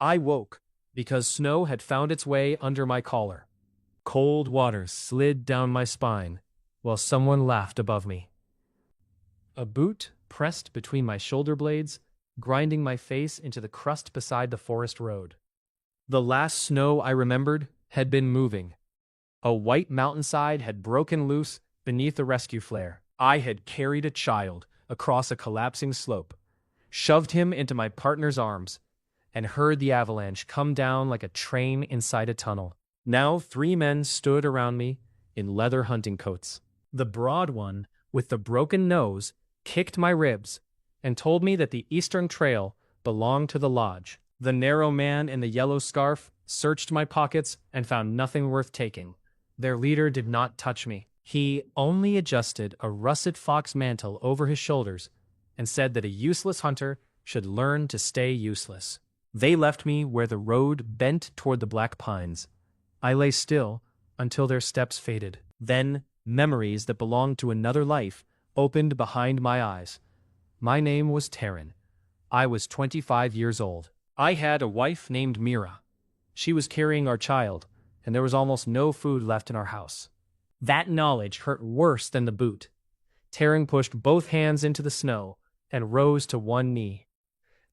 I woke because snow had found its way under my collar. Cold water slid down my spine while someone laughed above me. A boot pressed between my shoulder blades, grinding my face into the crust beside the forest road. The last snow I remembered had been moving. A white mountainside had broken loose beneath a rescue flare. I had carried a child across a collapsing slope, shoved him into my partner's arms, and heard the avalanche come down like a train inside a tunnel. Now 3 men stood around me in leather hunting coats. The broad one, with the broken nose, kicked my ribs and told me that the Eastern Trail belonged to the lodge. The narrow man in the yellow scarf searched my pockets and found nothing worth taking. Their leader did not touch me. He only adjusted a russet fox mantle over his shoulders and said that a useless hunter should learn to stay useless. They left me where the road bent toward the black pines. I lay still until their steps faded. Then memories that belonged to another life opened behind my eyes. My name was Taryn. I was 25 years old. I had a wife named Mira. She was carrying our child, and there was almost no food left in our house. That knowledge hurt worse than the boot. Taryn pushed both hands into the snow and rose to one knee.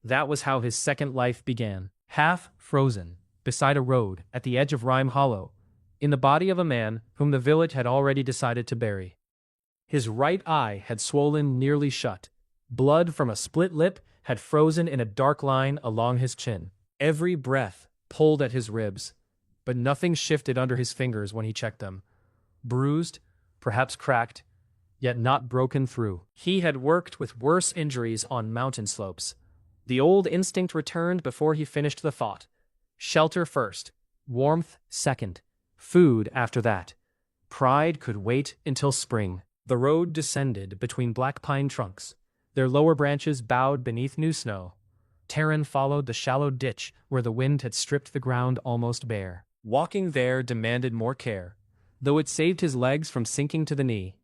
That was how his second life began, half frozen, beside a road at the edge of Rime Hollow, in the body of a man whom the village had already decided to bury. His right eye had swollen nearly shut. Blood from a split lip had frozen in a dark line along his chin. Every breath pulled at his ribs, but nothing shifted under his fingers when he checked them. Bruised, perhaps cracked, yet not broken through. He had worked with worse injuries on mountain slopes. The old instinct returned before he finished the thought. Shelter first, warmth second, food after that. Pride could wait until spring. The road descended between black pine trunks. Their lower branches bowed beneath new snow. Taryn followed the shallow ditch where the wind had stripped the ground almost bare. Walking there demanded more care, though it saved his legs from sinking to the knee.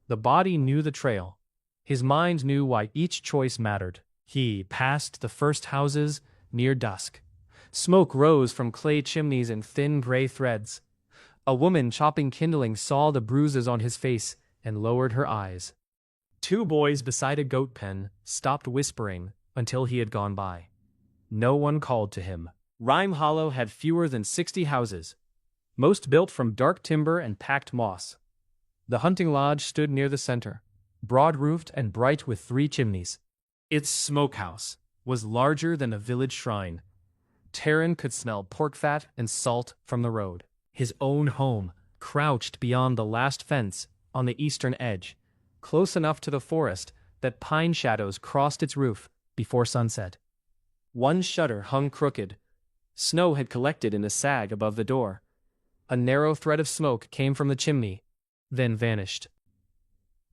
The body knew the trail. His mind knew why each choice mattered. He passed the first houses near dusk. Smoke rose from clay chimneys in thin gray threads. A woman chopping kindling saw the bruises on his face and lowered her eyes. 2 boys beside a goat pen stopped whispering until he had gone by. No one called to him. Rime Hollow had fewer than 60 houses, most built from dark timber and packed moss. The hunting lodge stood near the center, broad-roofed and bright with 3 chimneys. Its smokehouse was larger than a village shrine. Taryn could smell pork fat and salt from the road. His own home crouched beyond the last fence on the eastern edge, close enough to the forest that pine shadows crossed its roof before sunset. One shutter hung crooked. Snow had collected in a sag above the door. A narrow thread of smoke came from the chimney, then vanished.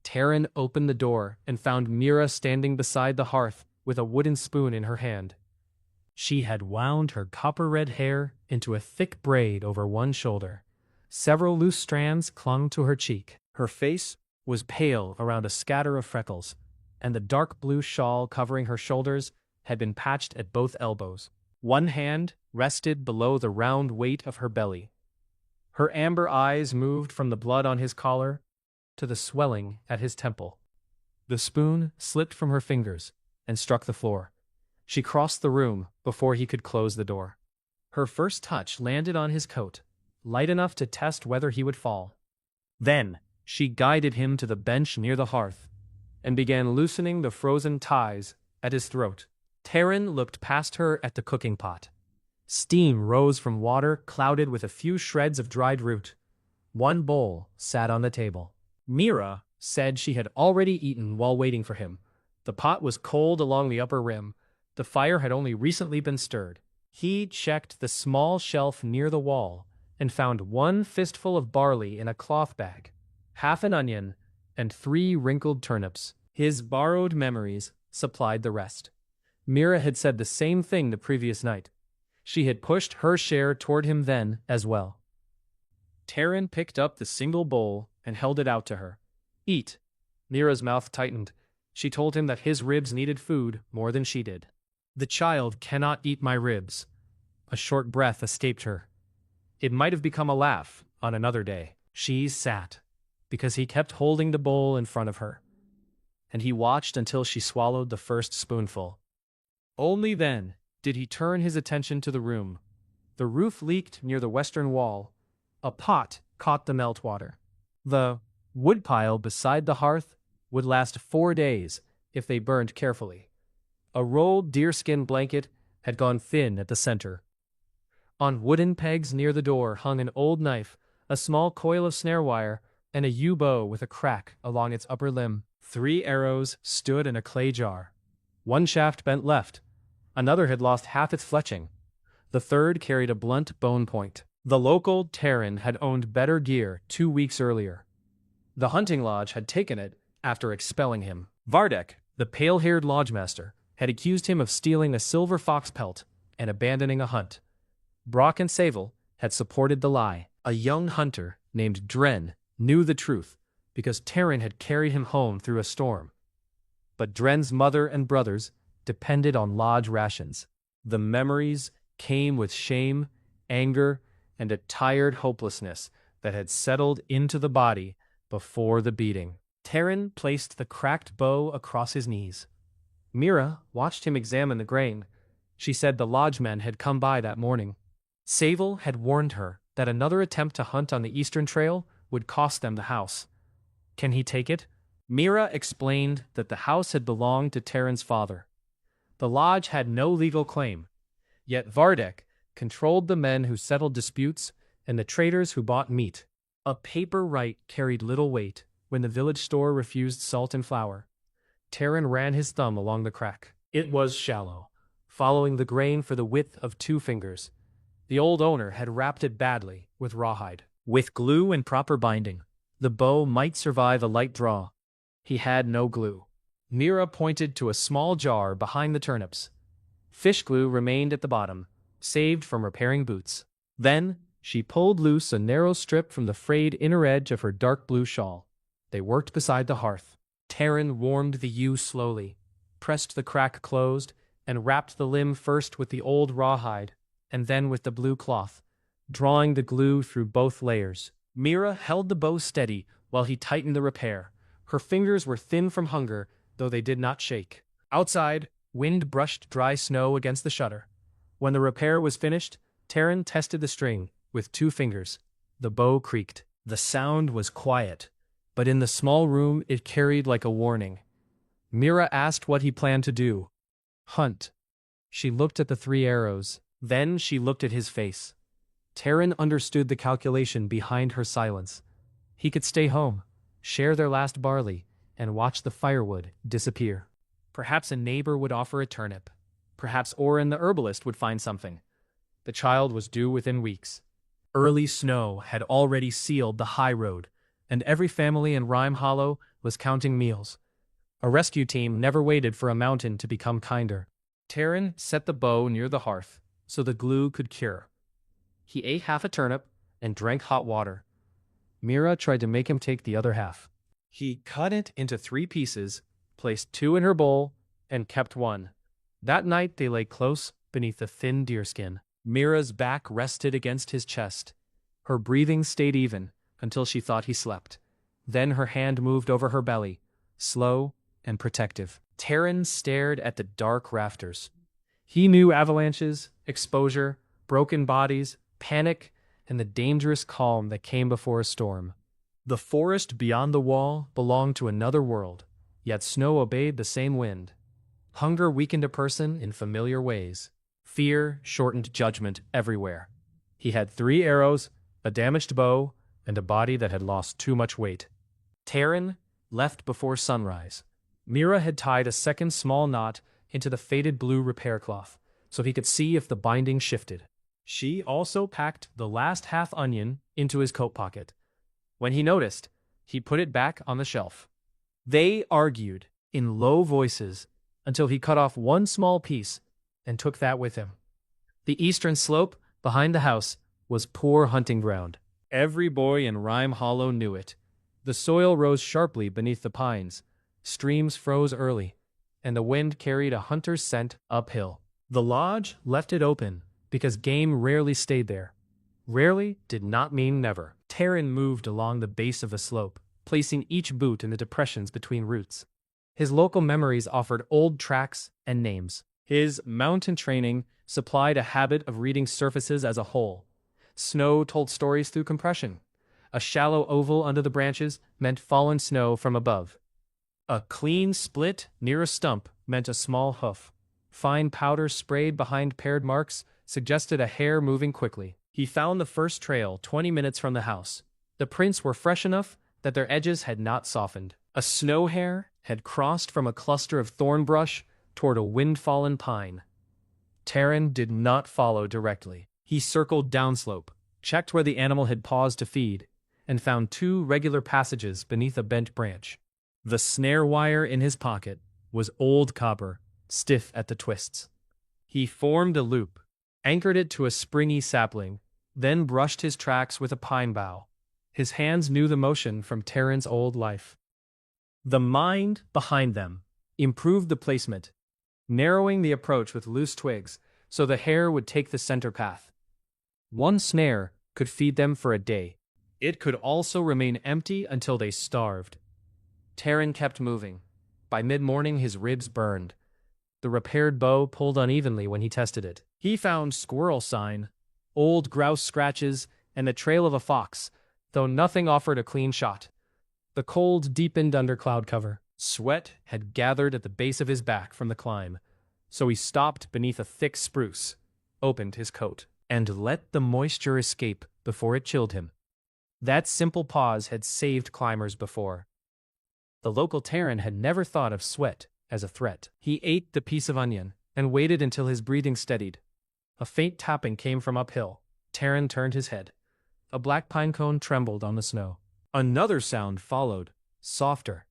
Taryn opened the door and found Mira standing beside the hearth with a wooden spoon in her hand. She had wound her copper-red hair into a thick braid over one shoulder. Several loose strands clung to her cheek. Her face was pale around a scatter of freckles, and the dark blue shawl covering her shoulders had been patched at both elbows. One hand rested below the round weight of her belly. Her amber eyes moved from the blood on his collar to the swelling at his temple. The spoon slipped from her fingers and struck the floor. She crossed the room before he could close the door. Her first touch landed on his coat, light enough to test whether he would fall. Then she guided him to the bench near the hearth and began loosening the frozen ties at his throat. Taryn looked past her at the cooking pot. Steam rose from water clouded with a few shreds of dried root. One bowl sat on the table. Mira said she had already eaten while waiting for him. The pot was cold along the upper rim. The fire had only recently been stirred. He checked the small shelf near the wall and found 1 fistful of barley in a cloth bag, half an onion, and 3 wrinkled turnips. His borrowed memories supplied the rest. Mira had said the same thing the previous night. She had pushed her share toward him then as well. Taryn picked up the single bowl and held it out to her. Eat. Mira's mouth tightened. She told him that his ribs needed food more than she did. The child cannot eat my ribs. A short breath escaped her. It might have become a laugh on another day. She sat, because he kept holding the bowl in front of her, and he watched until she swallowed the first spoonful. Only then did he turn his attention to the room. The roof leaked near the western wall. A pot caught the meltwater. The woodpile beside the hearth would last 4 days if they burned carefully. A rolled deerskin blanket had gone thin at the center. On wooden pegs near the door hung an old knife, a small coil of snare wire, and a yew bow with a crack along its upper limb. 3 arrows stood in a clay jar. One shaft bent left. Another had lost half its fletching. The third carried a blunt bone point. The local Terran had owned better gear 2 weeks earlier. The hunting lodge had taken it after expelling him. Vardek, the pale-haired lodgemaster, had accused him of stealing a silver fox pelt and abandoning a hunt. Brock and Savel had supported the lie. A young hunter named Dren knew the truth because Terran had carried him home through a storm. But Dren's mother and brothers depended on lodge rations. The memories came with shame, anger, and a tired hopelessness that had settled into the body before the beating. Terran placed the cracked bow across his knees. Mira watched him examine the grain. She said the lodgemen had come by that morning. Savel had warned her that another attempt to hunt on the Eastern Trail would cost them the house. Can he take it? Mira explained that the house had belonged to Terran's father. The lodge had no legal claim, yet Vardek controlled the men who settled disputes and the traders who bought meat. A paper right carried little weight when the village store refused salt and flour. Terran ran his thumb along the crack. It was shallow, following the grain for the width of 2 fingers. The old owner had wrapped it badly with rawhide. With glue and proper binding, the bow might survive a light draw. He had no glue. Mira pointed to a small jar behind the turnips. Fish glue remained at the bottom, saved from repairing boots. Then she pulled loose a narrow strip from the frayed inner edge of her dark blue shawl. They worked beside the hearth. Terran warmed the yew slowly, pressed the crack closed, and wrapped the limb first with the old rawhide, and then with the blue cloth, drawing the glue through both layers. Mira held the bow steady while he tightened the repair. Her fingers were thin from hunger, though they did not shake. Outside, wind brushed dry snow against the shutter. When the repair was finished, Terran tested the string with 2 fingers. The bow creaked. The sound was quiet, but in the small room it carried like a warning. Mira asked what he planned to do. Hunt. She looked at the 3 arrows. Then she looked at his face. Terran understood the calculation behind her silence. He could stay home, share their last barley, and watch the firewood disappear. Perhaps a neighbor would offer a turnip. Perhaps Oren the herbalist would find something. The child was due within weeks. Early snow had already sealed the high road, and every family in Rime Hollow was counting meals. A rescue team never waited for a mountain to become kinder. Terran set the bow near the hearth so the glue could cure. He ate half a turnip and drank hot water. Mira tried to make him take the other half. He cut it into 3 pieces, placed 2 in her bowl, and kept 1. That night they lay close beneath the thin deerskin. Mira's back rested against his chest. Her breathing stayed even until she thought he slept. Then her hand moved over her belly, slow and protective. Terran stared at the dark rafters. He knew avalanches, exposure, broken bodies, panic, and the dangerous calm that came before a storm. The forest beyond the wall belonged to another world, yet snow obeyed the same wind. Hunger weakened a person in familiar ways. Fear shortened judgment everywhere. He had 3 arrows, a damaged bow, and a body that had lost too much weight. Terran left before sunrise. Mira had tied a second small knot into the faded blue repair cloth, so he could see if the binding shifted. She also packed the last half onion into his coat pocket. When he noticed, he put it back on the shelf. They argued in low voices until he cut off 1 small piece and took that with him. The eastern slope behind the house was poor hunting ground. Every boy in Rime Hollow knew it. The soil rose sharply beneath the pines, streams froze early, and the wind carried a hunter's scent uphill. The lodge left it open because game rarely stayed there. Rarely did not mean never. Terran moved along the base of the slope, placing each boot in the depressions between roots. His local memories offered old tracks and names. His mountain training supplied a habit of reading surfaces as a whole. Snow told stories through compression. A shallow oval under the branches meant fallen snow from above. A clean split near a stump meant a small hoof. Fine powder sprayed behind paired marks suggested a hare moving quickly. He found the first trail 20 minutes from the house. The prints were fresh enough that their edges had not softened. A snow hare had crossed from a cluster of thorn brush toward a wind-fallen pine. Terran did not follow directly. He circled downslope, checked where the animal had paused to feed, and found 2 regular passages beneath a bent branch. The snare wire in his pocket was old copper, stiff at the twists. He formed a loop, anchored it to a springy sapling, then brushed his tracks with a pine bough. His hands knew the motion from Terran's old life. The mind behind them improved the placement, narrowing the approach with loose twigs so the hare would take the center path. One snare could feed them for a day. It could also remain empty until they starved. Terran kept moving. By mid-morning his ribs burned. The repaired bow pulled unevenly when he tested it. He found squirrel sign, old grouse scratches, and the trail of a fox, though nothing offered a clean shot. The cold deepened under cloud cover. Sweat had gathered at the base of his back from the climb, so he stopped beneath a thick spruce, opened his coat, and let the moisture escape before it chilled him. That simple pause had saved climbers before. The local Terran had never thought of sweat as a threat. He ate the piece of onion and waited until his breathing steadied. A faint tapping came from uphill. Terran turned his head. A black pine cone trembled on the snow. Another sound followed, softer.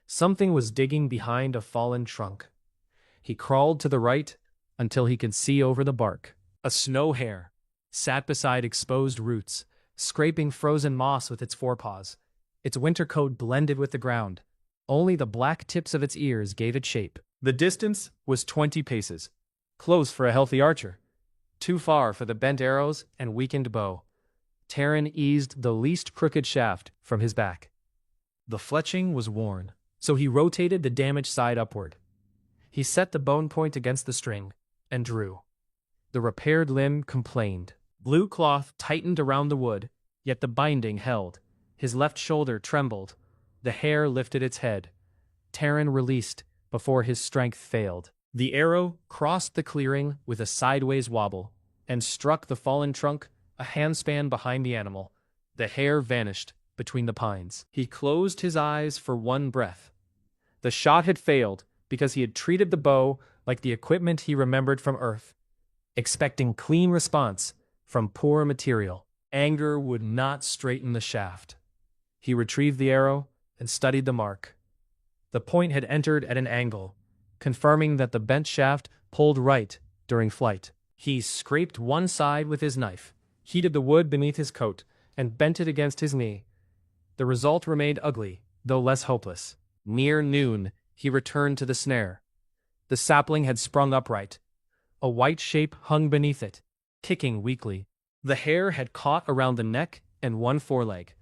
Something was digging behind a fallen trunk. He crawled to the right until he could see over the bark. A snow hare sat beside exposed roots, scraping frozen moss with its forepaws. Its winter coat blended with the ground. Only the black tips of its ears gave it shape. The distance was 20 paces. Close for a healthy archer. Too far for the bent arrows and weakened bow. Terran eased the least crooked shaft from his back. The fletching was worn, so he rotated the damaged side upward. He set the bone point against the string and drew. The repaired limb complained. Blue cloth tightened around the wood, yet the binding held. His left shoulder trembled. The hare lifted its head. Terran released before his strength failed. The arrow crossed the clearing with a sideways wobble and struck the fallen trunk a handspan behind the animal. The hare vanished between the pines. He closed his eyes for one breath. The shot had failed because he had treated the bow like the equipment he remembered from Earth, expecting clean response from poor material. Anger would not straighten the shaft. He retrieved the arrow and studied the mark. The point had entered at an angle, confirming that the bent shaft pulled right during flight. He scraped one side with his knife, heated the wood beneath his coat, and bent it against his knee. The result remained ugly, though less hopeless. Near noon, he returned to the snare. The sapling had sprung upright. A white shape hung beneath it, kicking weakly. The hare had caught around the neck and one foreleg.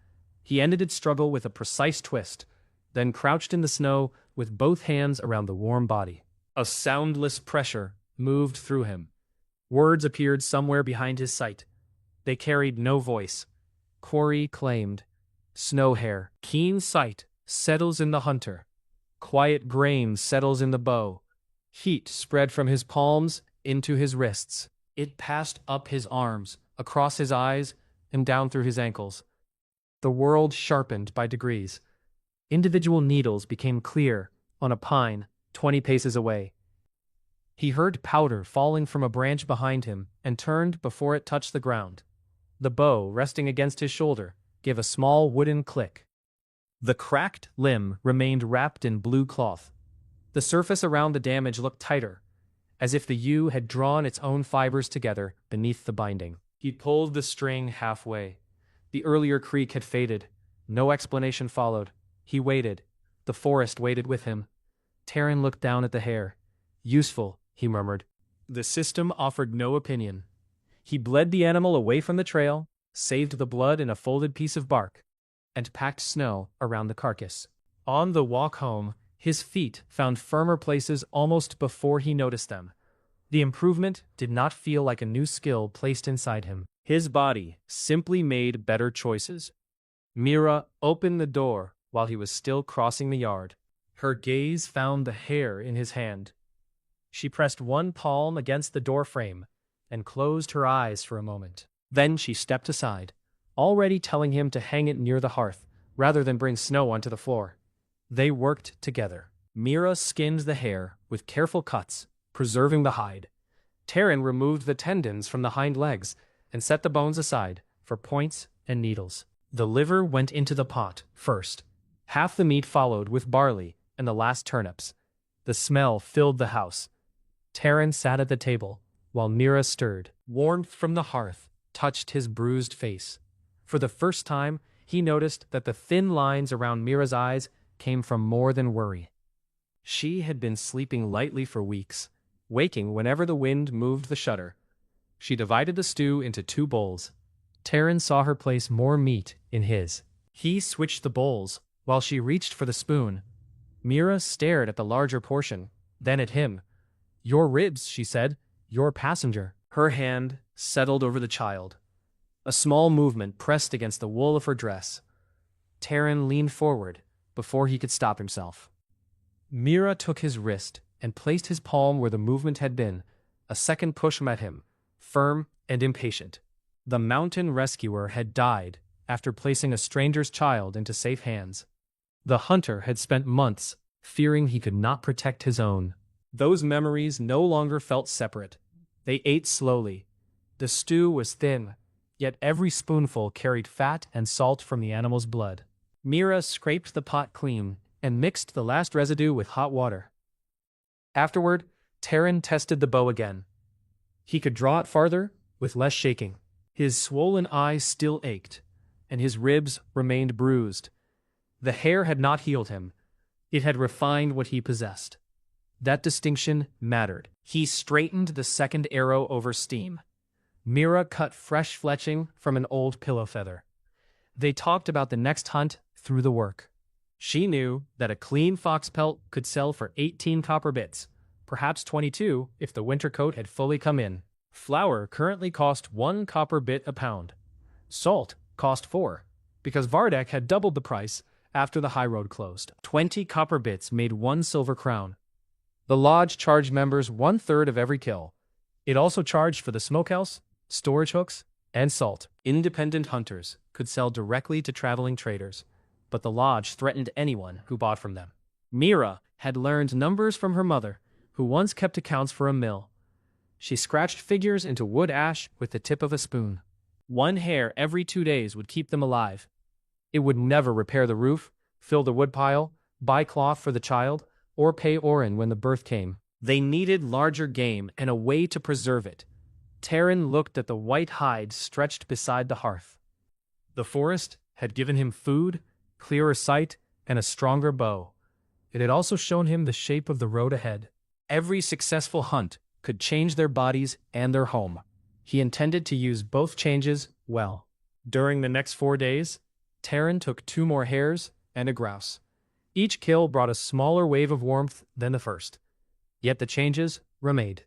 He ended its struggle with a precise twist, then crouched in the snow with both hands around the warm body. A soundless pressure moved through him. Words appeared somewhere behind his sight. They carried no voice. Quarry claimed. Snow hare. Keen sight settles in the hunter. Quiet grain settles in the bow. Heat spread from his palms into his wrists. It passed up his arms, across his eyes, and down through his ankles. The world sharpened by degrees. Individual needles became clear on a pine 20 paces away. He heard powder falling from a branch behind him and turned before it touched the ground. The bow, resting against his shoulder, gave a small wooden click. The cracked limb remained wrapped in blue cloth. The surface around the damage looked tighter, as if the yew had drawn its own fibers together beneath the binding. He pulled the string halfway. The earlier creak had faded. No explanation followed. He waited. The forest waited with him. Terran looked down at the hare. Useful, he murmured. The system offered no opinion. He bled the animal away from the trail, saved the blood in a folded piece of bark, and packed snow around the carcass. On the walk home, his feet found firmer places almost before he noticed them. The improvement did not feel like a new skill placed inside him. His body simply made better choices. Mira opened the door while he was still crossing the yard. Her gaze found the hair in his hand. She pressed one palm against the door frame and closed her eyes for a moment. Then she stepped aside, already telling him to hang it near the hearth rather than bring snow onto the floor. They worked together. Mira skinned the hair with careful cuts, preserving the hide. Taryn removed the tendons from the hind legs and set the bones aside for points and needles. The liver went into the pot first. Half the meat followed with barley and the last turnips. The smell filled the house. Taryn sat at the table while Mira stirred. Warmth from the hearth touched his bruised face. For the first time, he noticed that the thin lines around Mira's eyes came from more than worry. She had been sleeping lightly for weeks, waking whenever the wind moved the shutter. She divided the stew into 2 bowls. Taryn saw her place more meat in his. He switched the bowls while she reached for the spoon. Mira stared at the larger portion, then at him. "Your ribs," she said. "Your passenger." Her hand settled over the child. A small movement pressed against the wool of her dress. Taryn leaned forward before he could stop himself. Mira took his wrist and placed his palm where the movement had been. A second push met him, firm and impatient. The mountain rescuer had died after placing a stranger's child into safe hands. The hunter had spent months fearing he could not protect his own. Those memories no longer felt separate. They ate slowly. The stew was thin, yet every spoonful carried fat and salt from the animal's blood. Mira scraped the pot clean and mixed the last residue with hot water. Afterward, Taryn tested the bow again. He could draw it farther with less shaking. His swollen eyes still ached, and his ribs remained bruised. The hair had not healed him. It had refined what he possessed. That distinction mattered. He straightened the second arrow over steam. Mira cut fresh fletching from an old pillow feather. They talked about the next hunt through the work. She knew that a clean fox pelt could sell for 18 copper bits, perhaps 22 if the winter coat had fully come in. Flour currently cost 1 copper bit a pound. Salt cost 4, because Vardek had doubled the price after the high road closed. 20 copper bits made 1 silver crown. The lodge charged members 1/3 of every kill. It also charged for the smokehouse, storage hooks, and salt. Independent hunters could sell directly to traveling traders, but the lodge threatened anyone who bought from them. Mira had learned numbers from her mother, who once kept accounts for a mill. She scratched figures into wood ash with the tip of a spoon. 1 hair every 2 days would keep them alive. It would never repair the roof, fill the woodpile, buy cloth for the child, or pay Oren when the birth came. They needed larger game and a way to preserve it. Taryn looked at the white hide stretched beside the hearth. The forest had given him food, clearer sight, and a stronger bow. It had also shown him the shape of the road ahead. Every successful hunt could change their bodies and their home. He intended to use both changes well. During the next 4 days, Taryn took 2 more hares and a grouse. Each kill brought a smaller wave of warmth than the first. Yet the changes remained.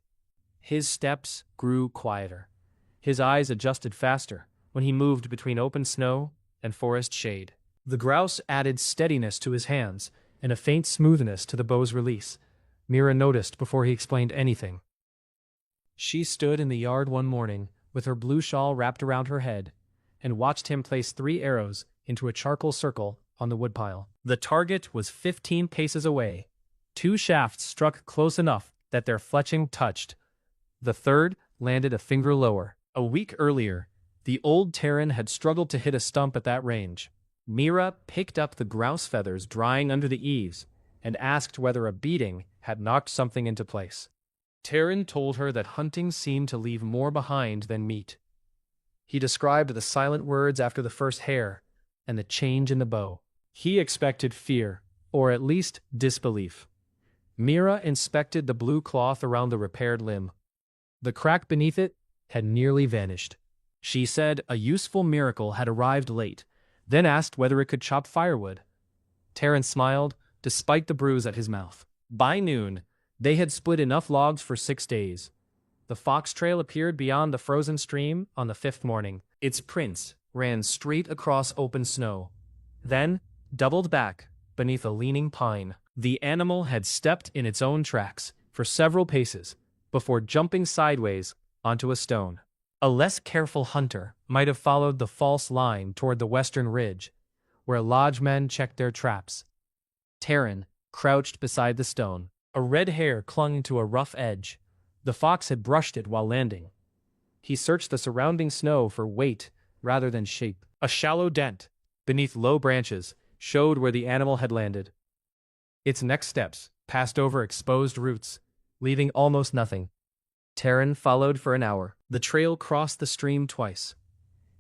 His steps grew quieter. His eyes adjusted faster when he moved between open snow and forest shade. The grouse added steadiness to his hands and a faint smoothness to the bow's release. Mira noticed before he explained anything. She stood in the yard one morning with her blue shawl wrapped around her head and watched him place 3 arrows into a charcoal circle on the woodpile. The target was 15 paces away. 2 shafts struck close enough that their fletching touched. The third landed a finger lower. A week earlier, the old Terran had struggled to hit a stump at that range. Mira picked up the grouse feathers drying under the eaves and asked whether a beating had knocked something into place. Terran told her that hunting seemed to leave more behind than meat. He described the silent words after the first hare and the change in the bow. He expected fear, or at least disbelief. Mira inspected the blue cloth around the repaired limb. The crack beneath it had nearly vanished. She said a useful miracle had arrived late, then asked whether it could chop firewood. Terence smiled, despite the bruise at his mouth. By noon, they had split enough logs for 6 days. The fox trail appeared beyond the frozen stream on the 5th morning. Its prints ran straight across open snow, then doubled back beneath a leaning pine. The animal had stepped in its own tracks for several paces before jumping sideways onto a stone. A less careful hunter might have followed the false line toward the western ridge, where lodgemen checked their traps. Terran crouched beside the stone. A red hair clung to a rough edge. The fox had brushed it while landing. He searched the surrounding snow for weight rather than shape. A shallow dent beneath low branches showed where the animal had landed. Its next steps passed over exposed roots, leaving almost nothing. Terran followed for an hour. The trail crossed the stream twice.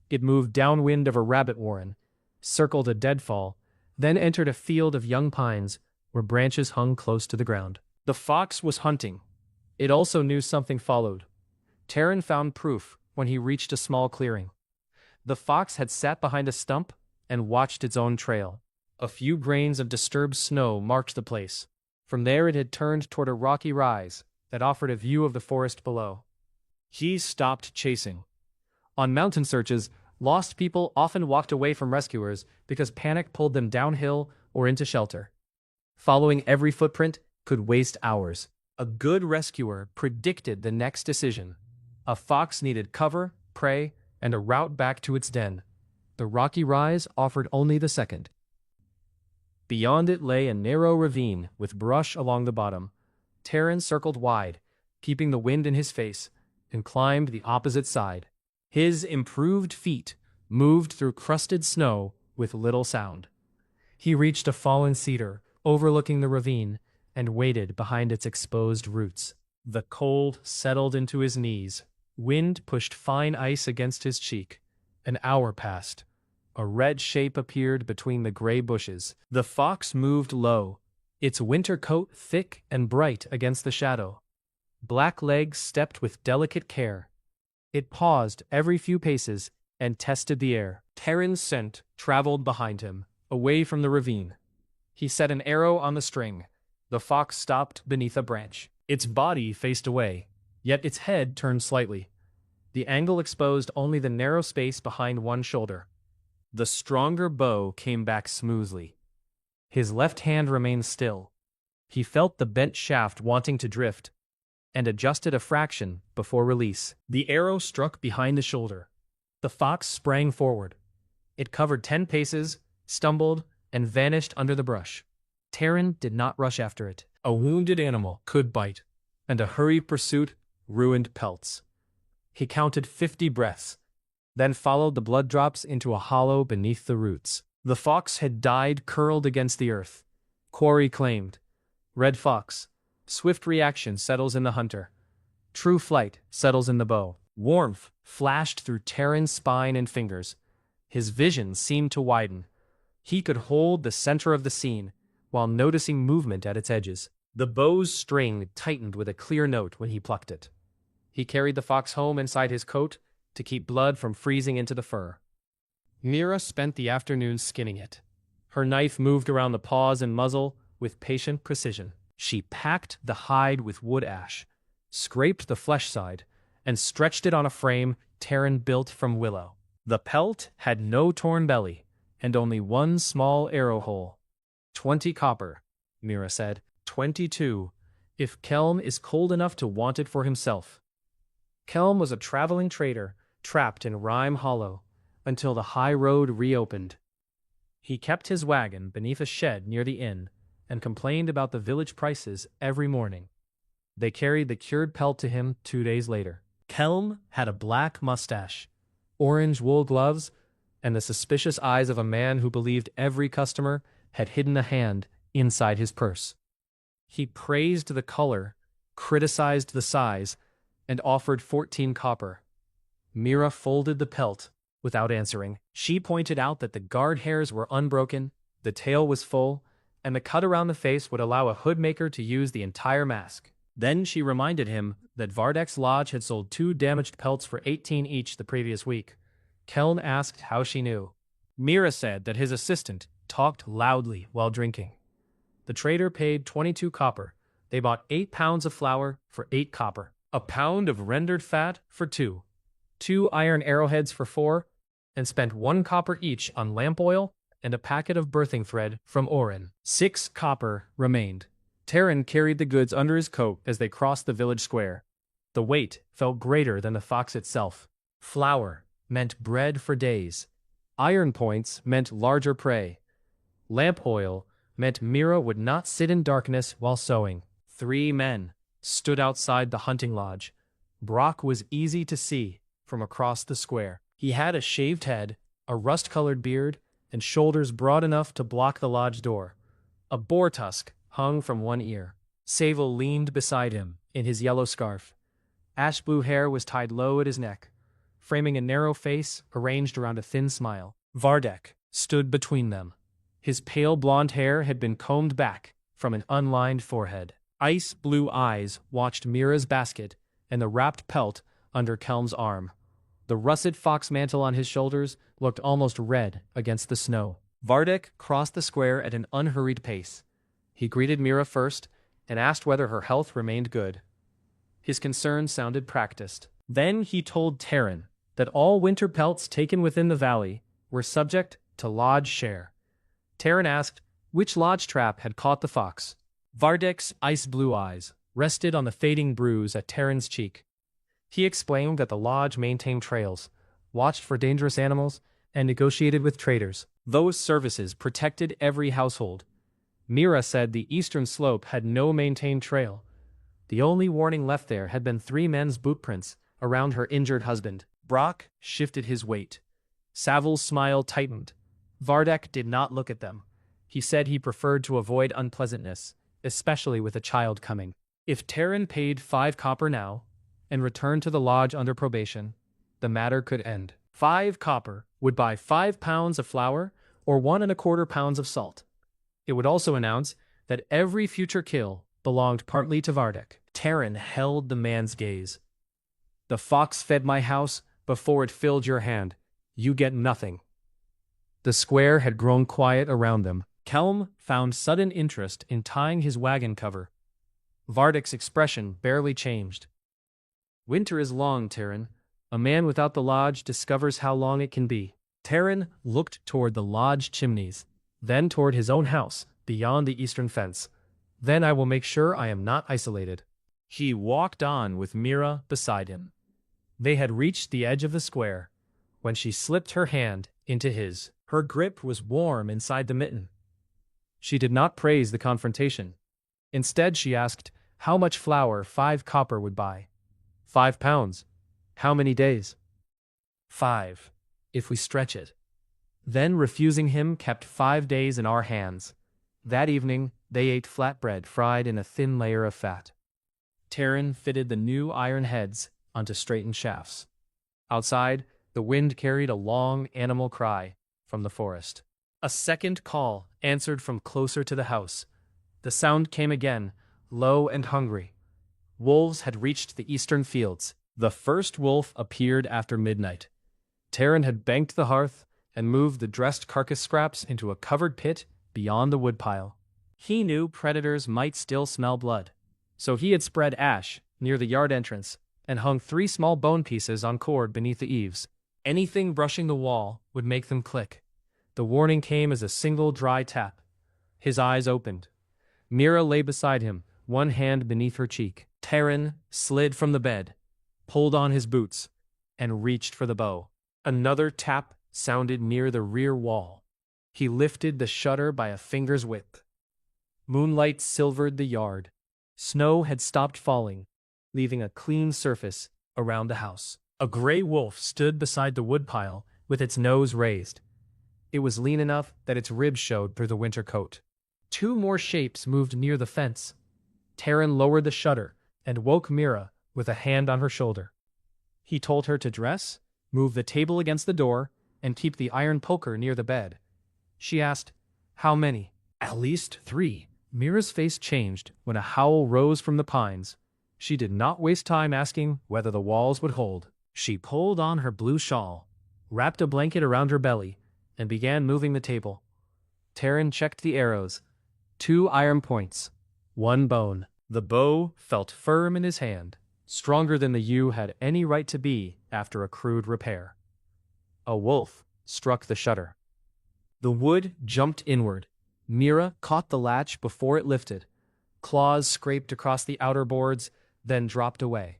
It moved downwind of a rabbit warren, circled a deadfall, then entered a field of young pines where branches hung close to the ground. The fox was hunting. It also knew something followed. Terran found proof when he reached a small clearing. The fox had sat behind a stump and watched its own trail. A few grains of disturbed snow marked the place. From there it had turned toward a rocky rise that offered a view of the forest below. He stopped chasing. On mountain searches, lost people often walked away from rescuers because panic pulled them downhill or into shelter. Following every footprint could waste hours. A good rescuer predicted the next decision. A fox needed cover, prey, and a route back to its den. The rocky rise offered only the second. Beyond it lay a narrow ravine with brush along the bottom. Terran circled wide, keeping the wind in his face, and climbed the opposite side. His improved feet moved through crusted snow with little sound. He reached a fallen cedar overlooking the ravine and waited behind its exposed roots. The cold settled into his knees. Wind pushed fine ice against his cheek. An hour passed. A red shape appeared between the gray bushes. The fox moved low, its winter coat thick and bright against the shadow. Black legs stepped with delicate care. It paused every few paces and tested the air. Terran's scent traveled behind him, away from the ravine. He set an arrow on the string. The fox stopped beneath a branch. Its body faced away, yet its head turned slightly. The angle exposed only the narrow space behind one shoulder. The stronger bow came back smoothly. His left hand remained still. He felt the bent shaft wanting to drift, and adjusted a fraction before release. The arrow struck behind the shoulder. The fox sprang forward. It covered 10 paces, stumbled, and vanished under the brush. Terran did not rush after it. A wounded animal could bite, and a hurried pursuit ruined pelts. He counted 50 breaths, then followed the blood drops into a hollow beneath the roots. The fox had died curled against the earth. Quarry claimed. Red fox. Swift reaction settles in the hunter. True flight settles in the bow. Warmth flashed through Terran's spine and fingers. His vision seemed to widen. He could hold the center of the scene, while noticing movement at its edges. The bow's string tightened with a clear note when he plucked it. He carried the fox home inside his coat to keep blood from freezing into the fur. Mira spent the afternoon skinning it. Her knife moved around the paws and muzzle with patient precision. She packed the hide with wood ash, scraped the flesh side, and stretched it on a frame Terran built from willow. The pelt had no torn belly, and only one small arrow hole. 20 copper, Mira said. 22, if Kelm is cold enough to want it for himself. Kelm was a traveling trader trapped in Rime Hollow until the high road reopened. He kept his wagon beneath a shed near the inn and complained about the village prices every morning. They carried the cured pelt to him 2 days later. Kelm had a black mustache, orange wool gloves, and the suspicious eyes of a man who believed every customer had hidden a hand inside his purse. He praised the color, criticized the size, and offered 14 copper. Mira folded the pelt without answering. She pointed out that the guard hairs were unbroken, the tail was full, and the cut around the face would allow a hoodmaker to use the entire mask. Then she reminded him that Vardek's lodge had sold 2 damaged pelts for 18 each the previous week. Keln asked how she knew. Mira said that his assistant talked loudly while drinking. The trader paid 22 copper. They bought 8 pounds of flour for 8 copper, a pound of rendered fat for 2, 2 iron arrowheads for 4, and spent 1 copper each on lamp oil and a packet of birthing thread from Orin. 6 copper remained. Terran carried the goods under his coat as they crossed the village square. The weight felt greater than the fox itself. Flour meant bread for days. Iron points meant larger prey. Lamp oil meant Mira would not sit in darkness while sewing. 3 men stood outside the hunting lodge. Brock was easy to see from across the square. He had a shaved head, a rust-colored beard, and shoulders broad enough to block the lodge door. A boar tusk hung from one ear. Sable leaned beside him in his yellow scarf. Ash-blue hair was tied low at his neck, framing a narrow face arranged around a thin smile. Vardek stood between them. His pale blonde hair had been combed back from an unlined forehead. Ice-blue eyes watched Mira's basket and the wrapped pelt under Kelm's arm. The russet fox mantle on his shoulders looked almost red against the snow. Vardek crossed the square at an unhurried pace. He greeted Mira first and asked whether her health remained good. His concern sounded practiced. Then he told Terran that all winter pelts taken within the valley were subject to lodge share. Terran asked which lodge trap had caught the fox. Vardek's ice-blue eyes rested on the fading bruise at Terran's cheek. He explained that the lodge maintained trails, watched for dangerous animals, and negotiated with traders. Those services protected every household. Mira said the eastern slope had no maintained trail. The only warning left there had been 3 men's boot prints around her injured husband. Brock shifted his weight. Savil's smile tightened. Vardek did not look at them. He said he preferred to avoid unpleasantness, especially with a child coming. If Terran paid 5 copper now and returned to the lodge under probation, the matter could end. 5 copper would buy 5 pounds of flour or 1¼ pounds of salt. It would also announce that every future kill belonged partly to Vardek. Terran held the man's gaze. The fox fed my house before it filled your hand. You get nothing. The square had grown quiet around them. Kelm found sudden interest in tying his wagon cover. Vardek's expression barely changed. Winter is long, Terran. A man without the lodge discovers how long it can be. Terran looked toward the lodge chimneys, then toward his own house, beyond the eastern fence. Then I will make sure I am not isolated. He walked on with Mira beside him. They had reached the edge of the square when she slipped her hand into his. Her grip was warm inside the mitten. She did not praise the confrontation. Instead, she asked how much flour 5 copper would buy. 5 pounds. How many days? 5, if we stretch it. Then, refusing him, kept 5 days in our hands. That evening, they ate flatbread fried in a thin layer of fat. Terran fitted the new iron heads onto straightened shafts. Outside, the wind carried a long animal cry from the forest. A second call answered from closer to the house. The sound came again, low and hungry. Wolves had reached the eastern fields. The first wolf appeared after midnight. Terran had banked the hearth and moved the dressed carcass scraps into a covered pit beyond the woodpile. He knew predators might still smell blood, so he had spread ash near the yard entrance and hung 3 small bone pieces on cord beneath the eaves. Anything brushing the wall would make them click. The warning came as a single dry tap. His eyes opened. Mira lay beside him, one hand beneath her cheek. Terran slid from the bed, pulled on his boots, and reached for the bow. Another tap sounded near the rear wall. He lifted the shutter by a finger's width. Moonlight silvered the yard. Snow had stopped falling, leaving a clean surface around the house. A gray wolf stood beside the woodpile with its nose raised. It was lean enough that its ribs showed through the winter coat. 2 more shapes moved near the fence. Terran lowered the shutter and woke Mira with a hand on her shoulder. He told her to dress, move the table against the door, and keep the iron poker near the bed. She asked, "How many?" "At least 3. Mira's face changed when a howl rose from the pines. She did not waste time asking whether the walls would hold. She pulled on her blue shawl, wrapped a blanket around her belly, and began moving the table. Terran checked the arrows. 2 iron points, 1 bone. The bow felt firm in his hand, stronger than the yew had any right to be after a crude repair. A wolf struck the shutter. The wood jumped inward. Mira caught the latch before it lifted. Claws scraped across the outer boards, then dropped away.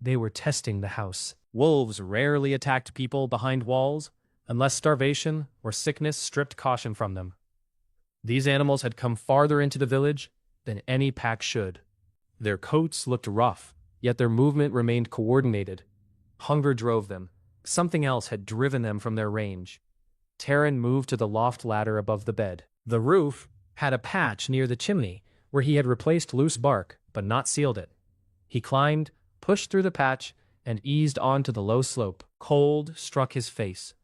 They were testing the house. Wolves rarely attacked people behind walls, unless starvation or sickness stripped caution from them. These animals had come farther into the village than any pack should. Their coats looked rough, yet their movement remained coordinated. Hunger drove them. Something else had driven them from their range. Terran moved to the loft ladder above the bed. The roof had a patch near the chimney where he had replaced loose bark but not sealed it. He climbed, pushed through the patch, and eased onto the low slope. Cold struck his face.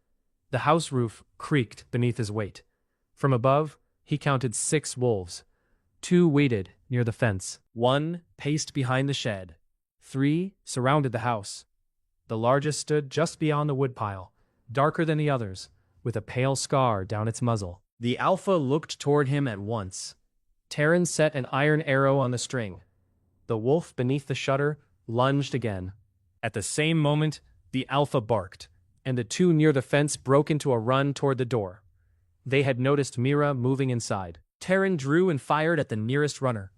The house roof creaked beneath his weight. From above, he counted 6 wolves. 2 waited near the fence. 1 paced behind the shed. 3 surrounded the house. The largest stood just beyond the woodpile, darker than the others, with a pale scar down its muzzle. The alpha looked toward him at once. Terran set an iron arrow on the string. The wolf beneath the shutter lunged again. At the same moment, the alpha barked, and the 2 near the fence broke into a run toward the door. They had noticed Mira moving inside. Terran drew and fired at the nearest runner.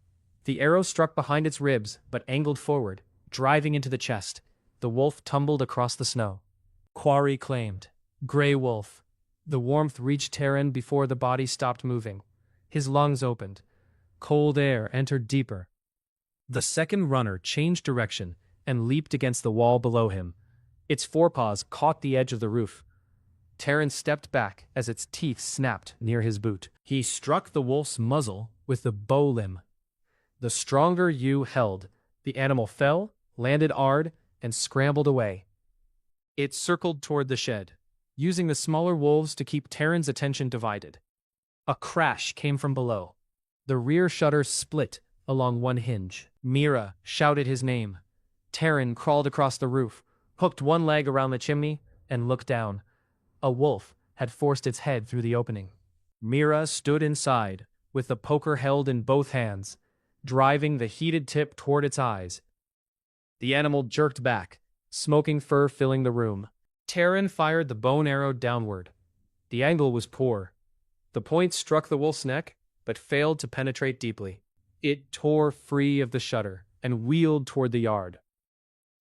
The arrow struck behind its ribs, but angled forward, driving into the chest. The wolf tumbled across the snow. Quarry claimed. Gray wolf. The warmth reached Terran before the body stopped moving. His lungs opened. Cold air entered deeper. The second runner changed direction and leaped against the wall below him. Its forepaws caught the edge of the roof. Terran stepped back as its teeth snapped near his boot. He struck the wolf's muzzle with the bow limb. The stronger yew held. The animal fell, landed hard, and scrambled away. It circled toward the shed, using the smaller wolves to keep Terran's attention divided. A crash came from below. The rear shutter split along one hinge. Mira shouted his name. Terran crawled across the roof, hooked one leg around the chimney, and looked down. A wolf had forced its head through the opening. Mira stood inside, with the poker held in both hands, driving the heated tip toward its eyes. The animal jerked back, smoking fur filling the room. Terran fired the bone arrow downward. The angle was poor. The point struck the wolf's neck, but failed to penetrate deeply. It tore free of the shutter and wheeled toward the yard.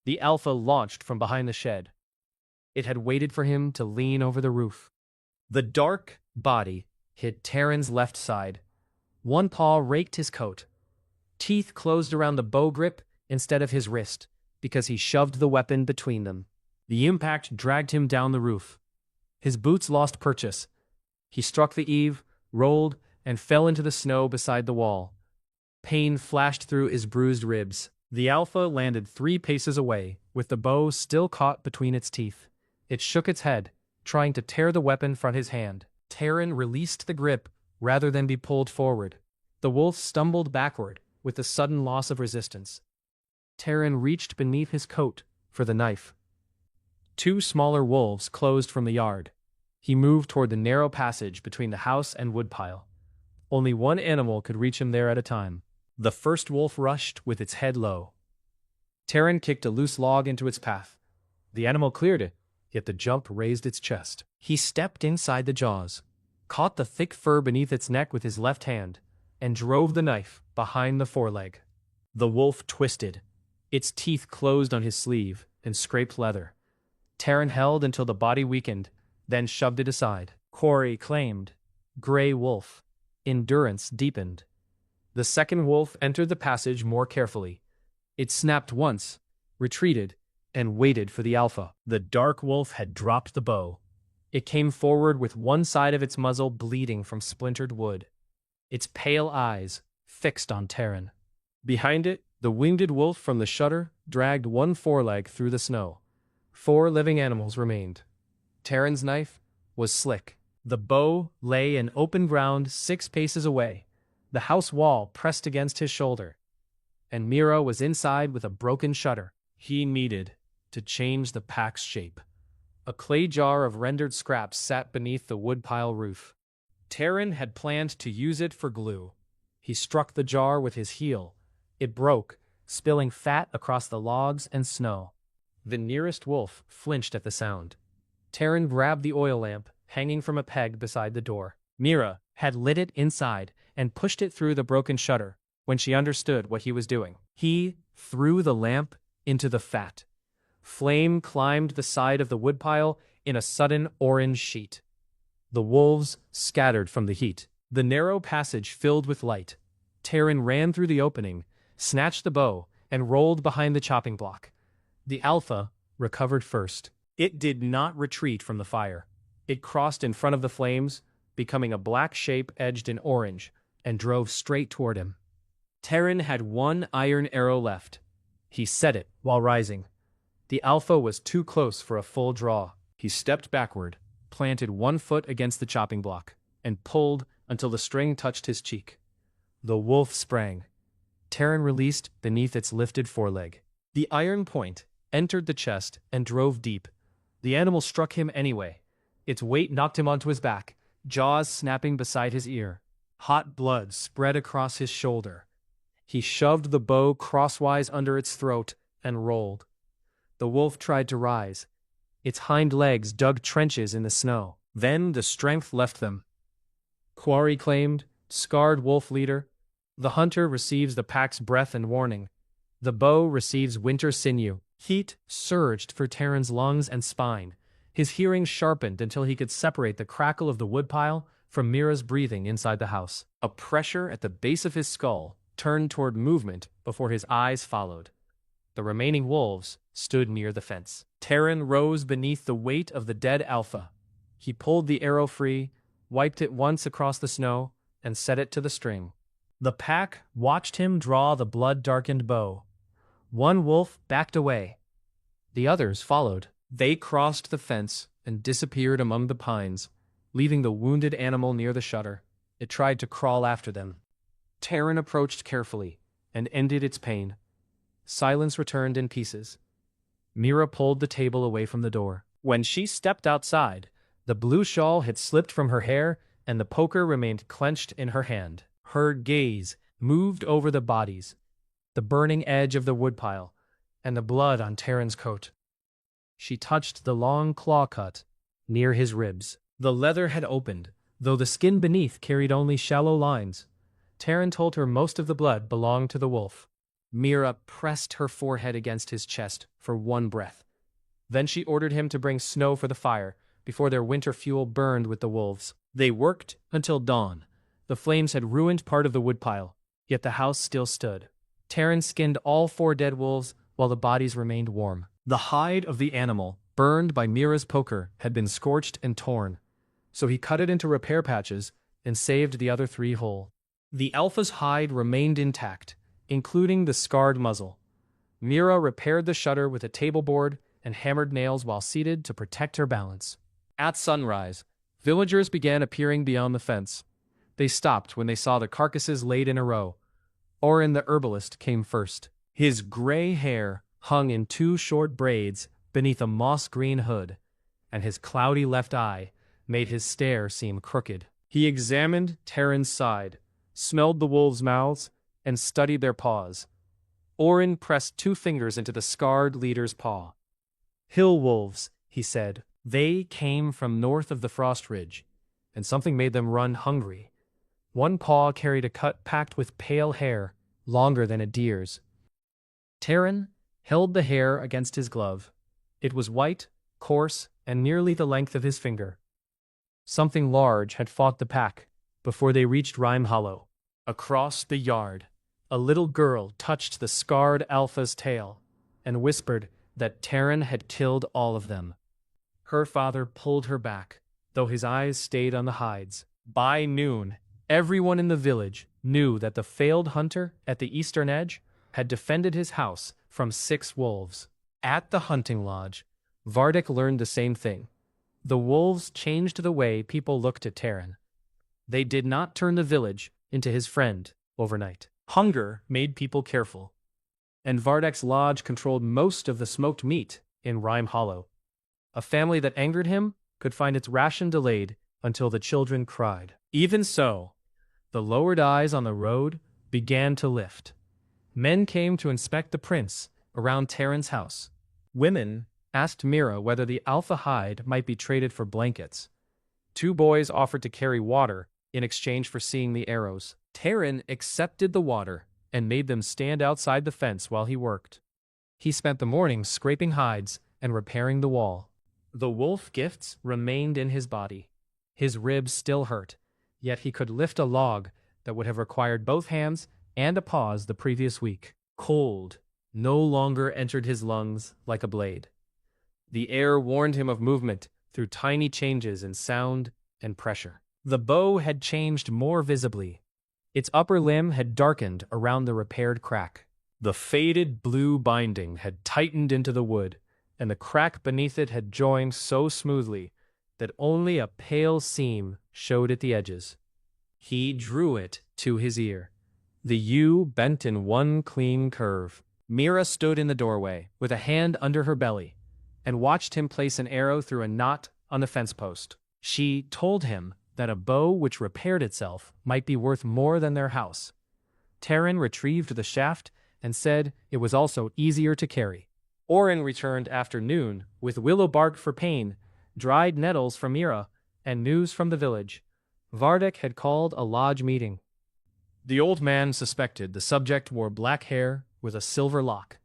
The alpha launched from behind the shed. It had waited for him to lean over the roof. The dark body hit Terran's left side. One paw raked his coat. Teeth closed around the bow grip instead of his wrist, because he shoved the weapon between them. The impact dragged him down the roof. His boots lost purchase. He struck the eave, rolled, and fell into the snow beside the wall. Pain flashed through his bruised ribs. The alpha landed 3 paces away, with the bow still caught between its teeth. It shook its head, trying to tear the weapon from his hand. Terran released the grip rather than be pulled forward. The wolf stumbled backward with the sudden loss of resistance. Terran reached beneath his coat for the knife. 2 smaller wolves closed from the yard. He moved toward the narrow passage between the house and woodpile. Only one animal could reach him there at a time. The first wolf rushed with its head low. Terran kicked a loose log into its path. The animal cleared it, yet the jump raised its chest. He stepped inside the jaws, caught the thick fur beneath its neck with his left hand, and drove the knife behind the foreleg. The wolf twisted. Its teeth closed on his sleeve and scraped leather. Terran held until the body weakened, then shoved it aside. Quarry claimed. Gray wolf. Endurance deepened. The second wolf entered the passage more carefully. It snapped once, retreated, and waited for the alpha. The dark wolf had dropped the bow. It came forward with one side of its muzzle bleeding from splintered wood. Its pale eyes fixed on Terran. Behind it, the winged wolf from the shutter dragged one foreleg through the snow. 4 living animals remained. Terran's knife was slick. The bow lay in open ground 6 paces away, the house wall pressed against his shoulder. and Mira was inside with a broken shutter. He needed to change the pack's shape. A clay jar of rendered scraps sat beneath the woodpile roof. Terran had planned to use it for glue. He struck the jar with his heel. It broke, spilling fat across the logs and snow. The nearest wolf flinched at the sound. Terran grabbed the oil lamp, hanging from a peg beside the door. Mira had lit it inside and pushed it through the broken shutter when she understood what he was doing. He threw the lamp into the fat. Flame climbed the side of the woodpile in a sudden orange sheet. The wolves scattered from the heat. The narrow passage filled with light. Terran ran through the opening, snatched the bow, and rolled behind the chopping block. The alpha recovered first. It did not retreat from the fire. It crossed in front of the flames, becoming a black shape edged in orange, and drove straight toward him. Terran had one iron arrow left. He set it while rising. The alpha was too close for a full draw. He stepped backward, planted one foot against the chopping block, and pulled until the string touched his cheek. The wolf sprang. Terran released beneath its lifted foreleg. The iron point entered the chest and drove deep. The animal struck him anyway. Its weight knocked him onto his back, jaws snapping beside his ear. Hot blood spread across his shoulder. He shoved the bow crosswise under its throat and rolled. The wolf tried to rise. Its hind legs dug trenches in the snow. Then the strength left them. Quarry claimed, scarred wolf leader. The hunter receives the pack's breath and warning. The bow receives winter sinew. Heat surged for Terran's lungs and spine. His hearing sharpened until he could separate the crackle of the woodpile from Mira's breathing inside the house. A pressure at the base of his skull turned toward movement before his eyes followed. The remaining wolves stood near the fence. Terran rose beneath the weight of the dead alpha. He pulled the arrow free, wiped it once across the snow, and set it to the string. The pack watched him draw the blood-darkened bow. One wolf backed away. The others followed. They crossed the fence and disappeared among the pines, leaving the wounded animal near the shutter. It tried to crawl after them. Terran approached carefully and ended its pain. Silence returned in pieces. Mira pulled the table away from the door. When she stepped outside, the blue shawl had slipped from her hair and the poker remained clenched in her hand. Her gaze moved over the bodies, the burning edge of the woodpile, and the blood on Terran's coat. She touched the long claw cut near his ribs. The leather had opened, though the skin beneath carried only shallow lines. Terran told her most of the blood belonged to the wolf. Mira pressed her forehead against his chest for one breath. Then she ordered him to bring snow for the fire before their winter fuel burned with the wolves. They worked until dawn. The flames had ruined part of the woodpile, yet the house still stood. Terran skinned all 4 dead wolves while the bodies remained warm. The hide of the animal, burned by Mira's poker, had been scorched and torn, so he cut it into repair patches and saved the other 3 whole. The alpha's hide remained intact, including the scarred muzzle. Mira repaired the shutter with a table board and hammered nails while seated to protect her balance. At sunrise, villagers began appearing beyond the fence. They stopped when they saw the carcasses laid in a row. Orin the herbalist came first. His gray hair hung in 2 short braids beneath a moss-green hood, and his cloudy left eye made his stare seem crooked. He examined Terran's side, smelled the wolves' mouths, and studied their paws. Orin pressed 2 fingers into the scarred leader's paw. "Hill wolves," he said. "They came from north of the Frost Ridge, and something made them run hungry." One paw carried a cut packed with pale hair, longer than a deer's. Terran held the hair against his glove. It was white, coarse, and nearly the length of his finger. Something large had fought the pack before they reached Rime Hollow. Across the yard, a little girl touched the scarred alpha's tail and whispered that Terran had killed all of them. Her father pulled her back, though his eyes stayed on the hides. By noon, everyone in the village knew that the failed hunter at the eastern edge had defended his house from 6 wolves. At the hunting lodge, Vardik learned the same thing. The wolves changed the way people looked at Terran. They did not turn the village into his friend overnight. Hunger made people careful. and Vardek's lodge controlled most of the smoked meat in Rhyme Hollow. A family that angered him could find its ration delayed until the children cried. Even so, the lowered eyes on the road began to lift. Men came to inspect the prince around Terran's house. Women asked Mira whether the alpha hide might be traded for blankets. 2 boys offered to carry water in exchange for seeing the arrows. Terran accepted the water and made them stand outside the fence while he worked. He spent the morning scraping hides and repairing the wall. The wolf gifts remained in his body. His ribs still hurt, yet he could lift a log that would have required both hands and a pause the previous week. Cold no longer entered his lungs like a blade. The air warned him of movement through tiny changes in sound and pressure. The bow had changed more visibly. Its upper limb had darkened around the repaired crack. The faded blue binding had tightened into the wood, and the crack beneath it had joined so smoothly that only a pale seam showed at the edges. He drew it to his ear. The yew bent in one clean curve. Mira stood in the doorway, with a hand under her belly, and watched him place an arrow through a knot on the fence post. She told him that a bow which repaired itself might be worth more than their house. Terran retrieved the shaft and said it was also easier to carry. Orin returned after noon with willow bark for Pain, dried nettles from Mira, and news from the village. Vardek had called a lodge meeting. The old man suspected the subject wore black hair with a silver lock,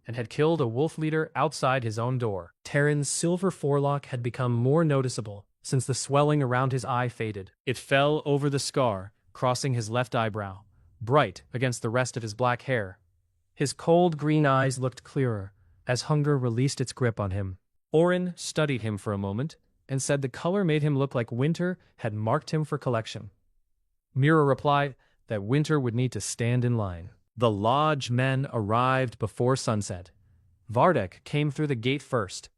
and had killed a wolf leader outside his own door. Terran's silver forelock had become more noticeable since the swelling around his eye faded. It fell over the scar, crossing his left eyebrow, bright against the rest of his black hair. His cold green eyes looked clearer as hunger released its grip on him. Orin studied him for a moment and said the color made him look like winter had marked him for collection. Mira replied that winter would need to stand in line. The lodge men arrived before sunset. Vardek came through the gate first.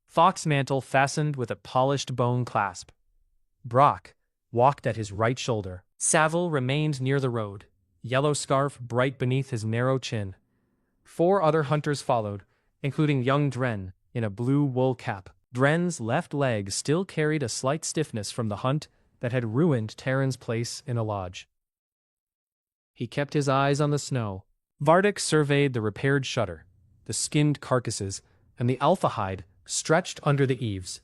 Fox mantle fastened with a polished bone clasp. Brock walked at his right shoulder. Saville remained near the road, yellow scarf bright beneath his narrow chin. 4 other hunters followed, including young Dren in a blue wool cap. Dren's left leg still carried a slight stiffness from the hunt that had ruined Terran's place in a lodge. He kept his eyes on the snow. Vardek surveyed the repaired shutter, the skinned carcasses, and the alpha hide stretched under the eaves.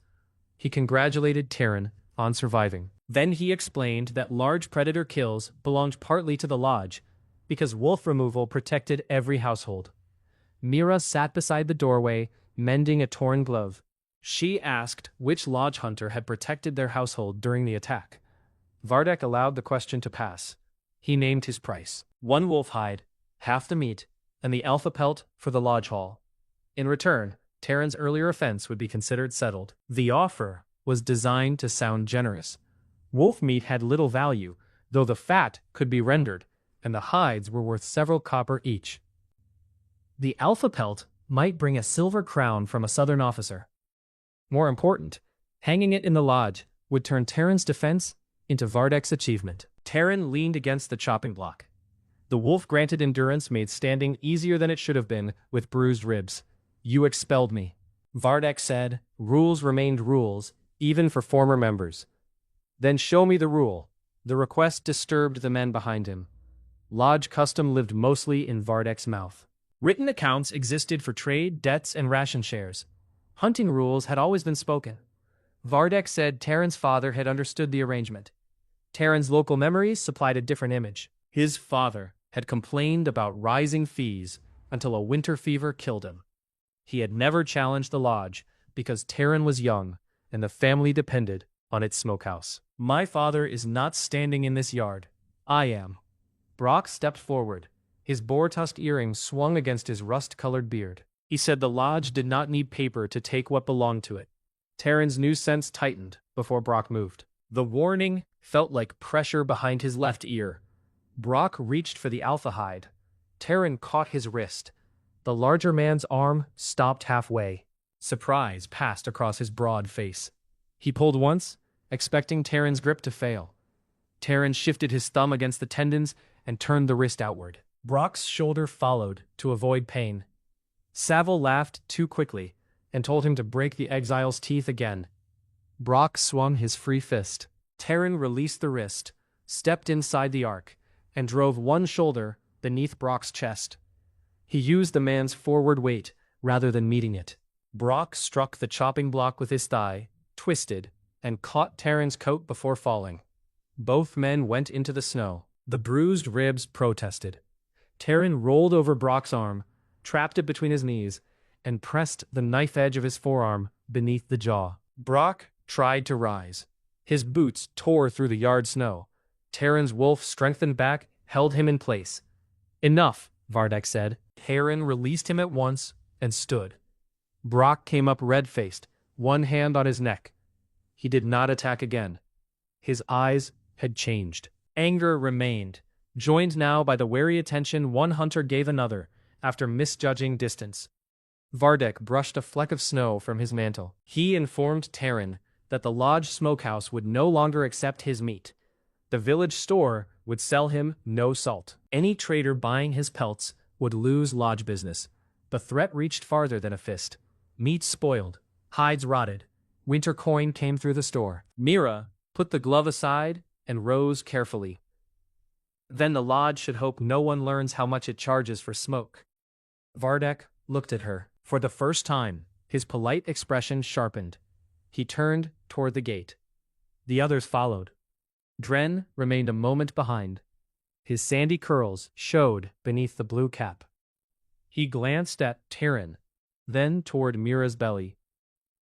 He congratulated Terran on surviving. Then he explained that large predator kills belonged partly to the lodge, because wolf removal protected every household. Mira sat beside the doorway, mending a torn glove. She asked which lodge hunter had protected their household during the attack. Vardek allowed the question to pass. He named his price: 1 wolf hide, half the meat, and the alpha pelt for the lodge hall. In return, Terran's earlier offense would be considered settled. The offer was designed to sound generous. Wolf meat had little value, though the fat could be rendered, and the hides were worth several copper each. The alpha pelt might bring a silver crown from a southern officer. More important, hanging it in the lodge would turn Terran's defense into Vardek's achievement. Terran leaned against the chopping block. The wolf-granted endurance made standing easier than it should have been with bruised ribs. "You expelled me," Vardek said. Rules remained rules, even for former members. "Then show me the rule." The request disturbed the men behind him. Lodge custom lived mostly in Vardek's mouth. Written accounts existed for trade, debts, and ration shares. Hunting rules had always been spoken. Vardek said Terran's father had understood the arrangement. Terran's local memories supplied a different image. His father had complained about rising fees until a winter fever killed him. He had never challenged the lodge because Terran was young and the family depended on its smokehouse. "My father is not standing in this yard. I am." Brock stepped forward. His boar-tusked earrings swung against his rust-colored beard. He said the lodge did not need paper to take what belonged to it. Terran's new sense tightened before Brock moved. The warning felt like pressure behind his left ear. Brock reached for the alpha hide. Terran caught his wrist. The larger man's arm stopped halfway. Surprise passed across his broad face. He pulled once, expecting Terran's grip to fail. Terran shifted his thumb against the tendons and turned the wrist outward. Brock's shoulder followed to avoid pain. Saville laughed too quickly and told him to break the exile's teeth again. Brock swung his free fist. Terran released the wrist, stepped inside the arc, and drove one shoulder beneath Brock's chest. He used the man's forward weight rather than meeting it. Brock struck the chopping block with his thigh, twisted, and caught Terran's coat before falling. Both men went into the snow. The bruised ribs protested. Terran rolled over Brock's arm, trapped it between his knees, and pressed the knife edge of his forearm beneath the jaw. Brock tried to rise. His boots tore through the yard snow. Terran's wolf strengthened back, held him in place. "Enough," Vardek said. Terran released him at once and stood. Brock came up red-faced, one hand on his neck. He did not attack again. His eyes had changed. Anger remained, joined now by the wary attention one hunter gave another after misjudging distance. Vardek brushed a fleck of snow from his mantle. He informed Terran that the lodge smokehouse would no longer accept his meat. The village store would sell him no salt. Any trader buying his pelts would lose lodge business. The threat reached farther than a fist. Meat spoiled, hides rotted. Winter coin came through the store. Mira put the glove aside and rose carefully. Then the lodge should hope no one learns how much it charges for smoke. Vardek looked at her. For the first time, his polite expression sharpened. He turned toward the gate. The others followed. Dren remained a moment behind. His sandy curls showed beneath the blue cap. He glanced at Terran, then toward Mira's belly.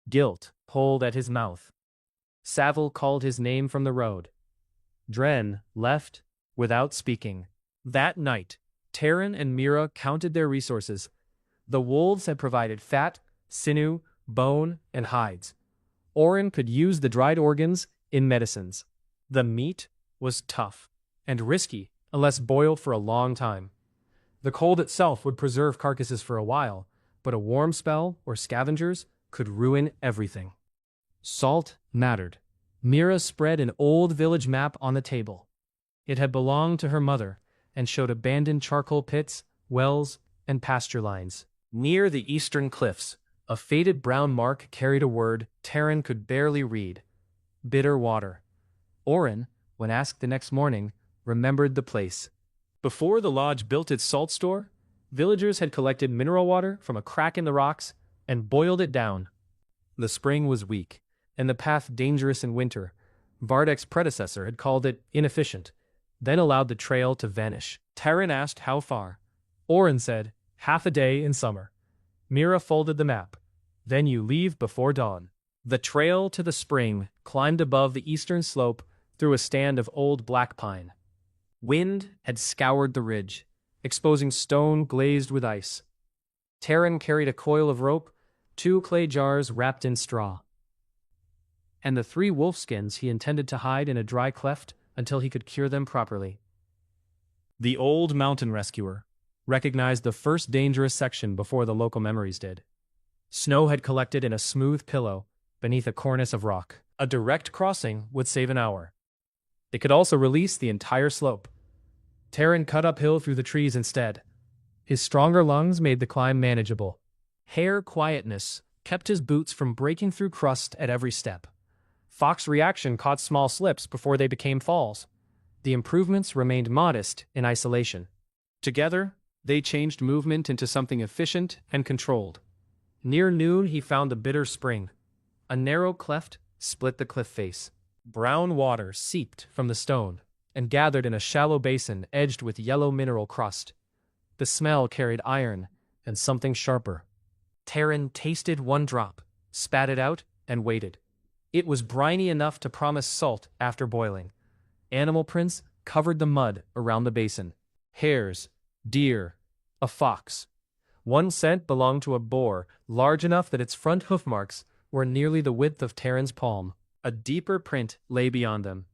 Guilt pulled at his mouth. Saville called his name from the road. Dren left without speaking. That night, Terran and Mira counted their resources. The wolves had provided fat, sinew, bone, and hides. Oren could use the dried organs in medicines. The meat was tough and risky unless boiled for a long time. The cold itself would preserve carcasses for a while, but a warm spell or scavengers could ruin everything. Salt mattered. Mira spread an old village map on the table. It had belonged to her mother and showed abandoned charcoal pits, wells, and pasture lines. Near the eastern cliffs, a faded brown mark carried a word Terran could barely read. Bitter water. Oren, when asked the next morning, remembered the place. Before the lodge built its salt store, villagers had collected mineral water from a crack in the rocks and boiled it down. The spring was weak, and the path dangerous in winter. Vardek's predecessor had called it inefficient, then allowed the trail to vanish. Terran asked how far. Oren said, half a day in summer. Mira folded the map. Then you leave before dawn. The trail to the spring climbed above the eastern slope through a stand of old black pine. Wind had scoured the ridge, exposing stone glazed with ice. Terran carried a coil of rope, 2 clay jars wrapped in straw, and the 3 wolfskins he intended to hide in a dry cleft until he could cure them properly. The old mountain rescuer recognized the first dangerous section before the local memories did. Snow had collected in a smooth pillow beneath a cornice of rock. A direct crossing would save an hour. It could also release the entire slope. Terran cut uphill through the trees instead. His stronger lungs made the climb manageable. Hair quietness kept his boots from breaking through crust at every step. Fox reaction caught small slips before they became falls. The improvements remained modest in isolation. Together, they changed movement into something efficient and controlled. Near noon, he found the bitter spring. A narrow cleft split the cliff face. Brown water seeped from the stone and gathered in a shallow basin edged with yellow mineral crust. The smell carried iron and something sharper. Terran tasted one drop, spat it out, and waited. It was briny enough to promise salt after boiling. Animal prints covered the mud around the basin. Hares, deer, a fox. One scent belonged to a boar, large enough that its front hoof marks were nearly the width of Terran's palm. A deeper print lay beyond them.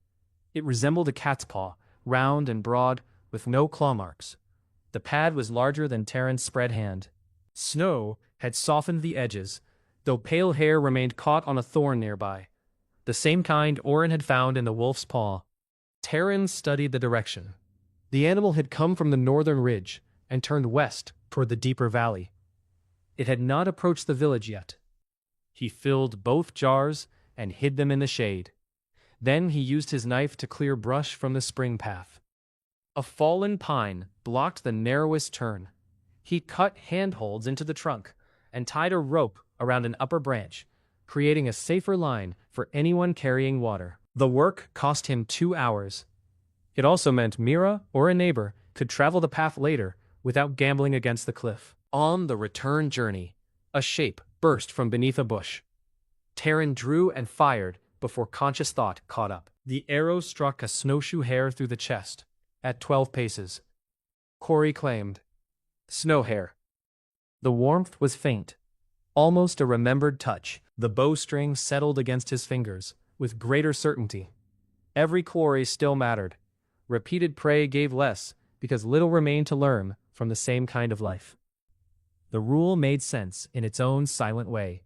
It resembled a cat's paw, round and broad, with no claw marks. The pad was larger than Terran's spread hand. Snow had softened the edges, though pale hair remained caught on a thorn nearby. The same kind Oren had found in the wolf's paw. Terran studied the direction. The animal had come from the northern ridge and turned west toward the deeper valley. It had not approached the village yet. He filled both jars and hid them in the shade. Then he used his knife to clear brush from the spring path. A fallen pine blocked the narrowest turn. He cut handholds into the trunk and tied a rope around an upper branch, creating a safer line for anyone carrying water. The work cost him 2 hours. It also meant Mira or a neighbor could travel the path later without gambling against the cliff. On the return journey, a shape burst from beneath a bush. Taryn drew and fired before conscious thought caught up. The arrow struck a snowshoe hare through the chest at 12 paces. Corey claimed, "Snow hare." The warmth was faint, almost a remembered touch. The bowstring settled against his fingers with greater certainty. Every quarry still mattered. Repeated prey gave less because little remained to learn from the same kind of life. The rule made sense in its own silent way.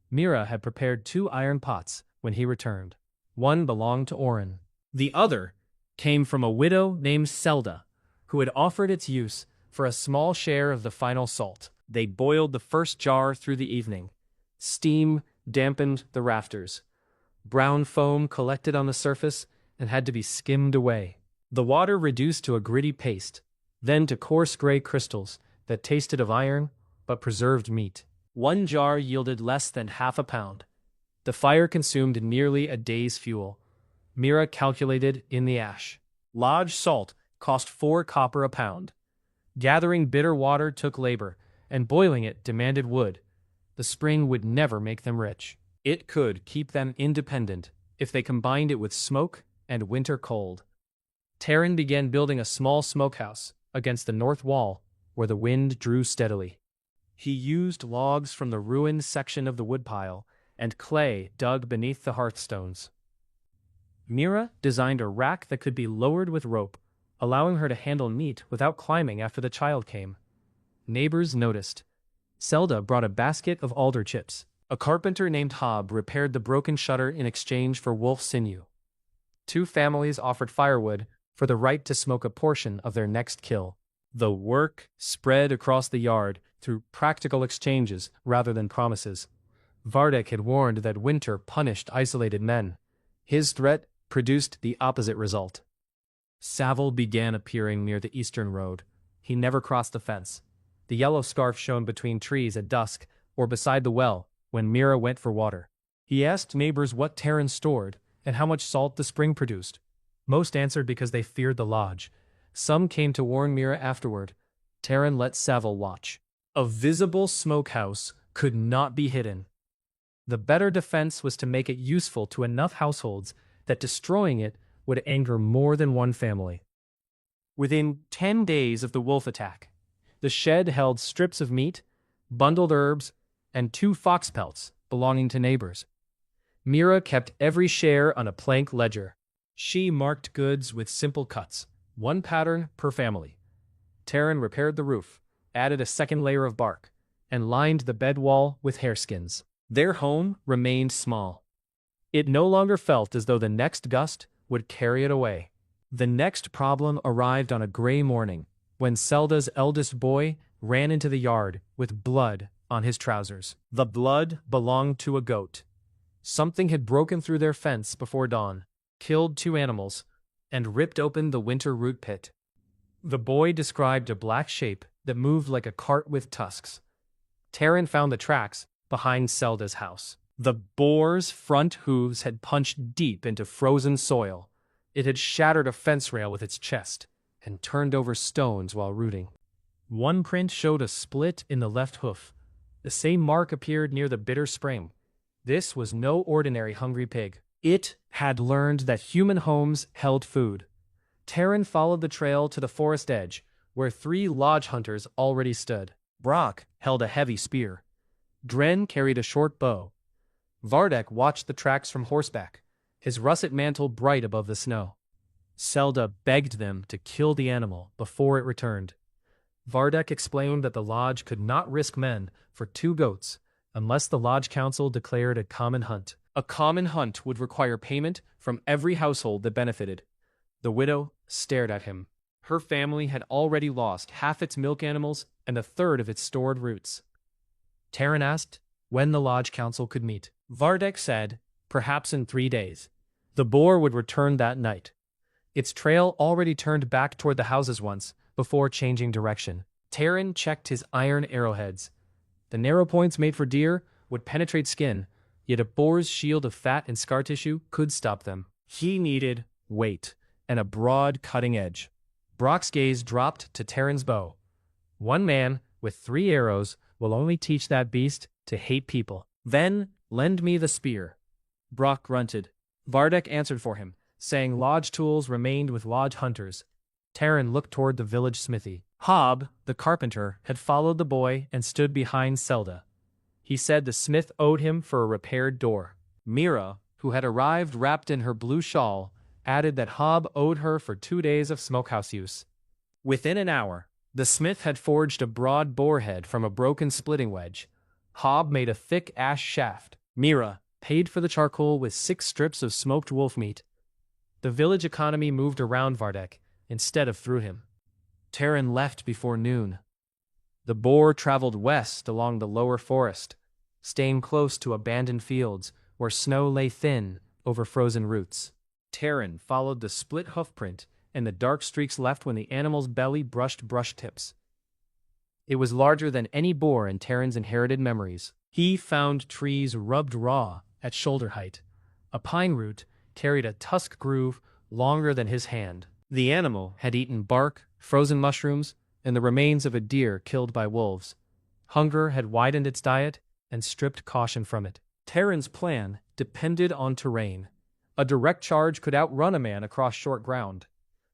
Mira had prepared 2 iron pots when he returned. One belonged to Oren. The other came from a widow named Selda, who had offered its use for a small share of the final salt. They boiled the first jar through the evening. Steam dampened the rafters. Brown foam collected on the surface and had to be skimmed away. The water reduced to a gritty paste, then to coarse gray crystals that tasted of iron but preserved meat. One jar yielded less than half a pound. The fire consumed nearly a day's fuel. Mira calculated in the ash. Lodge salt cost 4 copper a pound. Gathering bitter water took labor, and boiling it demanded wood. The spring would never make them rich. It could keep them independent if they combined it with smoke and winter cold. Taryn began building a small smokehouse against the north wall where the wind drew steadily. He used logs from the ruined section of the woodpile and clay dug beneath the hearthstones. Mira designed a rack that could be lowered with rope, allowing her to handle meat without climbing after the child came. Neighbors noticed. Selda brought a basket of alder chips. A carpenter named Hob repaired the broken shutter in exchange for wolf sinew. 2 families offered firewood for the right to smoke a portion of their next kill. The work spread across the yard through practical exchanges rather than promises. Vardek had warned that winter punished isolated men. His threat produced the opposite result. Saville began appearing near the eastern road. He never crossed the fence. The yellow scarf shone between trees at dusk or beside the well when Mira went for water. He asked neighbors what Taryn stored and how much salt the spring produced. Most answered because they feared the lodge. Some came to warn Mira afterward. Taryn let Saville watch. A visible smokehouse could not be hidden. The better defense was to make it useful to enough households that destroying it would anger more than one family. Within 10 days of the wolf attack, the shed held strips of meat, bundled herbs, and 2 fox pelts belonging to neighbors. Mira kept every share on a plank ledger. She marked goods with simple cuts, 1 pattern per family. Taryn repaired the roof, added a second layer of bark, and lined the bed wall with hareskins. Their home remained small. It no longer felt as though the next gust would carry it away. The next problem arrived on a gray morning, when Selda's eldest boy ran into the yard with blood on his trousers. The blood belonged to a goat. Something had broken through their fence before dawn, killed 2 animals, and ripped open the winter root pit. The boy described a black shape that moved like a cart with tusks. Taryn found the tracks behind Selda's house. The boar's front hooves had punched deep into frozen soil. It had shattered a fence rail with its chest and turned over stones while rooting. One print showed a split in the left hoof. The same mark appeared near the bitter spring. This was no ordinary hungry pig. It had learned that human homes held food. Taryn followed the trail to the forest edge, where 3 lodge hunters already stood. Brock held a heavy spear. Dren carried a short bow. Vardek watched the tracks from horseback, his russet mantle bright above the snow. Selda begged them to kill the animal before it returned. Vardek explained that the lodge could not risk men for 2 goats unless the lodge council declared a common hunt. A common hunt would require payment from every household that benefited. The widow stared at him. Her family had already lost half its milk animals and a third of its stored roots. Terran asked when the Lodge Council could meet. Vardek said, perhaps in 3 days. The boar would return that night. Its trail already turned back toward the houses once, before changing direction. Terran checked his iron arrowheads. The narrow points made for deer would penetrate skin, yet a boar's shield of fat and scar tissue could stop them. He needed weight and a broad cutting edge. Brock's gaze dropped to Terran's bow. One man with 3 arrows will only teach that beast to hate people. Then, lend me the spear. Brock grunted. Vardek answered for him, saying lodge tools remained with lodge hunters. Terran looked toward the village smithy. Hob, the carpenter, had followed the boy and stood behind Zelda. He said the smith owed him for a repaired door. Mira, who had arrived wrapped in her blue shawl, added that Hob owed her for 2 days of smokehouse use. Within an hour, the smith had forged a broad boar head from a broken splitting wedge. Hob made a thick ash shaft. Mira paid for the charcoal with 6 strips of smoked wolf meat. The village economy moved around Vardek instead of through him. Terran left before noon. The boar traveled west along the lower forest, staying close to abandoned fields where snow lay thin over frozen roots. Terran followed the split hoofprint and the dark streaks left when the animal's belly brushed brush tips. It was larger than any boar in Terran's inherited memories. He found trees rubbed raw at shoulder height. A pine root carried a tusk groove longer than his hand. The animal had eaten bark, frozen mushrooms, and the remains of a deer killed by wolves. Hunger had widened its diet and stripped caution from it. Terran's plan depended on terrain. A direct charge could outrun a man across short ground.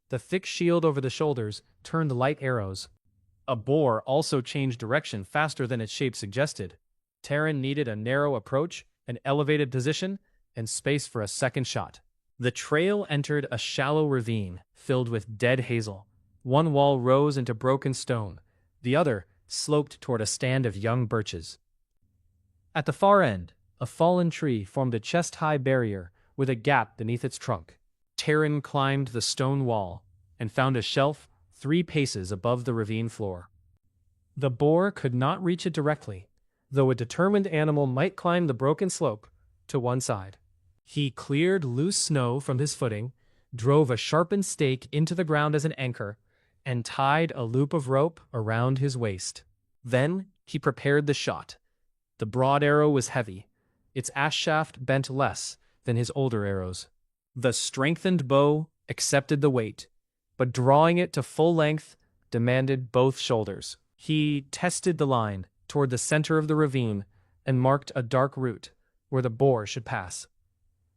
The thick shield over the shoulders turned light arrows. A boar also changed direction faster than its shape suggested. Terran needed a narrow approach, an elevated position, and space for a second shot. The trail entered a shallow ravine filled with dead hazel. One wall rose into broken stone. The other sloped toward a stand of young birches. At the far end, a fallen tree formed a chest-high barrier with a gap beneath its trunk. Terran climbed the stone wall and found a shelf 3 paces above the ravine floor. The boar could not reach it directly, though a determined animal might climb the broken slope to one side. He cleared loose snow from his footing, drove a sharpened stake into the ground as an anchor, and tied a loop of rope around his waist. Then he prepared the shot. The broad arrow was heavy. Its ash shaft bent less than his older arrows. The strengthened bow accepted the weight, but drawing it to full length demanded both shoulders. He tested the line toward the center of the ravine and marked a dark route where the boar should pass.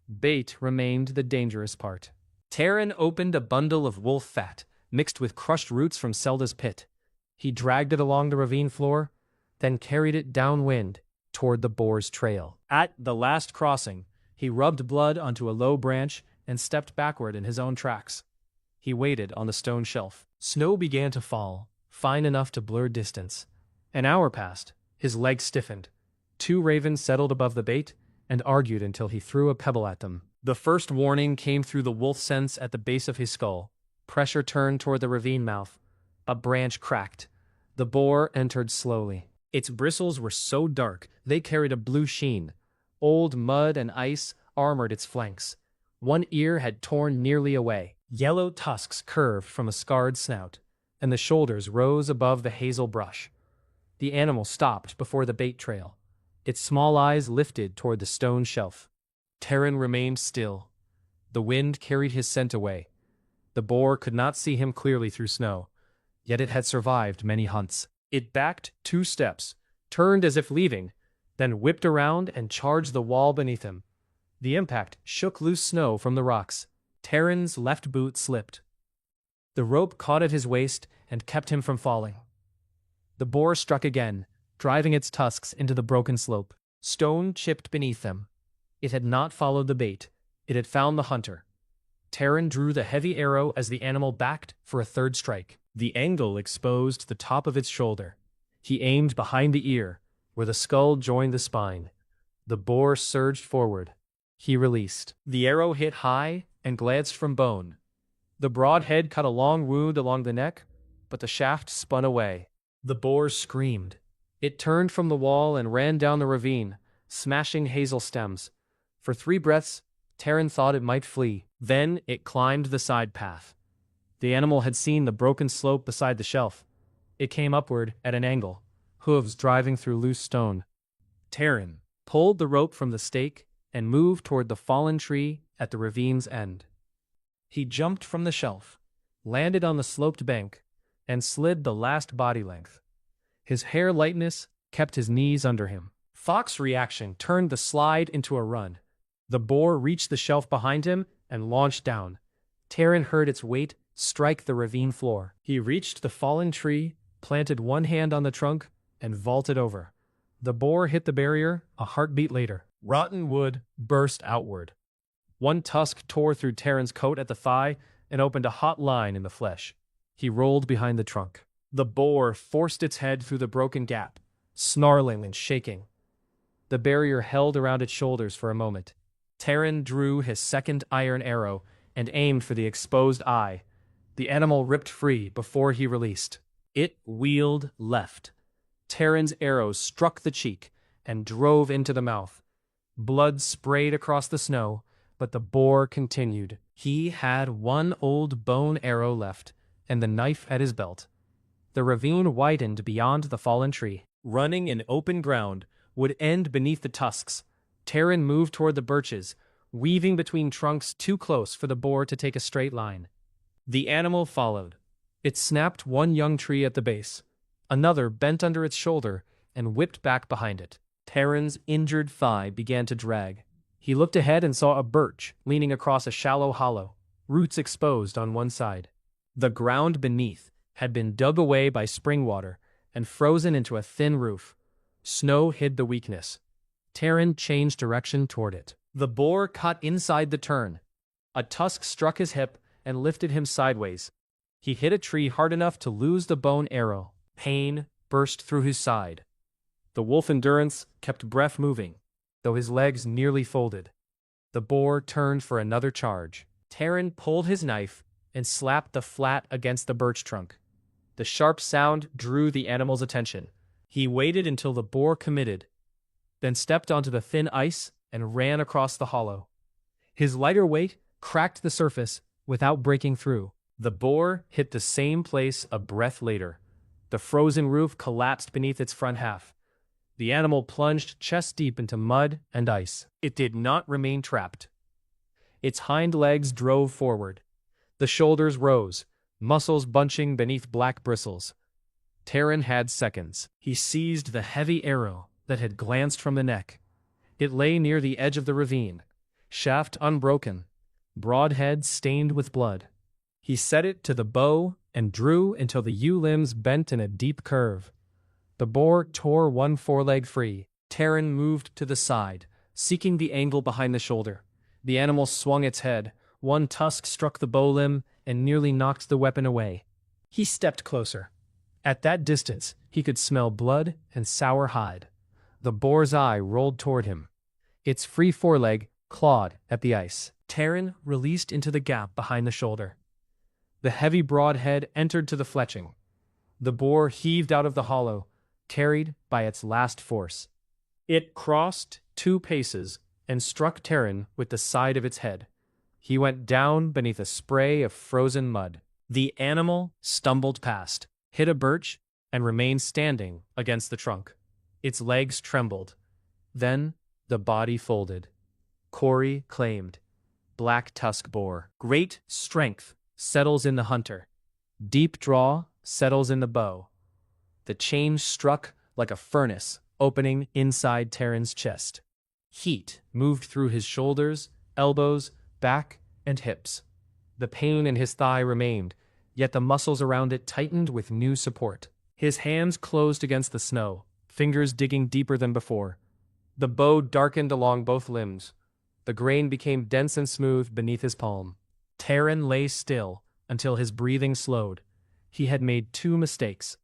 Bait remained the dangerous part. Terran opened a bundle of wolf fat mixed with crushed roots from Zelda's pit. He dragged it along the ravine floor, then carried it downwind toward the boar's trail. At the last crossing, he rubbed blood onto a low branch and stepped backward in his own tracks. He waited on the stone shelf. Snow began to fall, fine enough to blur distance. An hour passed. His legs stiffened. 2 ravens settled above the bait and argued until he threw a pebble at them. The first warning came through the wolf sense at the base of his skull. Pressure turned toward the ravine mouth. A branch cracked. The boar entered slowly. Its bristles were so dark they carried a blue sheen. Old mud and ice armored its flanks. One ear had torn nearly away. Yellow tusks curved from a scarred snout, and the shoulders rose above the hazel brush. The animal stopped before the bait trail. Its small eyes lifted toward the stone shelf. Terran remained still. The wind carried his scent away. The boar could not see him clearly through snow, yet it had survived many hunts. It backed 2 steps, turned as if leaving, then whipped around and charged the wall beneath him. The impact shook loose snow from the rocks. Terran's left boot slipped. The rope caught at his waist and kept him from falling. The boar struck again, driving its tusks into the broken slope. Stone chipped beneath them. It had not followed the bait. It had found the hunter. Terran drew the heavy arrow as the animal backed for a third strike. The angle exposed the top of its shoulder. He aimed behind the ear, where the skull joined the spine. The boar surged forward. He released. The arrow hit high and glanced from bone. The broad head cut a long wound along the neck, but the shaft spun away. The boar screamed. It turned from the wall and ran down the ravine, smashing hazel stems. For 3 breaths, Terran thought it might flee. Then it climbed the side path. The animal had seen the broken slope beside the shelf. It came upward at an angle, hooves driving through loose stone. Terran pulled the rope from the stake and moved toward the fallen tree at the ravine's end. He jumped from the shelf, landed on the sloped bank, and slid the last body length. His hair lightness kept his knees under him. Fox's reaction turned the slide into a run. The boar reached the shelf behind him and launched down. Terran heard its weight strike the ravine floor. He reached the fallen tree, planted one hand on the trunk, and vaulted over. The boar hit the barrier a heartbeat later. Rotten wood burst outward. One tusk tore through Terran's coat at the thigh and opened a hot line in the flesh. He rolled behind the trunk. The boar forced its head through the broken gap, snarling and shaking. The barrier held around its shoulders for a moment. Terran drew his second iron arrow and aimed for the exposed eye. The animal ripped free before he released. It wheeled left. Terran's arrow struck the cheek and drove into the mouth. Blood sprayed across the snow, but the boar continued. He had one old bone arrow left and the knife at his belt. The ravine widened beyond the fallen tree. Running in open ground would end beneath the tusks. Terran moved toward the birches, weaving between trunks too close for the boar to take a straight line. The animal followed. It snapped one young tree at the base. Another bent under its shoulder and whipped back behind it. Terran's injured thigh began to drag. He looked ahead and saw a birch leaning across a shallow hollow, roots exposed on one side. The ground beneath had been dug away by spring water and frozen into a thin roof. Snow hid the weakness. Terran changed direction toward it. The boar cut inside the turn. A tusk struck his hip and lifted him sideways. He hit a tree hard enough to lose the bone arrow. Pain burst through his side. The wolf endurance kept breath moving, though his legs nearly folded. The boar turned for another charge. Terran pulled his knife and slapped the flat against the birch trunk. The sharp sound drew the animal's attention. He waited until the boar committed, then stepped onto the thin ice and ran across the hollow. His lighter weight cracked the surface without breaking through. The boar hit the same place a breath later. The frozen roof collapsed beneath its front half. The animal plunged chest deep into mud and ice. It did not remain trapped. Its hind legs drove forward. The shoulders rose, muscles bunching beneath black bristles. Terran had seconds. He seized the heavy arrow that had glanced from the neck. It lay near the edge of the ravine, shaft unbroken, broad head stained with blood. He set it to the bow and drew until the ewe limbs bent in a deep curve. The boar tore one foreleg free. Terran moved to the side, seeking the angle behind the shoulder. The animal swung its head. One tusk struck the bow limb and nearly knocked the weapon away. He stepped closer. At that distance, he could smell blood and sour hide. The boar's eye rolled toward him. Its free foreleg clawed at the ice. Terran released into the gap behind the shoulder. The heavy broad head entered to the fletching. The boar heaved out of the hollow, carried by its last force. It crossed 2 paces and struck Terran with the side of its head. He went down beneath a spray of frozen mud. The animal stumbled past, hit a birch, and remained standing against the trunk. Its legs trembled. Then the body folded. Corey claimed. Black tusk boar. Great strength settles in the hunter. Deep draw settles in the bow. The change struck like a furnace opening inside Terran's chest. Heat moved through his shoulders, elbows, back, and hips. The pain in his thigh remained, yet the muscles around it tightened with new support. His hands closed against the snow, fingers digging deeper than before. The bow darkened along both limbs. The grain became dense and smooth beneath his palm. Terran lay still until his breathing slowed. He had made 2 mistakes.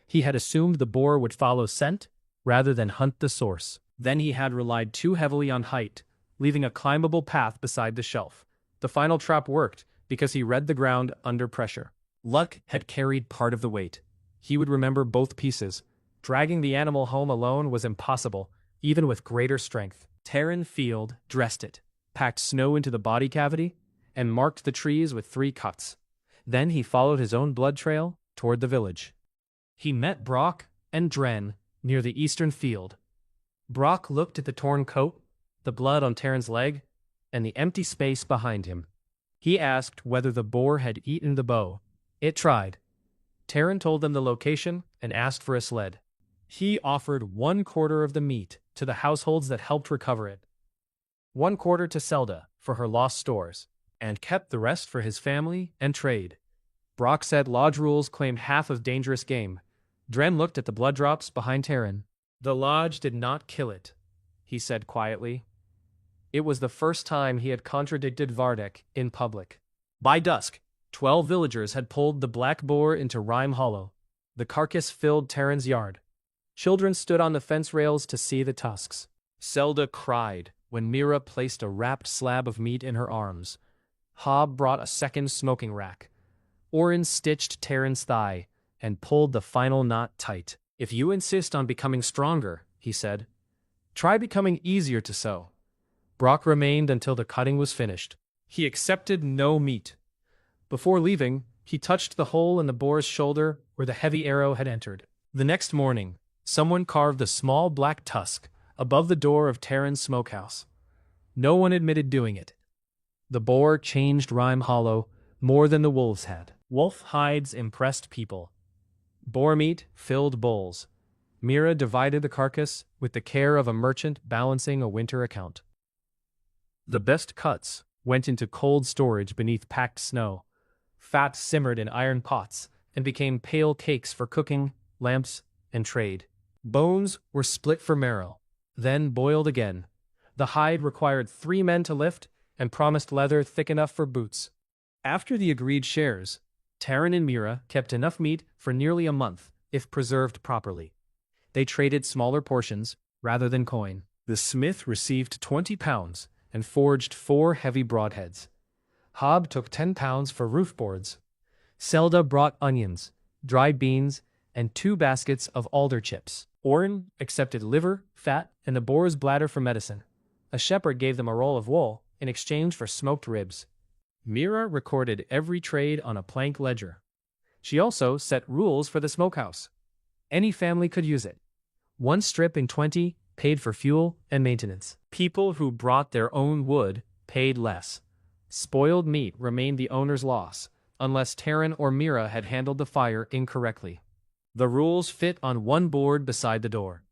He had assumed the boar would follow scent rather than hunt the source. Then he had relied too heavily on height, leaving a climbable path beside the shelf. The final trap worked, because he read the ground under pressure. Luck had carried part of the weight. He would remember both pieces. Dragging the animal home alone was impossible, even with greater strength. Terran Field dressed it, packed snow into the body cavity, and marked the trees with 3 cuts. Then he followed his own blood trail toward the village. He met Brock and Dren near the eastern field. Brock looked at the torn coat, the blood on Terran's leg, and the empty space behind him. He asked whether the boar had eaten the bow. It tried. Terran told them the location and asked for a sled. He offered 1/4 of the meat to the households that helped recover it, 1/4 to Zelda for her lost stores, and kept the rest for his family and trade. Brock said lodge rules claimed half of dangerous game. Dren looked at the blood drops behind Terran. The lodge did not kill it, he said quietly. It was the first time he had contradicted Vardek in public. By dusk, 12 villagers had pulled the black boar into Rime Hollow. The carcass filled Terran's yard. Children stood on the fence rails to see the tusks. Zelda cried when Mira placed a wrapped slab of meat in her arms. Hob brought a second smoking rack. Orin stitched Terran's thigh and pulled the final knot tight. If you insist on becoming stronger, he said, try becoming easier to sew. Brock remained until the cutting was finished. He accepted no meat. Before leaving, he touched the hole in the boar's shoulder where the heavy arrow had entered. The next morning, someone carved a small black tusk above the door of Terran's smokehouse. No one admitted doing it. The boar changed Rime Hollow more than the wolves had. Wolf hides impressed people. Boar meat filled bowls. Mira divided the carcass with the care of a merchant balancing a winter account. The best cuts went into cold storage beneath packed snow. Fat simmered in iron pots and became pale cakes for cooking, lamps, and trade. Bones were split for marrow, then boiled again. The hide required 3 men to lift and promised leather thick enough for boots. After the agreed shares, Terran and Mira kept enough meat for nearly a month, if preserved properly. They traded smaller portions rather than coin. The smith received 20 pounds and forged 4 heavy broadheads. Hob took 10 pounds for roof boards. Zelda brought onions, dried beans, and 2 baskets of alder chips. Orin accepted liver, fat, and the boar's bladder for medicine. A shepherd gave them a roll of wool in exchange for smoked ribs. Mira recorded every trade on a plank ledger. She also set rules for the smokehouse. Any family could use it. 1 strip in 20 paid for fuel and maintenance. People who brought their own wood paid less. Spoiled meat remained the owner's loss, unless Terran or Mira had handled the fire incorrectly. The rules fit on 1 board beside the door.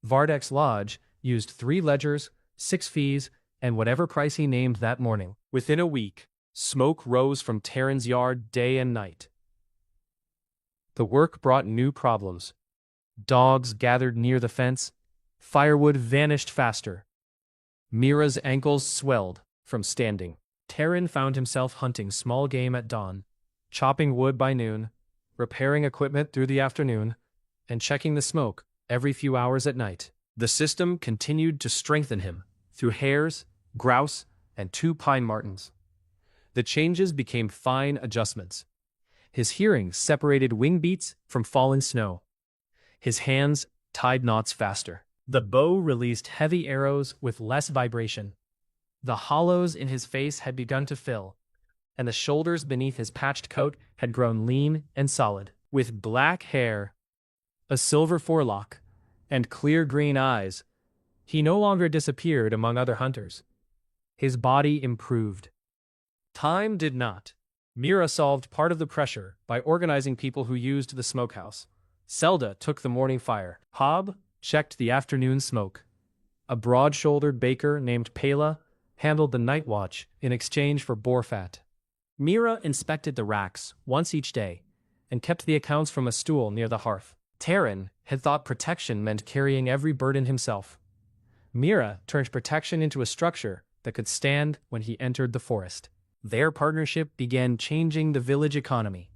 Vardek's lodge used 3 ledgers, 6 fees, and whatever price he named that morning. Within a week, smoke rose from Terran's yard day and night. The work brought new problems. Dogs gathered near the fence. Firewood vanished faster. Mira's ankles swelled from standing. Terran found himself hunting small game at dawn, chopping wood by noon, repairing equipment through the afternoon, and checking the smoke every few hours at night. The system continued to strengthen him through hares, grouse, and 2 pine martens. The changes became fine adjustments. His hearing separated wing beats from falling snow. His hands tied knots faster. The bow released heavy arrows with less vibration. The hollows in his face had begun to fill, and the shoulders beneath his patched coat had grown lean and solid. With black hair, a silver forelock, and clear green eyes, he no longer disappeared among other hunters. His body improved. Time did not. Mira solved part of the pressure by organizing people who used the smokehouse. Zelda took the morning fire. Hob checked the afternoon smoke. A broad-shouldered baker named Pela handled the night watch in exchange for boar fat. Mira inspected the racks once each day and kept the accounts from a stool near the hearth. Terran had thought protection meant carrying every burden himself. Mira turned protection into a structure that could stand when he entered the forest. Their partnership began changing the village economy.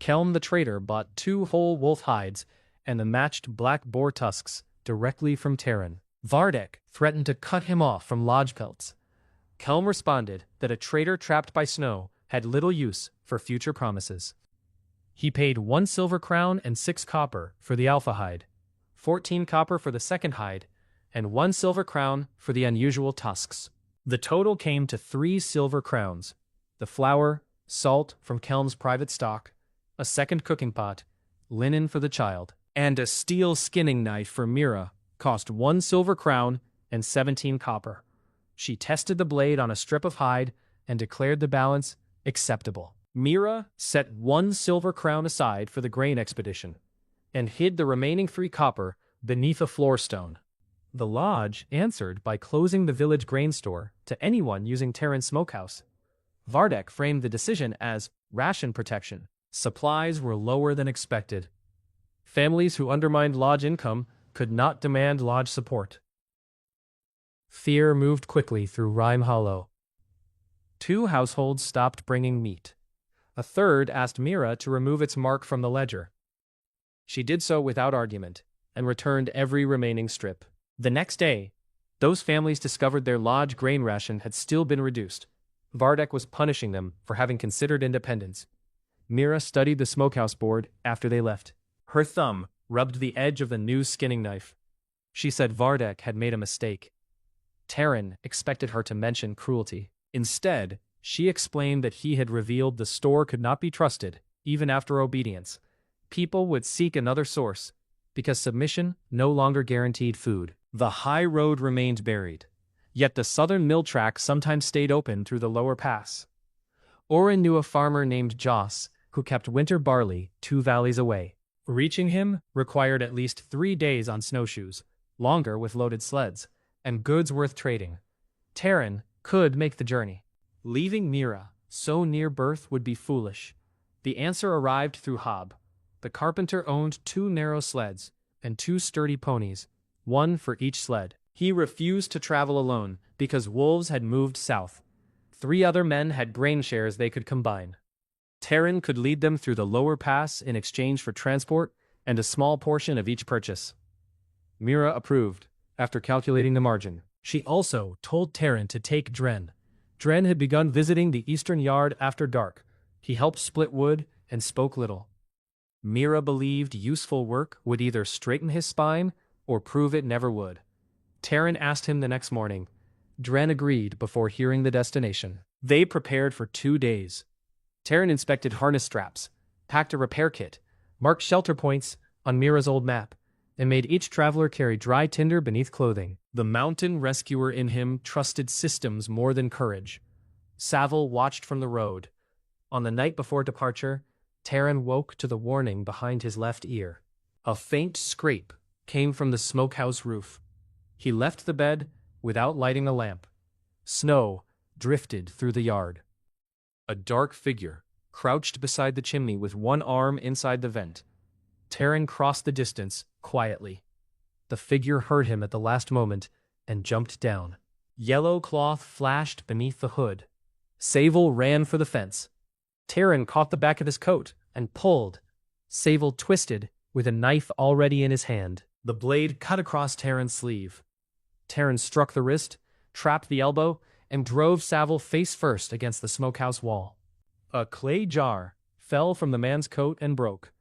Kelm the trader bought 2 whole wolf hides and the matched black boar tusks directly from Terran. Vardek threatened to cut him off from lodge pelts. Kelm responded that a trader trapped by snow had little use for future promises. He paid 1 silver crown and 6 copper for the alpha hide, 14 copper for the second hide, and 1 silver crown for the unusual tusks. The total came to 3 silver crowns. The flour, salt from Kelm's private stock, a second cooking pot, linen for the child, and a steel skinning knife for Mira cost 1 silver crown and 17 copper. She tested the blade on a strip of hide and declared the balance acceptable. Mira set 1 silver crown aside for the grain expedition and hid the remaining 3 copper beneath a floor stone. The lodge answered by closing the village grain store to anyone using Terran's smokehouse. Vardek framed the decision as ration protection. Supplies were lower than expected. Families who undermined lodge income could not demand lodge support. Fear moved quickly through Rime Hollow. 2 households stopped bringing meat. A third asked Mira to remove its mark from the ledger. She did so without argument, and returned every remaining strip. The next day, those families discovered their lodge grain ration had still been reduced. Vardek was punishing them for having considered independence. Mira studied the smokehouse board after they left. Her thumb rubbed the edge of the new skinning knife. She said Vardek had made a mistake. Terran expected her to mention cruelty. Instead, she explained that he had revealed the store could not be trusted, even after obedience. People would seek another source, because submission no longer guaranteed food. The high road remained buried, yet the southern mill track sometimes stayed open through the lower pass. Orin knew a farmer named Joss who kept winter barley 2 valleys away. Reaching him required at least 3 days on snowshoes, longer with loaded sleds, and goods worth trading. Terran could make the journey. Leaving Mira so near birth would be foolish. The answer arrived through Hob. The carpenter owned 2 narrow sleds and 2 sturdy ponies, 1 for each sled. He refused to travel alone because wolves had moved south. 3 other men had grain shares they could combine. Terran could lead them through the lower pass in exchange for transport and a small portion of each purchase. Mira approved, after calculating the margin. She also told Terran to take Dren. Dren had begun visiting the eastern yard after dark. He helped split wood and spoke little. Mira believed useful work would either straighten his spine or prove it never would. Terran asked him the next morning. Dren agreed before hearing the destination. They prepared for 2 days. Terran inspected harness straps, packed a repair kit, marked shelter points on Mira's old map, and made each traveler carry dry tinder beneath clothing. The mountain rescuer in him trusted systems more than courage. Saville watched from the road. On the night before departure, Terran woke to the warning behind his left ear. A faint scrape came from the smokehouse roof. He left the bed without lighting a lamp. Snow drifted through the yard. A dark figure crouched beside the chimney with 1 arm inside the vent. Terran crossed the distance quietly. The figure heard him at the last moment and jumped down. Yellow cloth flashed beneath the hood. Saville ran for the fence. Terran caught the back of his coat and pulled. Saville twisted with a knife already in his hand. The blade cut across Terran's sleeve. Terran struck the wrist, trapped the elbow, and drove Saville face first against the smokehouse wall. A clay jar fell from the man's coat and broke.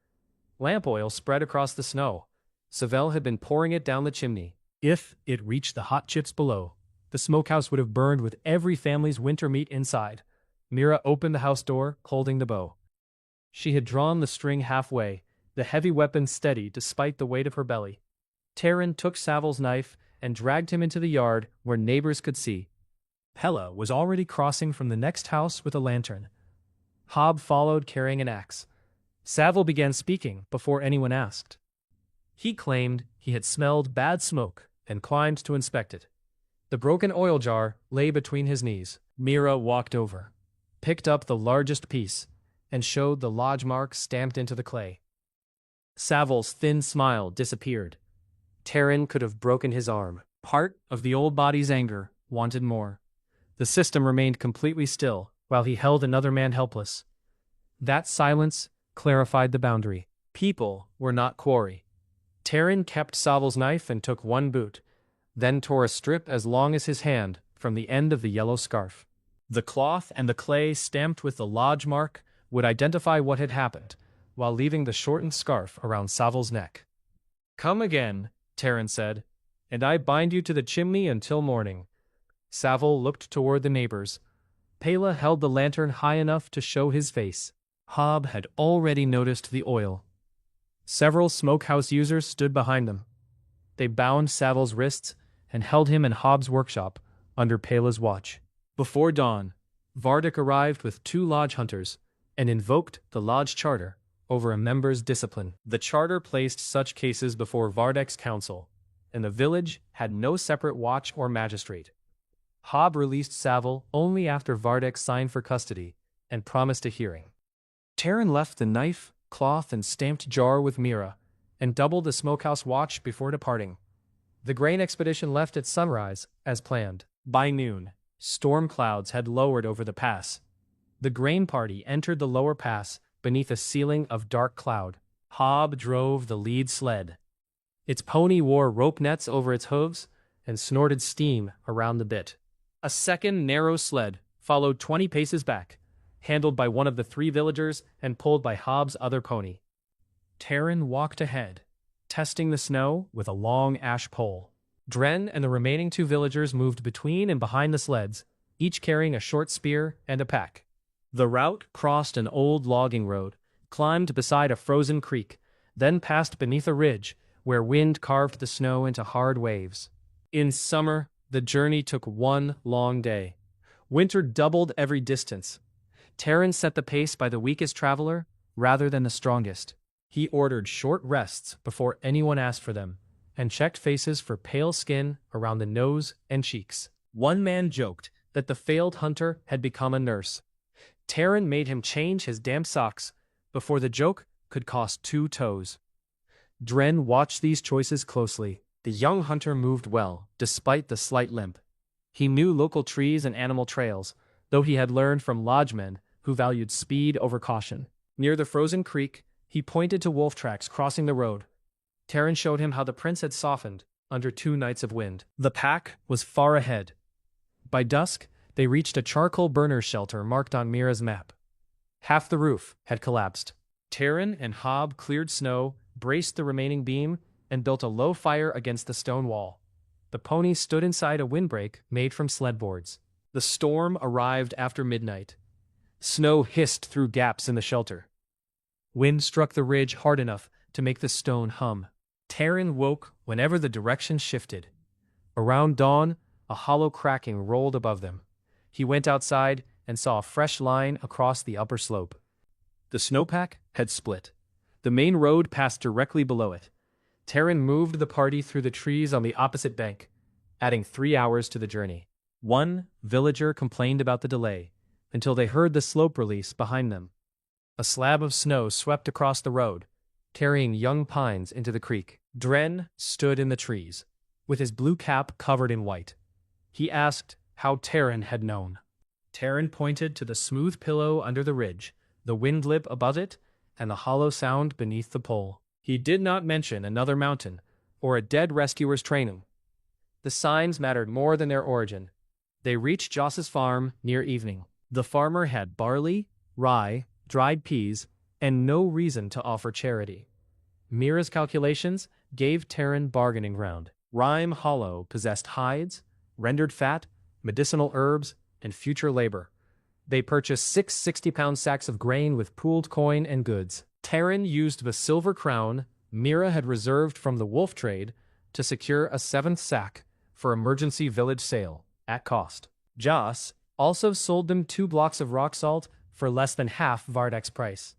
Lamp oil spread across the snow. Saville had been pouring it down the chimney. If it reached the hot chips below, the smokehouse would have burned with every family's winter meat inside. Mira opened the house door, holding the bow. She had drawn the string halfway, the heavy weapon steady despite the weight of her belly. Terran took Saville's knife and dragged him into the yard where neighbors could see. Pella was already crossing from the next house with a lantern. Hob followed carrying an axe. Saville began speaking before anyone asked. He claimed he had smelled bad smoke and climbed to inspect it. The broken oil jar lay between his knees. Mira walked over, picked up the largest piece, and showed the lodge mark stamped into the clay. Saville's thin smile disappeared. Terran could have broken his arm. Part of the old body's anger wanted more. The system remained completely still while he held another man helpless. That silence clarified the boundary. People were not quarry. Terran kept Saville's knife and took 1 boot, then tore a strip as long as his hand from the end of the yellow scarf. The cloth and the clay stamped with the lodge mark would identify what had happened, while leaving the shortened scarf around Saval's neck. "Come again," Terran said, "and I bind you to the chimney until morning." Saval looked toward the neighbors. Pela held the lantern high enough to show his face. Hob had already noticed the oil. Several smokehouse users stood behind them. They bound Saval's wrists and held him in Hob's workshop under Pela's watch. Before dawn, Vardik arrived with 2 lodge hunters and invoked the lodge charter over a member's discipline. The charter placed such cases before Vardek's council, and the village had no separate watch or magistrate. Hob released Saval only after Vardek signed for custody and promised a hearing. Terran left the knife, cloth, and stamped jar with Mira, and doubled the smokehouse watch before departing. The grain expedition left at sunrise, as planned. By noon, storm clouds had lowered over the pass. The grain party entered the lower pass beneath a ceiling of dark cloud. Hob drove the lead sled. Its pony wore rope nets over its hooves and snorted steam around the bit. A second narrow sled followed 20 paces back, handled by one of the 3 villagers and pulled by Hob's other pony. Terran walked ahead, testing the snow with a long ash pole. Dren and the remaining 2 villagers moved between and behind the sleds, each carrying a short spear and a pack. The route crossed an old logging road, climbed beside a frozen creek, then passed beneath a ridge where wind carved the snow into hard waves. In summer, the journey took 1 long day. Winter doubled every distance. Terran set the pace by the weakest traveler rather than the strongest. He ordered short rests before anyone asked for them, and checked faces for pale skin around the nose and cheeks. One man joked that the failed hunter had become a nurse. Terran made him change his damp socks before the joke could cost 2 toes. Dren watched these choices closely. The young hunter moved well, despite the slight limp. He knew local trees and animal trails, though he had learned from lodgemen who valued speed over caution. Near the frozen creek, he pointed to wolf tracks crossing the road. Terran showed him how the prince had softened under 2 nights of wind. The pack was far ahead. By dusk, they reached a charcoal burner shelter marked on Mira's map. Half the roof had collapsed. Terran and Hob cleared snow, braced the remaining beam, and built a low fire against the stone wall. The ponies stood inside a windbreak made from sled boards. The storm arrived after midnight. Snow hissed through gaps in the shelter. Wind struck the ridge hard enough to make the stone hum. Terran woke whenever the direction shifted. Around dawn, a hollow cracking rolled above them. He went outside and saw a fresh line across the upper slope. The snowpack had split. The main road passed directly below it. Terran moved the party through the trees on the opposite bank, adding 3 hours to the journey. One villager complained about the delay, until they heard the slope release behind them. A slab of snow swept across the road, carrying young pines into the creek. Dren stood in the trees, with his blue cap covered in white. He asked how Terran had known. Terran pointed to the smooth pillow under the ridge, the wind lip above it, and the hollow sound beneath the pole. He did not mention another mountain, or a dead rescuer's training. The signs mattered more than their origin. They reached Joss's farm near evening. The farmer had barley, rye, dried peas, and no reason to offer charity. Mira's calculations gave Terran bargaining ground. Rime Hollow possessed hides, rendered fat, medicinal herbs, and future labor. They purchased 6 60-pound sacks of grain with pooled coin and goods. Terran used the silver crown Mira had reserved from the wolf trade to secure a 7th sack for emergency village sale, at cost. Joss also sold them 2 blocks of rock salt for less than half Vardek's price.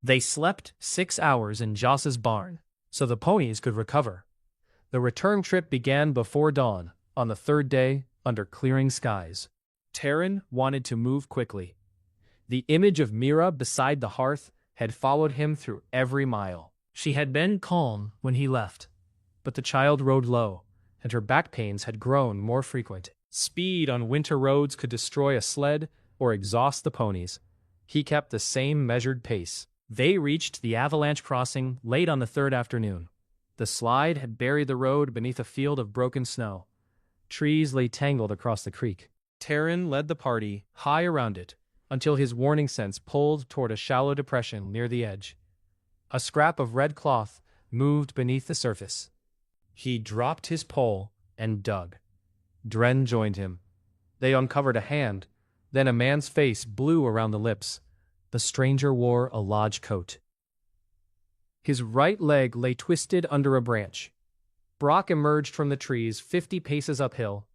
They slept 6 hours in Joss's barn, so the ponies could recover. The return trip began before dawn, on the 3rd day, under clearing skies. Terran wanted to move quickly. The image of Mira beside the hearth had followed him through every mile. She had been calm when he left, but the child rode low, and her back pains had grown more frequent. Speed on winter roads could destroy a sled or exhaust the ponies. He kept the same measured pace. They reached the avalanche crossing late on the 3rd afternoon. The slide had buried the road beneath a field of broken snow. Trees lay tangled across the creek. Terran led the party high around it until his warning sense pulled toward a shallow depression near the edge. A scrap of red cloth moved beneath the surface. He dropped his pole and dug. Dren joined him. They uncovered a hand, then a man's face blew around the lips. The stranger wore a lodge coat. His right leg lay twisted under a branch. Brock emerged from the trees 50 paces uphill,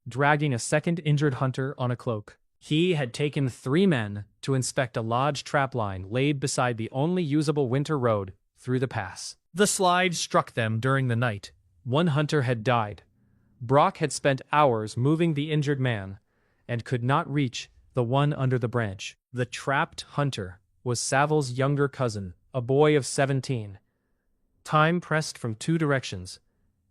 dragging a second injured hunter on a cloak. He had taken 3 men to inspect a lodge trapline laid beside the only usable winter road through the pass. The slide struck them during the night. 1 hunter had died. Brock had spent hours moving the injured man and could not reach the one under the branch. The trapped hunter was Savil's younger cousin, a boy of 17. Time pressed from 2 directions.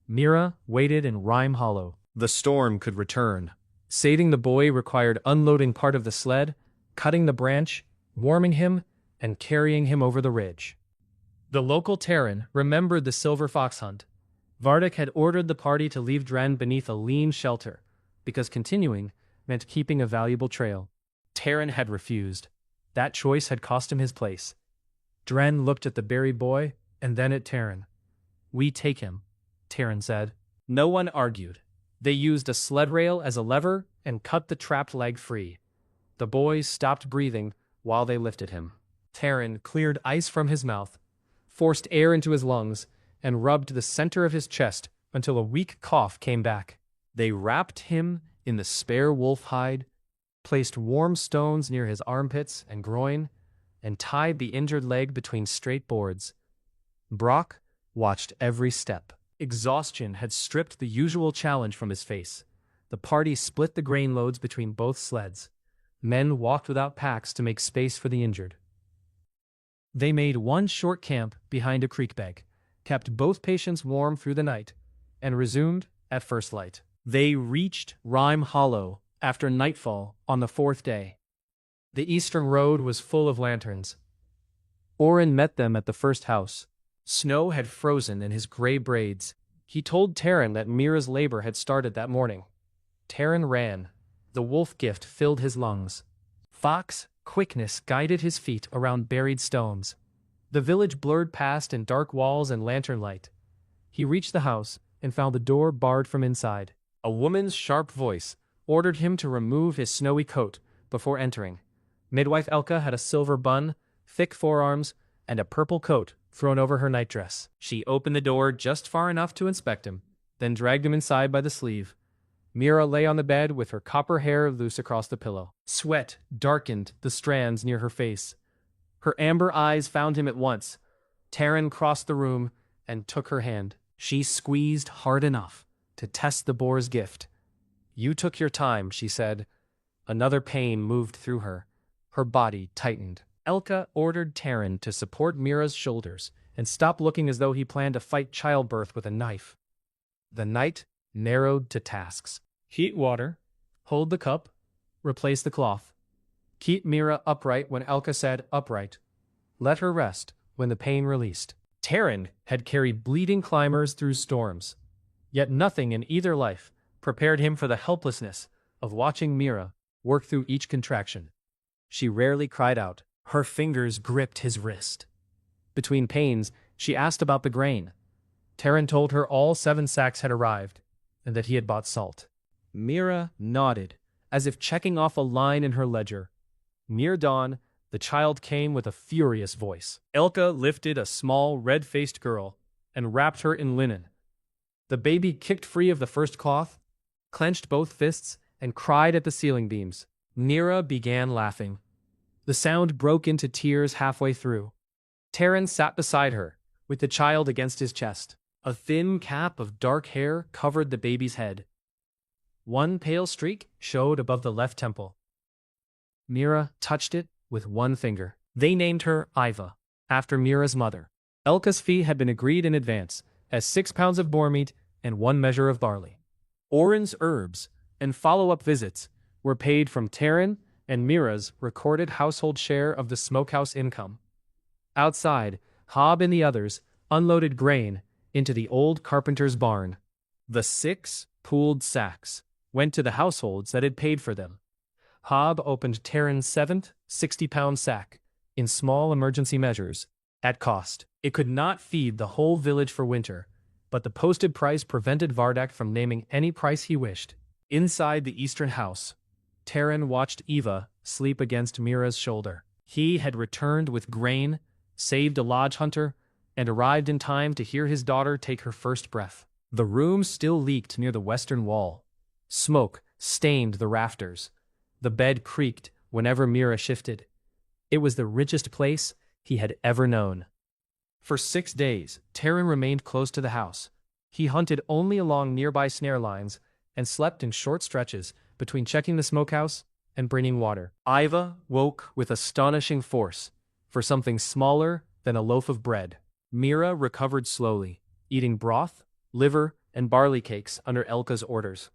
Mira waited in Rime Hollow. The storm could return. Saving the boy required unloading part of the sled, cutting the branch, warming him, and carrying him over the ridge. The local Terran remembered the silver fox hunt. Vardek had ordered the party to leave Dren beneath a lean shelter, because continuing meant keeping a valuable trail. Terran had refused. That choice had cost him his place. Dren looked at the buried boy, and then at Terran. "We take him," Terran said. No one argued. They used a sled rail as a lever and cut the trapped leg free. The boy stopped breathing while they lifted him. Terran cleared ice from his mouth, forced air into his lungs, and rubbed the center of his chest until a weak cough came back. They wrapped him in the spare wolf hide, placed warm stones near his armpits and groin, and tied the injured leg between straight boards. Brock watched every step. Exhaustion had stripped the usual challenge from his face. The party split the grain loads between both sleds. Men walked without packs to make space for the injured. They made one short camp behind a creek bank, kept both patients warm through the night, and resumed at first light. They reached Rime Hollow after nightfall on the 4th day. The eastern road was full of lanterns. Oren met them at the first house. Snow had frozen in his gray braids. He told Terran that Mira's labor had started that morning. Terran ran. The wolf gift filled his lungs. Fox quickness guided his feet around buried stones. The village blurred past in dark walls and lantern light. He reached the house and found the door barred from inside. A woman's sharp voice ordered him to remove his snowy coat before entering. Midwife Elka had a silver bun, thick forearms, and a purple coat thrown over her nightdress. She opened the door just far enough to inspect him, then dragged him inside by the sleeve. Mira lay on the bed with her copper hair loose across the pillow. Sweat darkened the strands near her face. Her amber eyes found him at once. Terran crossed the room and took her hand. She squeezed hard enough to test the boar's gift. "You took your time," she said. Another pain moved through her. Her body tightened. Elka ordered Terran to support Mira's shoulders and stop looking as though he planned to fight childbirth with a knife. The night narrowed to tasks. Heat water, hold the cup, replace the cloth. Keep Mira upright when Elka said upright. Let her rest when the pain released. Terran had carried bleeding climbers through storms, yet nothing in either life prepared him for the helplessness of watching Mira work through each contraction. She rarely cried out. Her fingers gripped his wrist. Between pains, she asked about the grain. Terran told her all 7 sacks had arrived, and that he had bought salt. Mira nodded, as if checking off a line in her ledger. Near dawn, the child came with a furious voice. Elka lifted a small, red-faced girl and wrapped her in linen. The baby kicked free of the first cloth, clenched both fists, and cried at the ceiling beams. Mira began laughing. The sound broke into tears halfway through. Terran sat beside her, with the child against his chest. A thin cap of dark hair covered the baby's head. One pale streak showed above the left temple. Mira touched it with one finger. They named her Iva, after Mira's mother. Elka's fee had been agreed in advance, as 6 pounds of boar meat and 1 measure of barley. Oren's herbs and follow-up visits were paid from Terran and Mira's recorded household share of the smokehouse income. Outside, Hob and the others unloaded grain into the old carpenter's barn. The 6 pooled sacks went to the households that had paid for them. Hob opened Terran's seventh 60-pound sack, in small emergency measures, at cost. It could not feed the whole village for winter, but the posted price prevented Vardak from naming any price he wished. Inside the eastern house, Terran watched Eva sleep against Mira's shoulder. He had returned with grain, saved a lodge hunter, and arrived in time to hear his daughter take her first breath. The room still leaked near the western wall. Smoke stained the rafters. The bed creaked whenever Mira shifted. It was the richest place he had ever known. For 6 days, Terran remained close to the house. He hunted only along nearby snare lines and slept in short stretches between checking the smokehouse and bringing water. Iva woke with astonishing force for something smaller than a loaf of bread. Mira recovered slowly, eating broth, liver, and barley cakes under Elka's orders.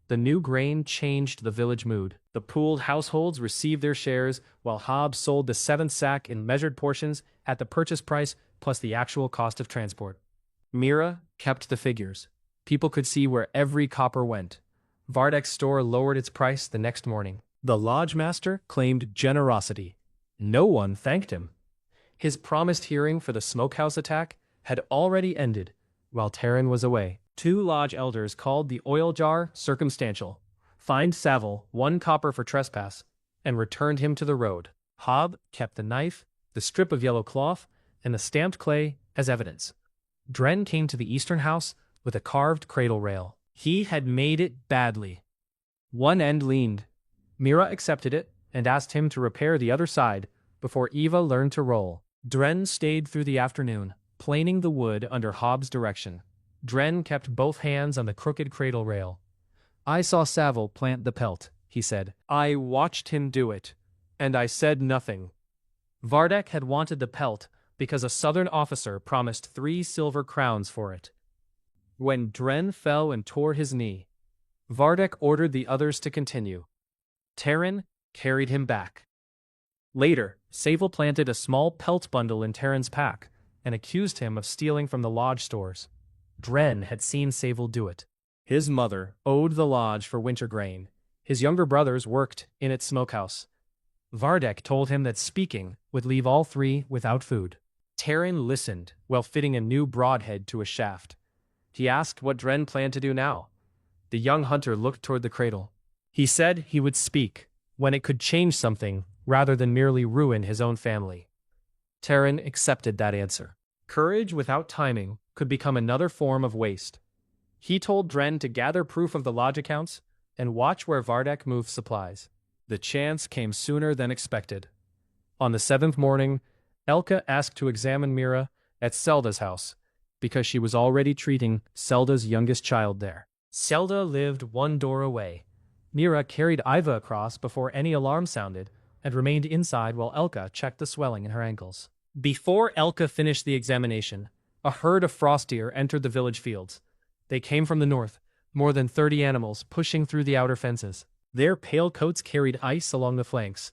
The new grain changed the village mood. The pooled households received their shares, while Hobbs sold the seventh sack in measured portions at the purchase price plus the actual cost of transport. Mira kept the figures. People could see where every copper went. Vardak's store lowered its price the next morning. The lodge master claimed generosity. No one thanked him. His promised hearing for the smokehouse attack had already ended while Terran was away. 2 lodge elders called the oil jar circumstantial, fined Saville 1 copper for trespass, and returned him to the road. Hob kept the knife, the strip of yellow cloth, and the stamped clay as evidence. Dren came to the eastern house with a carved cradle rail. He had made it badly. One end leaned. Mira accepted it and asked him to repair the other side before Eva learned to roll. Dren stayed through the afternoon, planing the wood under Hobbs' direction. Dren kept both hands on the crooked cradle rail. "I saw Saville plant the pelt," he said. "I watched him do it, and I said nothing." Vardak had wanted the pelt because a southern officer promised 3 silver crowns for it. When Dren fell and tore his knee, Vardak ordered the others to continue. Terran carried him back. Later, Saville planted a small pelt bundle in Terran's pack and accused him of stealing from the lodge stores. Dren had seen Saville do it. His mother owed the lodge for winter grain. His younger brothers worked in its smokehouse. Vardak told him that speaking would leave all 3 without food. Terran listened while fitting a new broadhead to a shaft. He asked what Dren planned to do now. The young hunter looked toward the cradle. He said he would speak when it could change something rather than merely ruin his own family. Terran accepted that answer. Courage without timing could become another form of waste. He told Dren to gather proof of the lodge accounts and watch where Vardak moved supplies. The chance came sooner than expected. On the 7th morning, Elka asked to examine Mira at Selda's house because she was already treating Selda's youngest child there. Selda lived 1 door away. Mira carried Iva across before any alarm sounded and remained inside while Elka checked the swelling in her ankles. Before Elka finished the examination, a herd of frost deer entered the village fields. They came from the north, more than 30 animals pushing through the outer fences. Their pale coats carried ice along the flanks.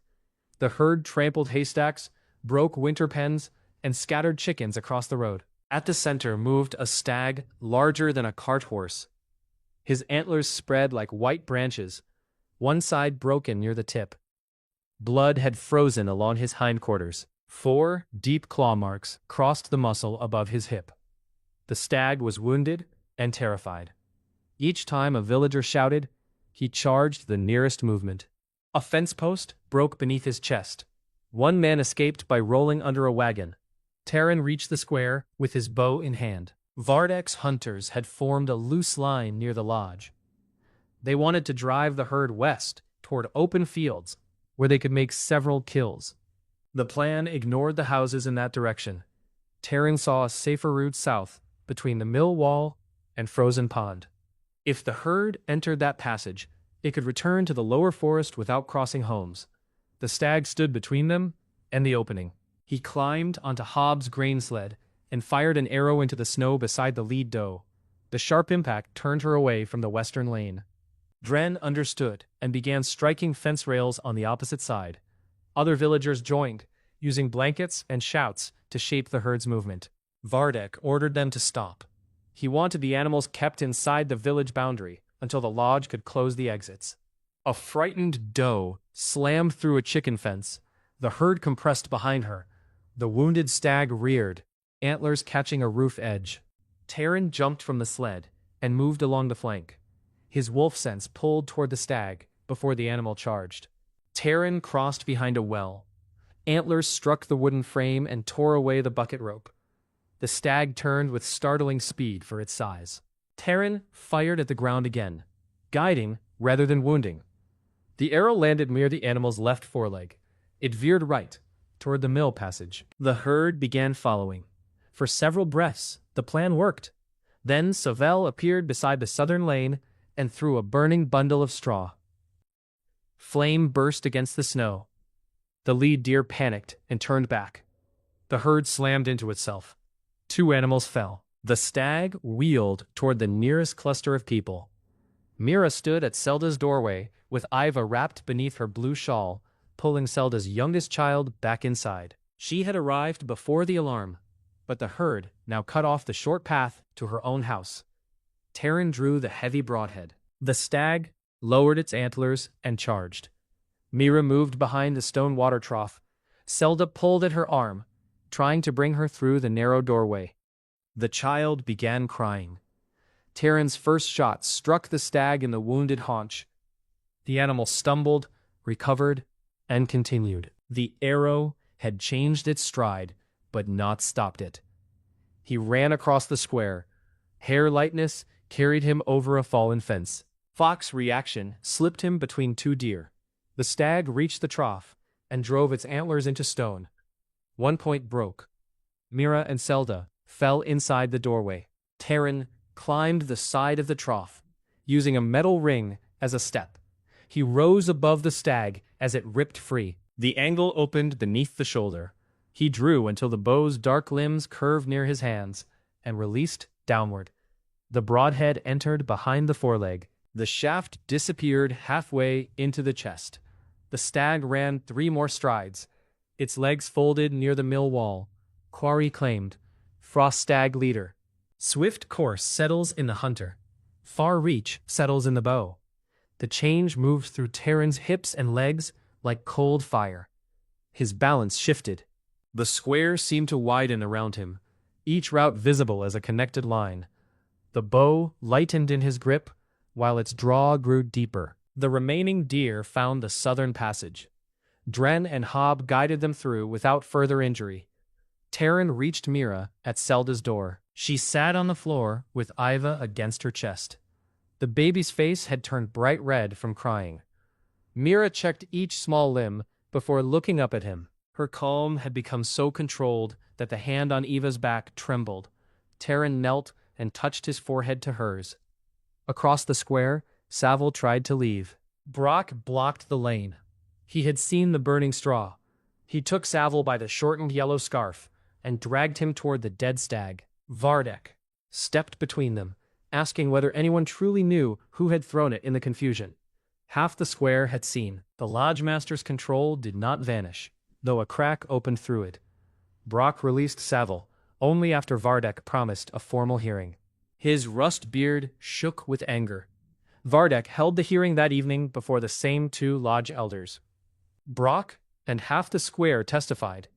The herd trampled haystacks, broke winter pens, and scattered chickens across the road. At the center moved a stag larger than a cart horse. His antlers spread like white branches, one side broken near the tip. Blood had frozen along his hindquarters. 4 deep claw marks crossed the muscle above his hip. The stag was wounded and terrified. Each time a villager shouted, he charged the nearest movement. A fence post broke beneath his chest. One man escaped by rolling under a wagon. Terran reached the square with his bow in hand. Vardak's hunters had formed a loose line near the lodge. They wanted to drive the herd west toward open fields where they could make several kills. The plan ignored the houses in that direction. Terran saw a safer route south between the mill wall and Frozen Pond. If the herd entered that passage, it could return to the lower forest without crossing homes. The stag stood between them and the opening. He climbed onto Hobbs' grain sled and fired an arrow into the snow beside the lead doe. The sharp impact turned her away from the western lane. Dren understood and began striking fence rails on the opposite side. Other villagers joined, using blankets and shouts to shape the herd's movement. Vardak ordered them to stop. He wanted the animals kept inside the village boundary, until the lodge could close the exits. A frightened doe slammed through a chicken fence. The herd compressed behind her. The wounded stag reared, antlers catching a roof edge. Terran jumped from the sled and moved along the flank. His wolf sense pulled toward the stag before the animal charged. Terran crossed behind a well. Antlers struck the wooden frame and tore away the bucket rope. The stag turned with startling speed for its size. Terran fired at the ground again, guiding rather than wounding. The arrow landed near the animal's left foreleg. It veered right, toward the mill passage. The herd began following. For several breaths, the plan worked. Then Savell appeared beside the southern lane and threw a burning bundle of straw. Flame burst against the snow. The lead deer panicked and turned back. The herd slammed into itself. 2 animals fell. The stag wheeled toward the nearest cluster of people. Mira stood at Zelda's doorway, with Iva wrapped beneath her blue shawl, pulling Zelda's youngest child back inside. She had arrived before the alarm, but the herd now cut off the short path to her own house. Terran drew the heavy broadhead. The stag lowered its antlers and charged. Mira moved behind the stone water trough. Zelda pulled at her arm, trying to bring her through the narrow doorway. The child began crying. Terran's first shot struck the stag in the wounded haunch. The animal stumbled, recovered, and continued. The arrow had changed its stride, but not stopped it. He ran across the square. Hair lightness carried him over a fallen fence. Fox reaction slipped him between 2 deer. The stag reached the trough and drove its antlers into stone. 1 point broke. Mira and Zelda fell inside the doorway. Terran climbed the side of the trough, using a metal ring as a step. He rose above the stag as it ripped free. The angle opened beneath the shoulder. He drew until the bow's dark limbs curved near his hands and released downward. The broadhead entered behind the foreleg. The shaft disappeared halfway into the chest. The stag ran 3 more strides. Its legs folded near the mill wall. Quarry claimed. Frost stag leader. Swift course settles in the hunter. Far reach settles in the bow. The change moved through Terran's hips and legs like cold fire. His balance shifted. The square seemed to widen around him, each route visible as a connected line. The bow lightened in his grip, while its draw grew deeper. The remaining deer found the southern passage. Dren and Hob guided them through without further injury. Terran reached Mira at Zelda's door. She sat on the floor with Iva against her chest. The baby's face had turned bright red from crying. Mira checked each small limb before looking up at him. Her calm had become so controlled that the hand on Eva's back trembled. Terran knelt and touched his forehead to hers. Across the square, Saville tried to leave. Brock blocked the lane. He had seen the burning straw. He took Saville by the shortened yellow scarf and dragged him toward the dead stag. Vardek stepped between them, asking whether anyone truly knew who had thrown it in the confusion. Half the square had seen. The Lodge Master's control did not vanish, though a crack opened through it. Brock released Saville only after Vardek promised a formal hearing. His rust beard shook with anger. Vardek held the hearing that evening before the same 2 lodge elders. Brock and half the square testified,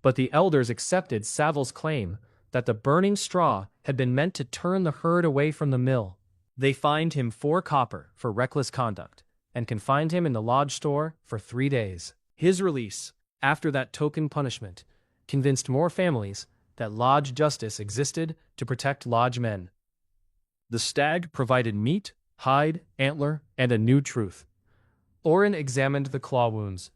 but the elders accepted Saville's claim that the burning straw had been meant to turn the herd away from the mill. They fined him 4 copper for reckless conduct and confined him in the lodge store for 3 days. His release, after that token punishment, convinced more families that lodge justice existed to protect lodge men. The stag provided meat, hide, antler, and a new truth. Orin examined the claw wounds.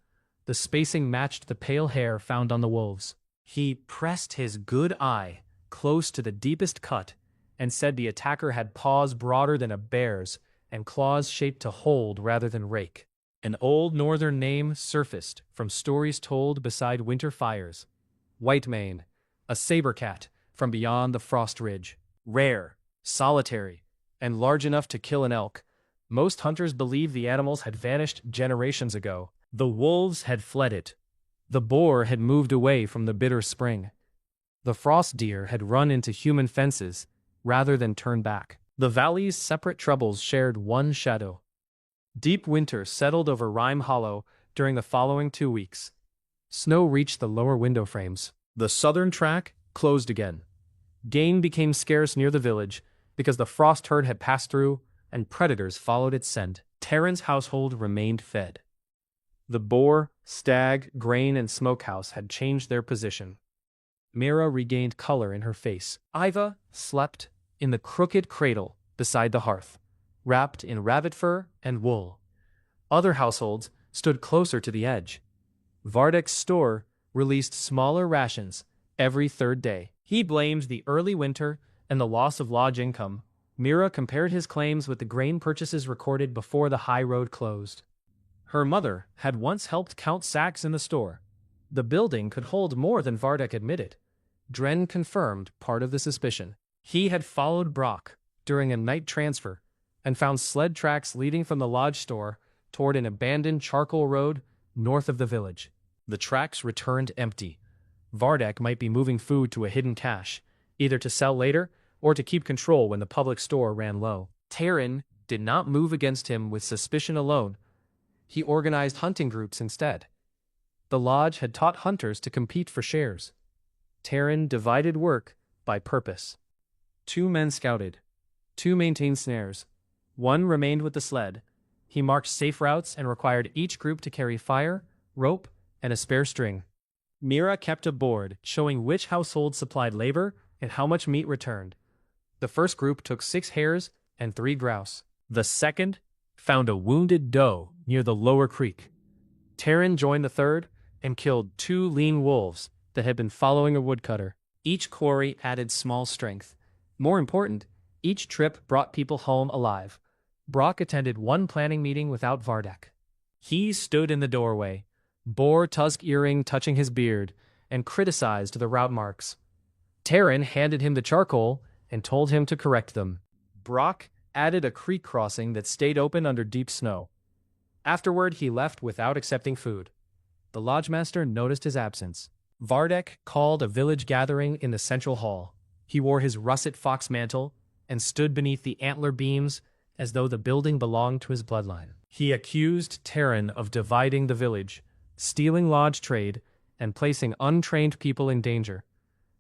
The spacing matched the pale hair found on the wolves. He pressed his good eye close to the deepest cut and said the attacker had paws broader than a bear's and claws shaped to hold rather than rake. An old northern name surfaced from stories told beside winter fires. Whitemane, a saber cat from beyond the frost ridge. Rare, solitary, and large enough to kill an elk. Most hunters believe the animals had vanished generations ago. The wolves had fled it. The boar had moved away from the bitter spring. The frost deer had run into human fences rather than turn back. The valley's separate troubles shared one shadow. Deep winter settled over Rime Hollow during the following 2 weeks. Snow reached the lower window frames. The southern track closed again. Game became scarce near the village because the frost herd had passed through and predators followed its scent. Terran's household remained fed. The boar, stag, grain, and smokehouse had changed their position. Mira regained color in her face. Iva slept in the crooked cradle beside the hearth, wrapped in rabbit fur and wool. Other households stood closer to the edge. Vardek's store released smaller rations every third day. He blamed the early winter and the loss of lodge income. Mira compared his claims with the grain purchases recorded before the high road closed. Her mother had once helped count sacks in the store. The building could hold more than Vardek admitted. Dren confirmed part of the suspicion. He had followed Brock during a night transfer and found sled tracks leading from the lodge store toward an abandoned charcoal road north of the village. The tracks returned empty. Vardek might be moving food to a hidden cache, either to sell later or to keep control when the public store ran low. Terran did not move against him with suspicion alone. He organized hunting groups instead. The lodge had taught hunters to compete for shares. Terran divided work by purpose. 2 men scouted. 2 maintained snares. 1 remained with the sled. He marked safe routes and required each group to carry fire, rope, and a spare string. Mira kept a board showing which household supplied labor and how much meat returned. The first group took 6 hares and 3 grouse. The second found a wounded doe near the lower creek. Terran joined the third and killed 2 lean wolves that had been following a woodcutter. Each quarry added small strength. More important, each trip brought people home alive. Brock attended 1 planning meeting without Vardek. He stood in the doorway, boar tusk earring touching his beard, and criticized the route marks. Terran handed him the charcoal and told him to correct them. Brock added a creek crossing that stayed open under deep snow. Afterward, he left without accepting food. The lodgemaster noticed his absence. Vardek called a village gathering in the central hall. He wore his russet fox mantle and stood beneath the antler beams as though the building belonged to his bloodline. He accused Terran of dividing the village, stealing lodge trade, and placing untrained people in danger.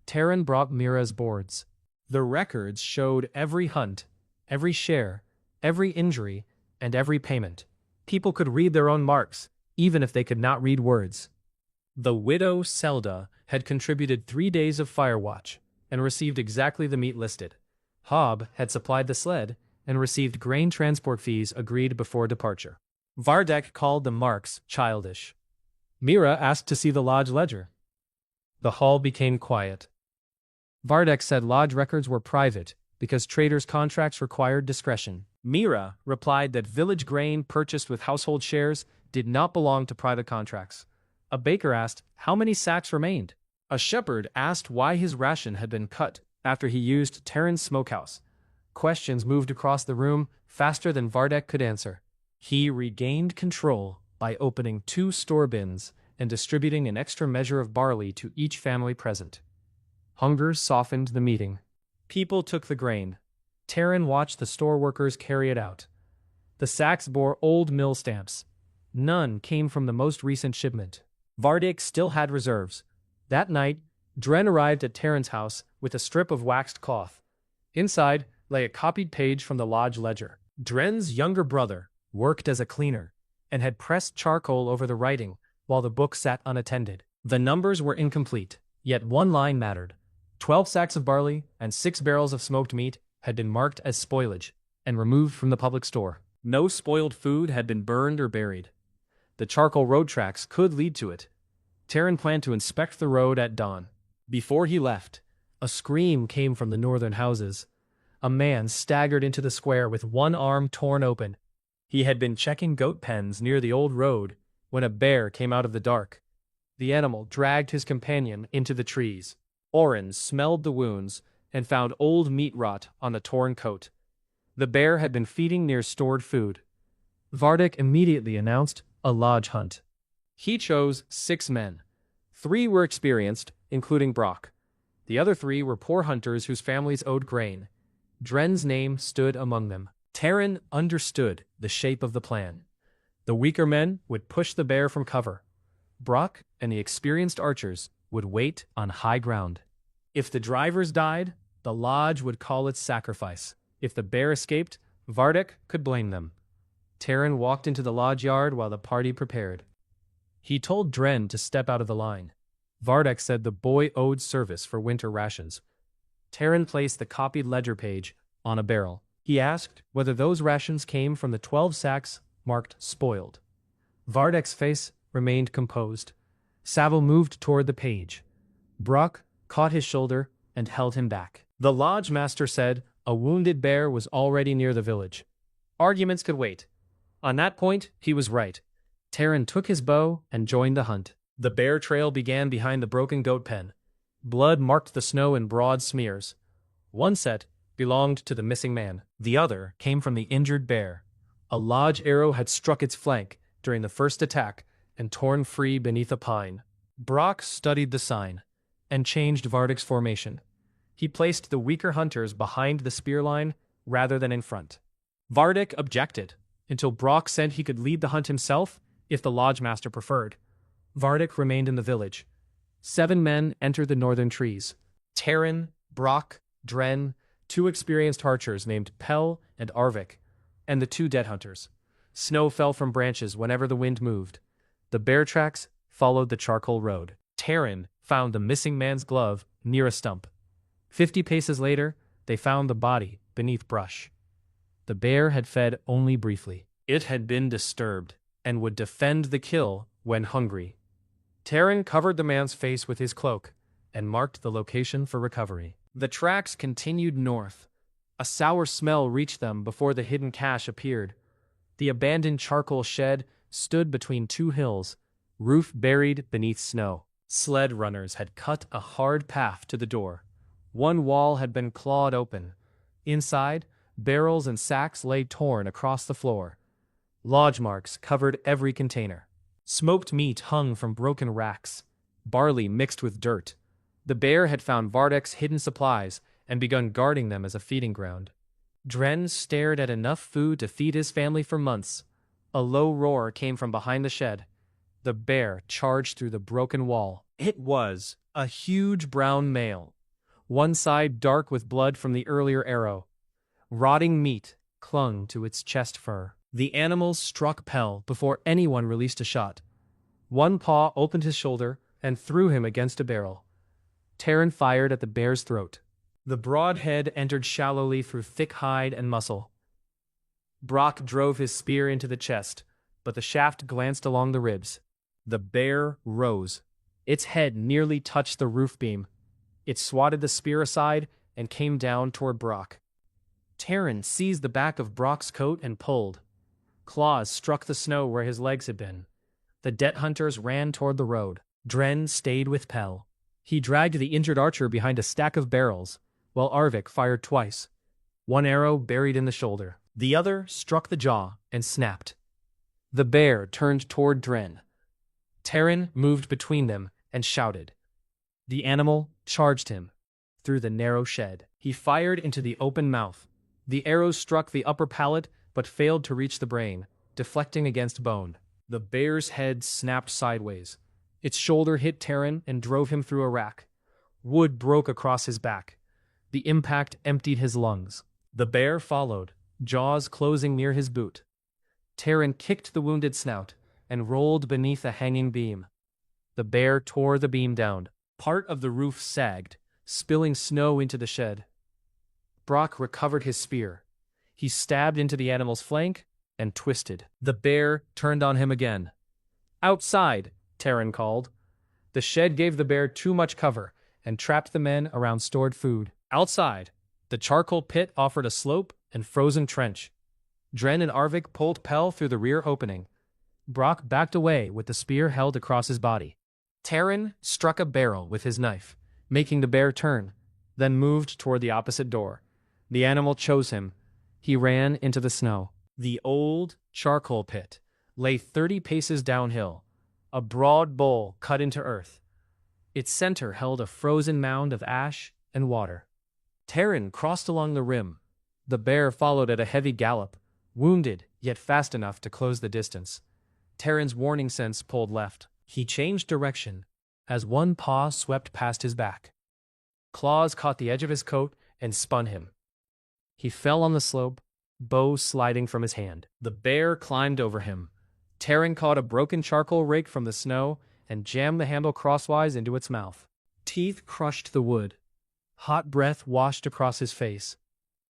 Terran brought Mira's boards. The records showed every hunt, every share, every injury, and every payment. People could read their own marks, even if they could not read words. The widow Selda had contributed 3 days of firewatch and received exactly the meat listed. Hob had supplied the sled and received grain transport fees agreed before departure. Vardek called the marks childish. Mira asked to see the lodge ledger. The hall became quiet. Vardek said lodge records were private because traders' contracts required discretion. Mira replied that village grain purchased with household shares did not belong to private contracts. A baker asked how many sacks remained. A shepherd asked why his ration had been cut after he used Terran's smokehouse. Questions moved across the room faster than Vardek could answer. He regained control by opening 2 store bins and distributing an extra measure of barley to each family present. Hunger softened the meeting. People took the grain. Terran watched the store workers carry it out. The sacks bore old mill stamps. None came from the most recent shipment. Vardek still had reserves. That night, Dren arrived at Terran's house with a strip of waxed cloth. Inside lay a copied page from the lodge ledger. Dren's younger brother worked as a cleaner and had pressed charcoal over the writing while the book sat unattended. The numbers were incomplete, yet 1 line mattered. 12 sacks of barley and 6 barrels of smoked meat had been marked as spoilage and removed from the public store. No spoiled food had been burned or buried. The charcoal road tracks could lead to it. Terran planned to inspect the road at dawn. Before he left, a scream came from the northern houses. A man staggered into the square with 1 arm torn open. He had been checking goat pens near the old road when a bear came out of the dark. The animal dragged his companion into the trees. Oren smelled the wounds and found old meat rot on the torn coat. The bear had been feeding near stored food. Vardek immediately announced a lodge hunt. He chose 6 men. 3 were experienced, including Brock. The other 3 were poor hunters whose families owed grain. Dren's name stood among them. Terran understood the shape of the plan. The weaker men would push the bear from cover. Brock and the experienced archers would wait on high ground. If the drivers died, the lodge would call its sacrifice. If the bear escaped, Vardek could blame them. Terran walked into the lodge yard while the party prepared. He told Dren to step out of the line. Vardek said the boy owed service for winter rations. Terran placed the copied ledger page on a barrel. He asked whether those rations came from the 12 sacks marked spoiled. Vardek's face remained composed. Saville moved toward the page. Brock caught his shoulder and held him back. The lodge master said a wounded bear was already near the village. Arguments could wait. On that point, he was right. Terran took his bow and joined the hunt. The bear trail began behind the broken goat pen. Blood marked the snow in broad smears. One set belonged to the missing man. The other came from the injured bear. A lodge arrow had struck its flank during the first attack and torn free beneath a pine. Brock studied the sign and changed Vardek's formation. He placed the weaker hunters behind the spear line rather than in front. Vardek objected until Brock said he could lead the hunt himself if the lodge master preferred. Vardek remained in the village. 7 men entered the northern trees. Terran, Brock, Dren, 2 experienced archers named Pell and Arvik, and the 2 dead hunters. Snow fell from branches whenever the wind moved. The bear tracks followed the charcoal road. Terran found the missing man's glove near a stump. 50 paces later, they found the body beneath brush. The bear had fed only briefly. It had been disturbed and would defend the kill when hungry. Terran covered the man's face with his cloak and marked the location for recovery. The tracks continued north. A sour smell reached them before the hidden cache appeared. The abandoned charcoal shed stood between 2 hills, roof buried beneath snow. Sled runners had cut a hard path to the door. One wall had been clawed open. Inside, barrels and sacks lay torn across the floor. Lodge marks covered every container. Smoked meat hung from broken racks. Barley mixed with dirt. The bear had found Vardek's hidden supplies and begun guarding them as a feeding ground. Dren stared at enough food to feed his family for months. A low roar came from behind the shed. The bear charged through the broken wall. It was a huge brown male, one side dark with blood from the earlier arrow. Rotting meat clung to its chest fur. The animal struck Pell before anyone released a shot. One paw opened his shoulder and threw him against a barrel. Terran fired at the bear's throat. The broad head entered shallowly through thick hide and muscle. Brock drove his spear into the chest, but the shaft glanced along the ribs. The bear rose. Its head nearly touched the roof beam. It swatted the spear aside and came down toward Brock. Terran seized the back of Brock's coat and pulled. Claws struck the snow where his legs had been. The dead hunters ran toward the road. Dren stayed with Pell. He dragged the injured archer behind a stack of barrels, while Arvik fired twice. One arrow buried in the shoulder. The other struck the jaw and snapped. The bear turned toward Dren. Terran moved between them and shouted. The animal charged him through the narrow shed. He fired into the open mouth. The arrow struck the upper palate but failed to reach the brain, deflecting against bone. The bear's head snapped sideways. Its shoulder hit Terran and drove him through a rack. Wood broke across his back. The impact emptied his lungs. The bear followed, jaws closing near his boot. Terran kicked the wounded snout and rolled beneath a hanging beam. The bear tore the beam down. Part of the roof sagged, spilling snow into the shed. Brock recovered his spear. He stabbed into the animal's flank and twisted. The bear turned on him again. Outside, Terran called. The shed gave the bear too much cover and trapped the men around stored food. Outside, the charcoal pit offered a slope and frozen trench. Dren and Arvik pulled Pell through the rear opening. Brock backed away with the spear held across his body. Terran struck a barrel with his knife, making the bear turn, then moved toward the opposite door. The animal chose him. He ran into the snow. The old charcoal pit lay 30 paces downhill, a broad bowl cut into earth. Its center held a frozen mound of ash and water. Terran crossed along the rim, The bear followed at a heavy gallop, wounded yet fast enough to close the distance. Terran's warning sense pulled left. He changed direction as one paw swept past his back. Claws caught the edge of his coat and spun him. He fell on the slope, bow sliding from his hand. The bear climbed over him. Terran caught a broken charcoal rake from the snow and jammed the handle crosswise into its mouth. Teeth crushed the wood. Hot breath washed across his face.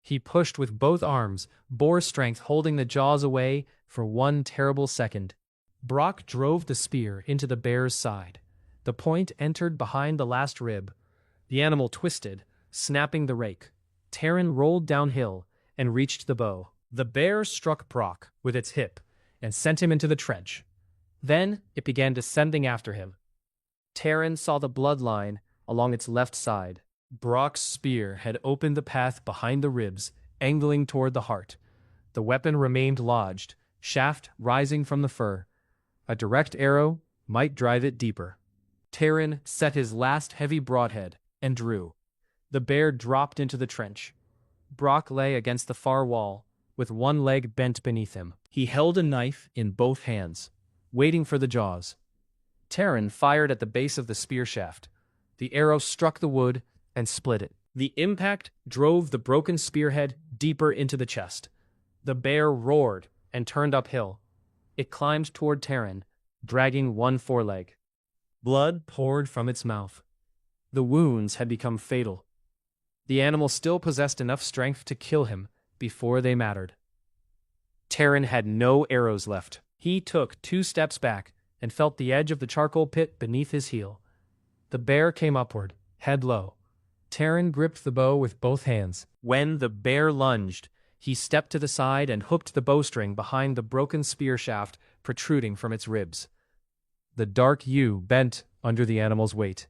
He pushed with both arms, boar strength holding the jaws away for one terrible second. Brock drove the spear into the bear's side. The point entered behind the last rib. The animal twisted, snapping the rake. Terran rolled downhill and reached the bow. The bear struck Brock with its hip and sent him into the trench. Then it began descending after him. Terran saw the bloodline along its left side. Brock's spear had opened the path behind the ribs, angling toward the heart. The weapon remained lodged, shaft rising from the fur. A direct arrow might drive it deeper. Terran set his last heavy broadhead and drew. The bear dropped into the trench. Brock lay against the far wall, with one leg bent beneath him. He held a knife in both hands, waiting for the jaws. Terran fired at the base of the spear shaft. The arrow struck the wood and split it. The impact drove the broken spearhead deeper into the chest. The bear roared and turned uphill. It climbed toward Terran, dragging one foreleg. Blood poured from its mouth. The wounds had become fatal. The animal still possessed enough strength to kill him before they mattered. Terran had no arrows left. He took 2 steps back and felt the edge of the charcoal pit beneath his heel. The bear came upward, head low. Terran gripped the bow with both hands. When the bear lunged, he stepped to the side and hooked the bowstring behind the broken spear shaft protruding from its ribs. The dark yew bent under the animal's weight.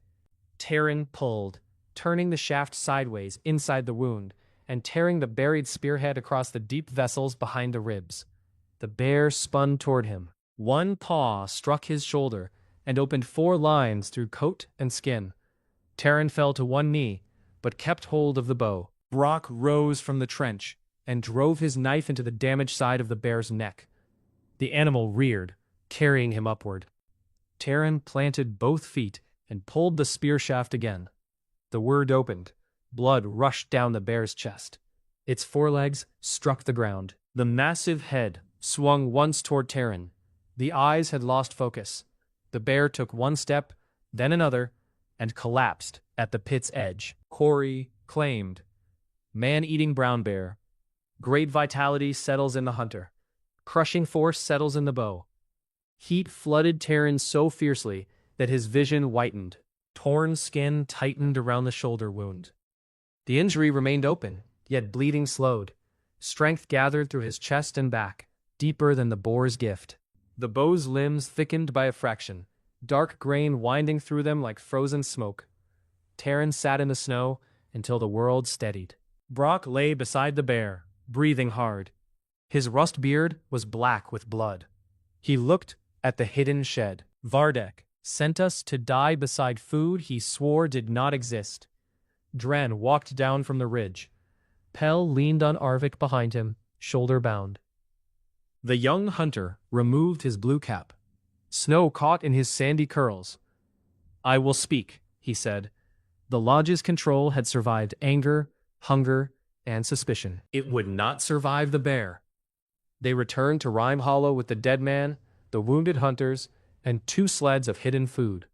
Terran pulled, turning the shaft sideways inside the wound and tearing the buried spearhead across the deep vessels behind the ribs. The bear spun toward him. One paw struck his shoulder and opened 4 lines through coat and skin. Terran fell to one knee, but kept hold of the bow. Brock rose from the trench and drove his knife into the damaged side of the bear's neck. The animal reared, carrying him upward. Terran planted both feet and pulled the spear shaft again. The wound opened. Blood rushed down the bear's chest. Its forelegs struck the ground. The massive head swung once toward Terran. The eyes had lost focus. The bear took one step, then another, and collapsed at the pit's edge. Corey claimed, "Man-eating brown bear. Great vitality settles in the hunter. Crushing force settles in the bow." Heat flooded Terran so fiercely that his vision whitened. Torn skin tightened around the shoulder wound. The injury remained open, yet bleeding slowed. Strength gathered through his chest and back, deeper than the boar's gift. The bow's limbs thickened by a fraction, dark grain winding through them like frozen smoke. Terran sat in the snow until the world steadied. Brock lay beside the bear, breathing hard. His rust beard was black with blood. He looked at the hidden shed. Vardek sent us to die beside food he swore did not exist. Dren walked down from the ridge. Pell leaned on Arvik behind him, shoulder bound. The young hunter removed his blue cap. Snow caught in his sandy curls. "I will speak," he said. The lodge's control had survived anger, hunger, and suspicion. It would not survive the bear. They returned to Rime Hollow with the dead man, the wounded hunters, and 2 sleds of hidden food.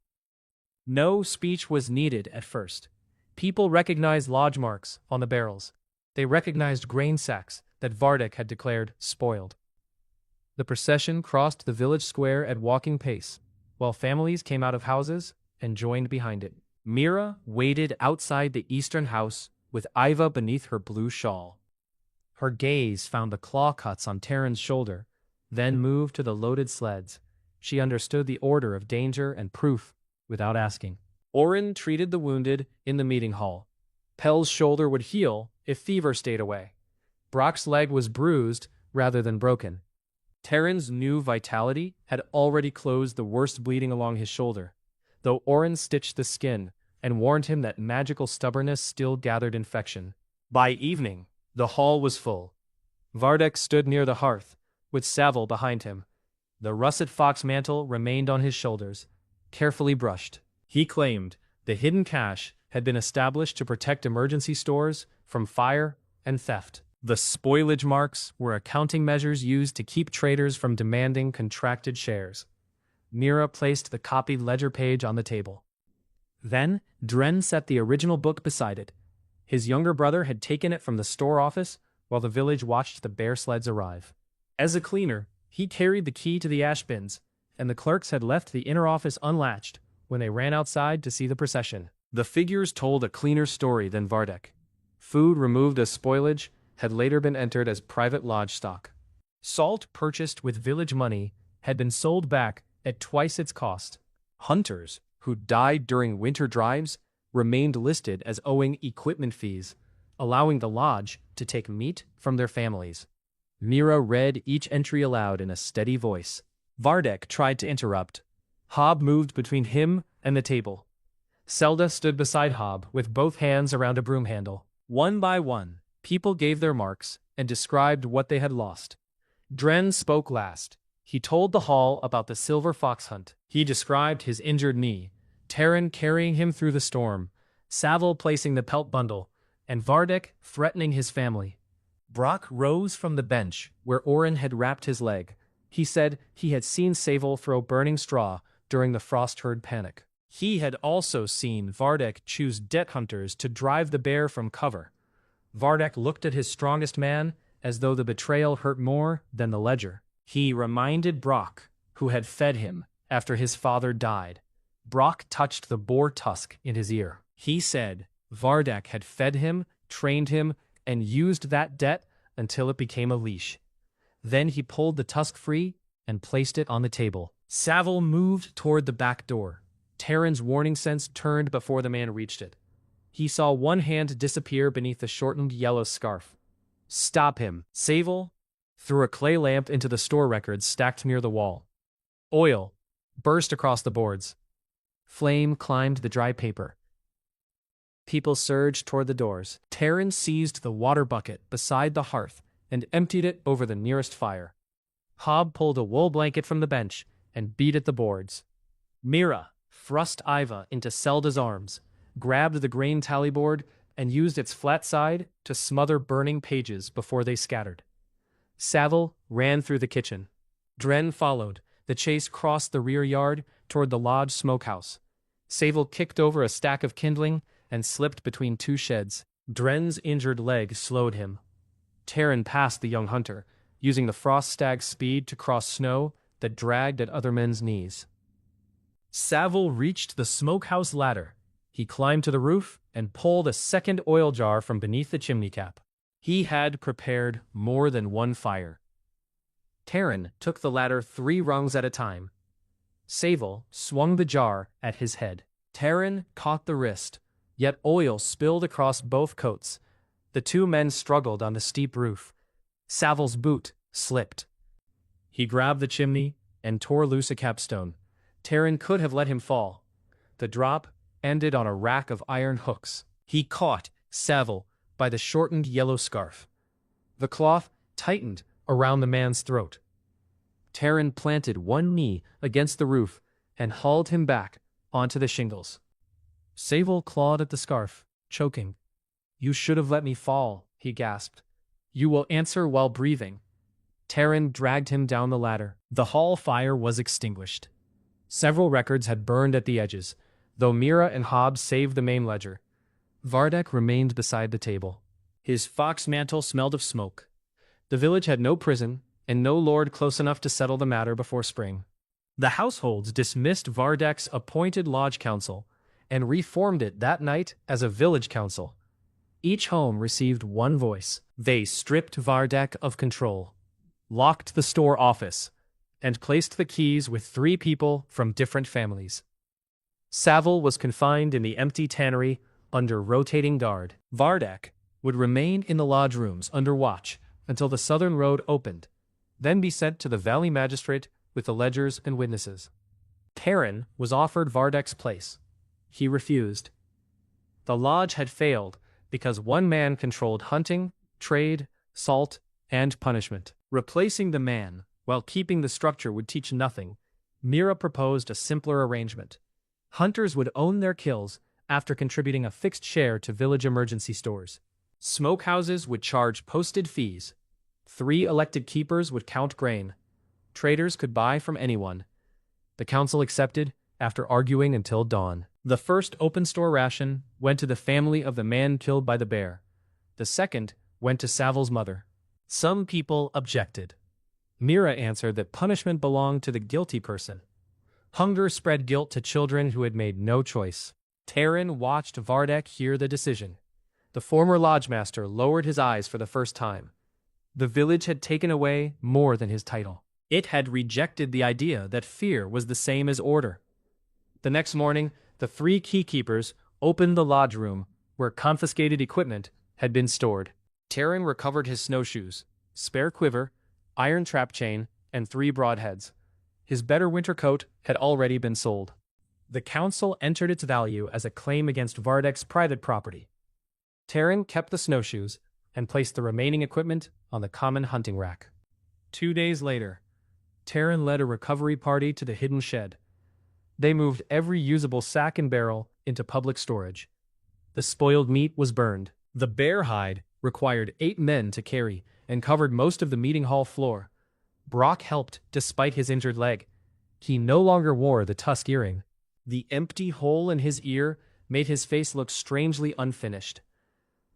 No speech was needed at first. People recognized lodge marks on the barrels. They recognized grain sacks that Vardek had declared spoiled. The procession crossed the village square at walking pace, while families came out of houses and joined behind it. Mira waited outside the eastern house with Iva beneath her blue shawl. Her gaze found the claw cuts on Terran's shoulder, then moved to the loaded sleds. She understood the order of danger and proof without asking. Orin treated the wounded in the meeting hall. Pell's shoulder would heal if fever stayed away. Brock's leg was bruised rather than broken. Terran's new vitality had already closed the worst bleeding along his shoulder, though Orin stitched the skin and warned him that magical stubbornness still gathered infection. By evening, The hall was full. Vardek stood near the hearth, with Saville behind him. The russet fox mantle remained on his shoulders, carefully brushed. He claimed the hidden cache had been established to protect emergency stores from fire and theft. The spoilage marks were accounting measures used to keep traders from demanding contracted shares. Mira placed the copied ledger page on the table. Then, Dren set the original book beside it. His younger brother had taken it from the store office while the village watched the bear sleds arrive. As a cleaner, he carried the key to the ash bins, and the clerks had left the inner office unlatched when they ran outside to see the procession. The figures told a cleaner story than Vardek. Food removed as spoilage had later been entered as private lodge stock. Salt purchased with village money had been sold back at twice its cost. Hunters who died during winter drives remained listed as owing equipment fees, allowing the lodge to take meat from their families. Mira read each entry aloud in a steady voice. Vardek tried to interrupt. Hob moved between him and the table. Zelda stood beside Hob with both hands around a broom handle. One by one, people gave their marks and described what they had lost. Dren spoke last. He told the hall about the silver fox hunt. He described his injured knee, Terran carrying him through the storm, Saville placing the pelt bundle, and Vardek threatening his family. Brock rose from the bench where Oren had wrapped his leg. He said he had seen Saville throw burning straw during the frost herd panic. He had also seen Vardek choose debt hunters to drive the bear from cover. Vardek looked at his strongest man as though the betrayal hurt more than the ledger. He reminded Brock, who had fed him after his father died. Brock touched the boar tusk in his ear. He said Vardek had fed him, trained him, and used that debt until it became a leash. Then he pulled the tusk free and placed it on the table. Saville moved toward the back door. Terran's warning sense turned before the man reached it. He saw one hand disappear beneath the shortened yellow scarf. Stop him, Saville threw a clay lamp into the store records stacked near the wall. Oil burst across the boards. Flame climbed the dry paper. People surged toward the doors. Terran seized the water bucket beside the hearth and emptied it over the nearest fire. Hob pulled a wool blanket from the bench and beat at the boards. Mira thrust Iva into Zelda's arms, grabbed the grain tally board, and used its flat side to smother burning pages before they scattered. Saville ran through the kitchen. Dren followed. The chase crossed the rear yard toward the lodge smokehouse. Saville kicked over a stack of kindling and slipped between two sheds. Dren's injured leg slowed him. Terran passed the young hunter, using the frost stag's speed to cross snow that dragged at other men's knees. Saville reached the smokehouse ladder. He climbed to the roof and pulled a second oil jar from beneath the chimney cap. He had prepared more than one fire. Terran took the ladder 3 rungs at a time. Saville swung the jar at his head. Terran caught the wrist, yet oil spilled across both coats. The two men struggled on the steep roof. Saville's boot slipped. He grabbed the chimney and tore loose a capstone. Terran could have let him fall. The drop ended on a rack of iron hooks. He caught Saville by the shortened yellow scarf. The cloth tightened around the man's throat. Terran planted one knee against the roof and hauled him back onto the shingles. Saville clawed at the scarf, choking. "You should have let me fall," he gasped. "You will answer while breathing." Terran dragged him down the ladder. The hall fire was extinguished. Several records had burned at the edges, though Mira and Hobbs saved the main ledger. Vardek remained beside the table. His fox mantle smelled of smoke. The village had no prison, and no lord close enough to settle the matter before spring. The households dismissed Vardek's appointed lodge council and reformed it that night as a village council. Each home received one voice. They stripped Vardek of control, locked the store office, and placed the keys with 3 people from different families. Saville was confined in the empty tannery under rotating guard. Vardek would remain in the lodge rooms under watch until the southern road opened, then be sent to the valley magistrate with the ledgers and witnesses. Terran was offered Vardek's place. He refused. The lodge had failed because one man controlled hunting trade, salt, and punishment. Replacing the man, while keeping the structure, would teach nothing. Mira proposed a simpler arrangement. Hunters would own their kills after contributing a fixed share to village emergency stores. Smokehouses would charge posted fees. 3 elected keepers would count grain. Traders could buy from anyone. The council accepted after arguing until dawn. The first open store ration went to the family of the man killed by the bear. The second went to Savil's mother. Some people objected. Mira answered that punishment belonged to the guilty person. Hunger spread guilt to children who had made no choice. Terran watched Vardek hear the decision. The former lodgemaster lowered his eyes for the first time. The village had taken away more than his title. It had rejected the idea that fear was the same as order. The next morning, the 3 keykeepers opened the lodge room where confiscated equipment had been stored. Terran recovered his snowshoes, spare quiver, iron trap chain, and 3 broadheads. His better winter coat had already been sold. The council entered its value as a claim against Vardek's private property. Terran kept the snowshoes and placed the remaining equipment on the common hunting rack. 2 days later, Terran led a recovery party to the hidden shed. They moved every usable sack and barrel into public storage. The spoiled meat was burned. The bear hide required 8 men to carry and covered most of the meeting hall floor. Brock helped despite his injured leg. He no longer wore the tusk earring. The empty hole in his ear made his face look strangely unfinished.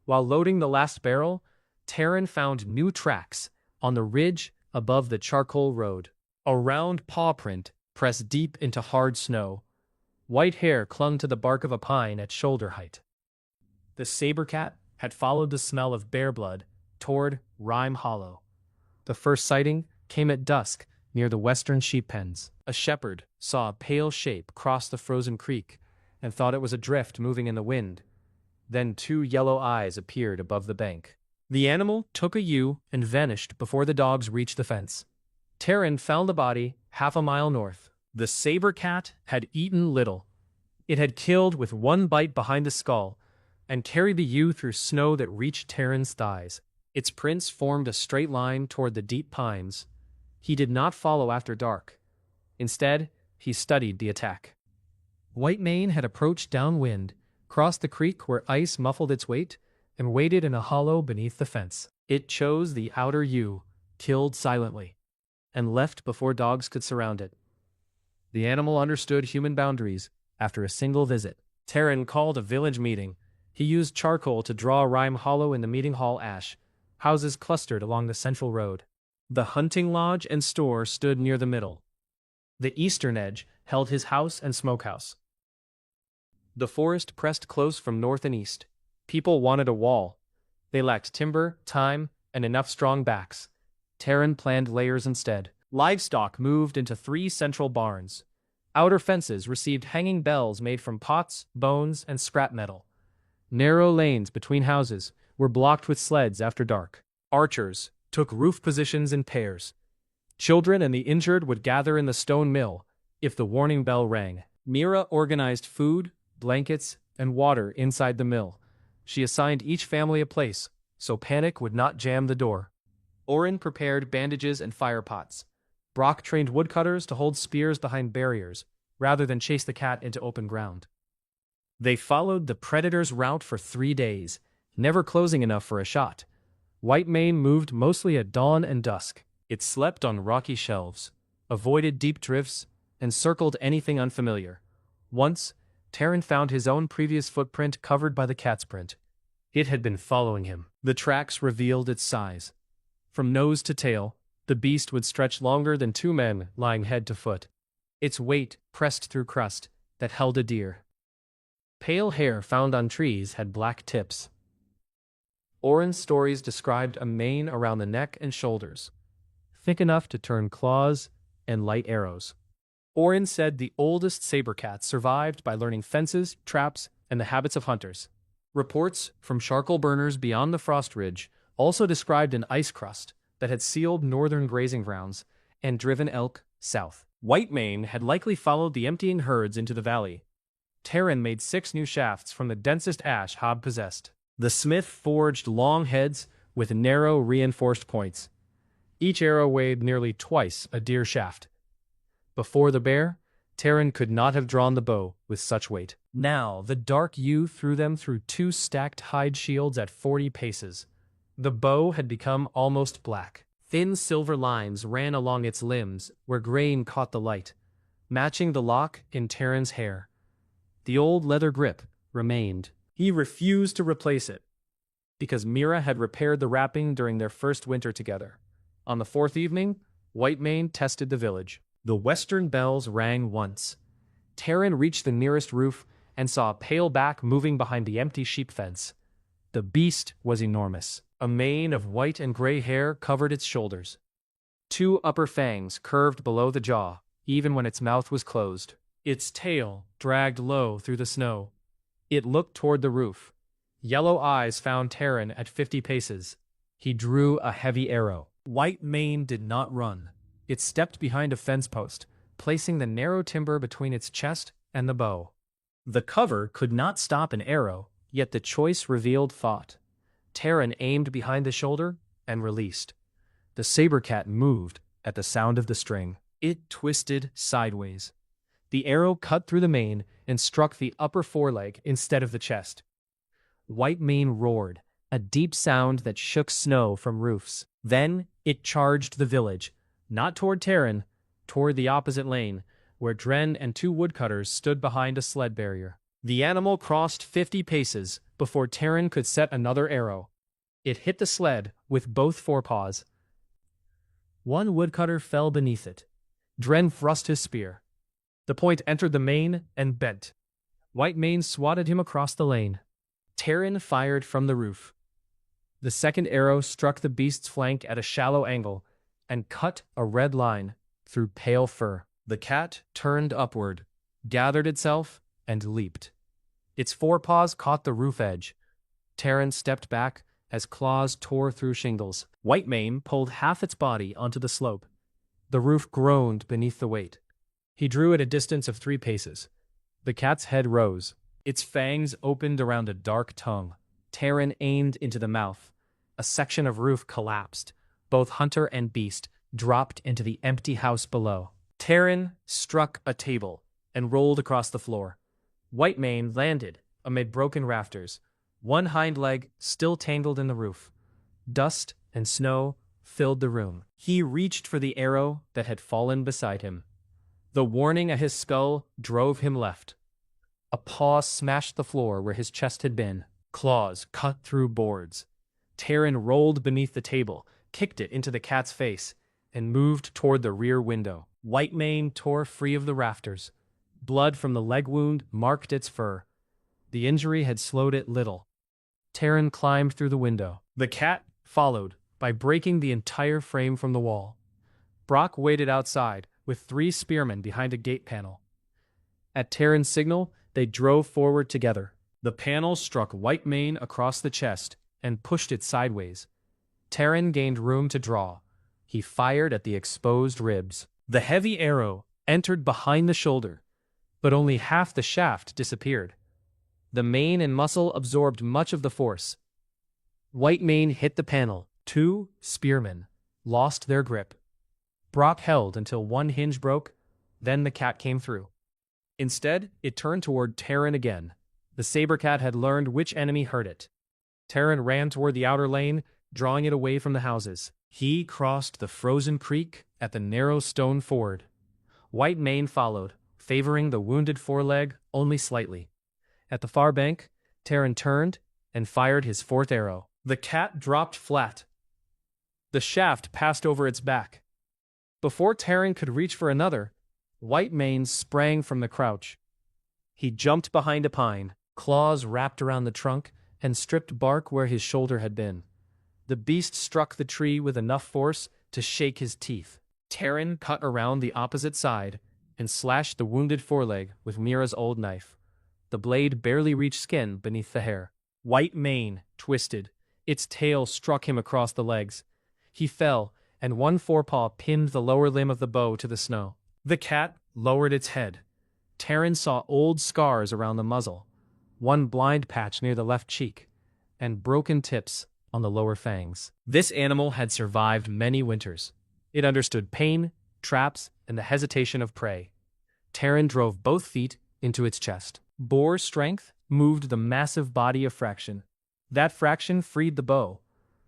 While loading the last barrel, Terran found new tracks on the ridge above the charcoal road. A round paw print pressed deep into hard snow. White hair clung to the bark of a pine at shoulder height. The saber cat had followed the smell of bear blood toward Rime Hollow. The first sighting came at dusk near the western sheep pens. A shepherd saw a pale shape cross the frozen creek and thought it was a drift moving in the wind. Then 2 yellow eyes appeared above the bank. The animal took a ewe and vanished before the dogs reached the fence. Terran found the body half a mile north. The saber cat had eaten little. It had killed with 1 bite behind the skull and carried the ewe through snow that reached Terran's thighs. Its prints formed a straight line toward the deep pines. He did not follow after dark. Instead, he studied the attack. Whitemane had approached downwind, crossed the creek where ice muffled its weight, and waited in a hollow beneath the fence. It chose the outer ewe, killed silently, and left before dogs could surround it. The animal understood human boundaries after a single visit. Terran called a village meeting. He used charcoal to draw Rime Hollow in the meeting hall ash. Houses clustered along the central road. The hunting lodge and store stood near the middle. The eastern edge held his house and smokehouse. The forest pressed close from north and east. People wanted a wall. They lacked timber, time, and enough strong backs. Terran planned layers instead. Livestock moved into 3 central barns. Outer fences received hanging bells made from pots, bones, and scrap metal. Narrow lanes between houses were blocked with sleds after dark. Archers took roof positions in pairs. Children and the injured would gather in the stone mill if the warning bell rang. Mira organized food, blankets, and water inside the mill. She assigned each family a place, so panic would not jam the door. Orin prepared bandages and fire pots. Brock trained woodcutters to hold spears behind barriers, rather than chase the cat into open ground. They followed the predator's route for 3 days, never closing enough for a shot. Whitemane moved mostly at dawn and dusk. It slept on rocky shelves, avoided deep drifts, and circled anything unfamiliar. Once, Terran found his own previous footprint covered by the cat's print. It had been following him. The tracks revealed its size. From nose to tail, the beast would stretch longer than 2 men lying head to foot. Its weight pressed through crust that held a deer. Pale hair found on trees had black tips. Orin's stories described a mane around the neck and shoulders, thick enough to turn claws and light arrows. Orin said the oldest saber cat survived by learning fences, traps, and the habits of hunters. Reports from charcoal burners beyond the frost ridge also described an ice crust that had sealed northern grazing grounds and driven elk south. Whitemane had likely followed the emptying herds into the valley. Terran made 6 new shafts from the densest ash Hob possessed. The smith forged long heads with narrow reinforced points. Each arrow weighed nearly twice a deer shaft. Before the bear, Terran could not have drawn the bow with such weight. Now, the dark yew threw them through 2 stacked hide shields at 40 paces. The bow had become almost black. Thin silver lines ran along its limbs where grain caught the light, matching the lock in Terran's hair. The old leather grip remained. He refused to replace it, because Mira had repaired the wrapping during their first winter together. On the 4th evening, Whitemane tested the village. The western bells rang once. Terran reached the nearest roof and saw a pale back moving behind the empty sheep fence. The beast was enormous. A mane of white and gray hair covered its shoulders. 2 upper fangs curved below the jaw, even when its mouth was closed. Its tail dragged low through the snow. It looked toward the roof. Yellow eyes found Terran at 50 paces. He drew a heavy arrow. Whitemane did not run. It stepped behind a fence post, placing the narrow timber between its chest and the bow. The cover could not stop an arrow, yet the choice revealed thought. Terran aimed behind the shoulder and released. The saber cat moved at the sound of the string. It twisted sideways. The arrow cut through the mane and struck the upper foreleg instead of the chest. Whitemane roared, a deep sound that shook snow from roofs. Then it charged the village, not toward Terran, toward the opposite lane, where Dren and 2 woodcutters stood behind a sled barrier. The animal crossed 50 paces before Terran could set another arrow. It hit the sled with both forepaws. 1 woodcutter fell beneath it. Dren thrust his spear. The point entered the mane and bent. Whitemane swatted him across the lane. Terran fired from the roof. The second arrow struck the beast's flank at a shallow angle and cut a red line through pale fur. The cat turned upward, gathered itself, and leaped. Its forepaws caught the roof edge. Terran stepped back as claws tore through shingles. Whitemane pulled half its body onto the slope. The roof groaned beneath the weight. He drew at a distance of 3 paces. The cat's head rose. Its fangs opened around a dark tongue. Terran aimed into the mouth. A section of roof collapsed. Both hunter and beast dropped into the empty house below. Terran struck a table and rolled across the floor. Whitemane landed amid broken rafters, one hind leg still tangled in the roof. Dust and snow filled the room. He reached for the arrow that had fallen beside him. The warning at his skull drove him left. A paw smashed the floor where his chest had been. Claws cut through boards. Terran rolled beneath the table, kicked it into the cat's face, and moved toward the rear window. Whitemane tore free of the rafters. Blood from the leg wound marked its fur. The injury had slowed it little. Terran climbed through the window. The cat followed by breaking the entire frame from the wall. Brock waited outside with 3 spearmen behind a gate panel. At Terran's signal, they drove forward together. The panel struck Whitemane across the chest and pushed it sideways. Terran gained room to draw. He fired at the exposed ribs. The heavy arrow entered behind the shoulder, but only half the shaft disappeared. The mane and muscle absorbed much of the force. Whitemane hit the panel. 2 spearmen lost their grip. Brock held until one hinge broke, then the cat came through. Instead, it turned toward Terran again. The saber cat had learned which enemy hurt it. Terran ran toward the outer lane, drawing it away from the houses. He crossed the frozen creek at the narrow stone ford. Whitemane followed, favoring the wounded foreleg only slightly. At the far bank, Terran turned and fired his 4th arrow. The cat dropped flat. The shaft passed over its back. Before Terran could reach for another, Whitemane sprang from the crouch. He jumped behind a pine, claws wrapped around the trunk, and stripped bark where his shoulder had been. The beast struck the tree with enough force to shake his teeth. Terran cut around the opposite side and slashed the wounded foreleg with Mira's old knife. The blade barely reached skin beneath the hair. Whitemane twisted. Its tail struck him across the legs. He fell, and one forepaw pinned the lower limb of the bow to the snow. The cat lowered its head. Terran saw old scars around the muzzle, one blind patch near the left cheek, and broken tips on the lower fangs. This animal had survived many winters. It understood pain, traps, and the hesitation of prey. Terran drove both feet into its chest. Boar's strength moved the massive body of Fraction. That Fraction freed the bow.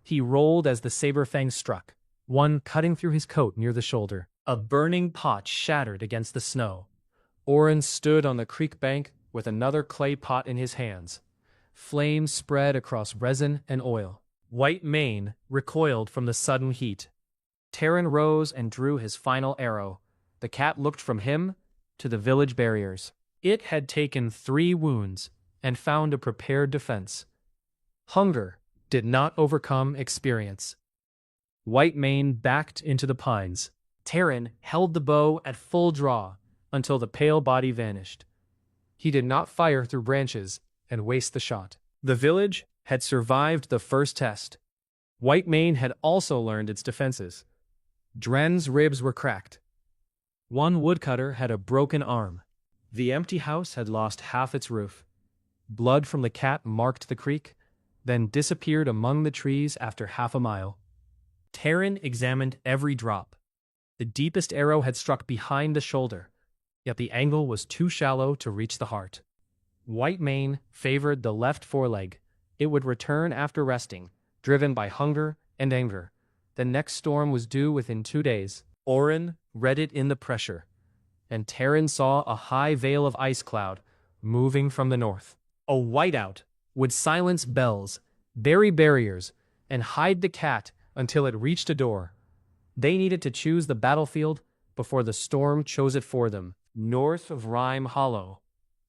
He rolled as the saber fang struck, one cutting through his coat near the shoulder. A burning pot shattered against the snow. Orin stood on the creek bank with another clay pot in his hands. Flames spread across resin and oil. White Mane recoiled from the sudden heat. Terran rose and drew his final arrow. The cat looked from him to the village barriers. It had taken 3 wounds and found a prepared defense. Hunger did not overcome experience. White Mane backed into the pines. Terran held the bow at full draw until the pale body vanished. He did not fire through branches and waste the shot. The village had survived the first test. White Mane had also learned its defenses. Dren's ribs were cracked. One woodcutter had a broken arm. The empty house had lost half its roof. Blood from the cat marked the creek, then disappeared among the trees after half a mile. Terran examined every drop. The deepest arrow had struck behind the shoulder, yet the angle was too shallow to reach the heart. White Mane favored the left foreleg. It would return after resting, driven by hunger and anger. The next storm was due within 2 days. Orin read it in the pressure, and Terran saw a high veil of ice cloud moving from the north. A whiteout would silence bells, bury barriers, and hide the cat until it reached a door. They needed to choose the battlefield before the storm chose it for them. North of Rime Hollow,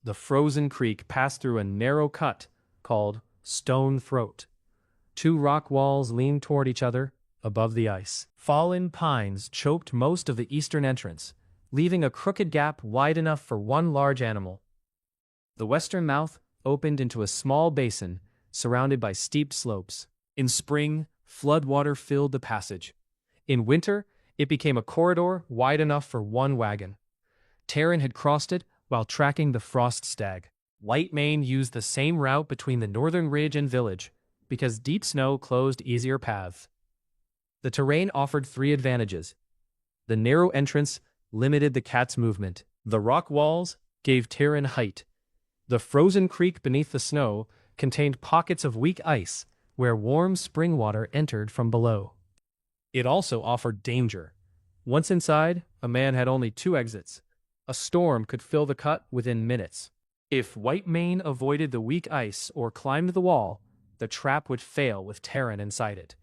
the frozen creek passed through a narrow cut called Stone Throat. 2 rock walls leaned toward each other above the ice. Fallen pines choked most of the eastern entrance, leaving a crooked gap wide enough for one large animal. The western mouth opened into a small basin surrounded by steep slopes. In spring, floodwater filled the passage. In winter, it became a corridor wide enough for one wagon. Terran had crossed it while tracking the frost stag. White Mane used the same route between the northern ridge and village, because deep snow closed easier paths. The terrain offered 3 advantages. The narrow entrance limited the cat's movement. The rock walls gave Terran height. The frozen creek beneath the snow contained pockets of weak ice where warm spring water entered from below. It also offered danger. Once inside, a man had only 2 exits. A storm could fill the cut within minutes. If White Mane avoided the weak ice or climbed the wall, the trap would fail with Terran inside it.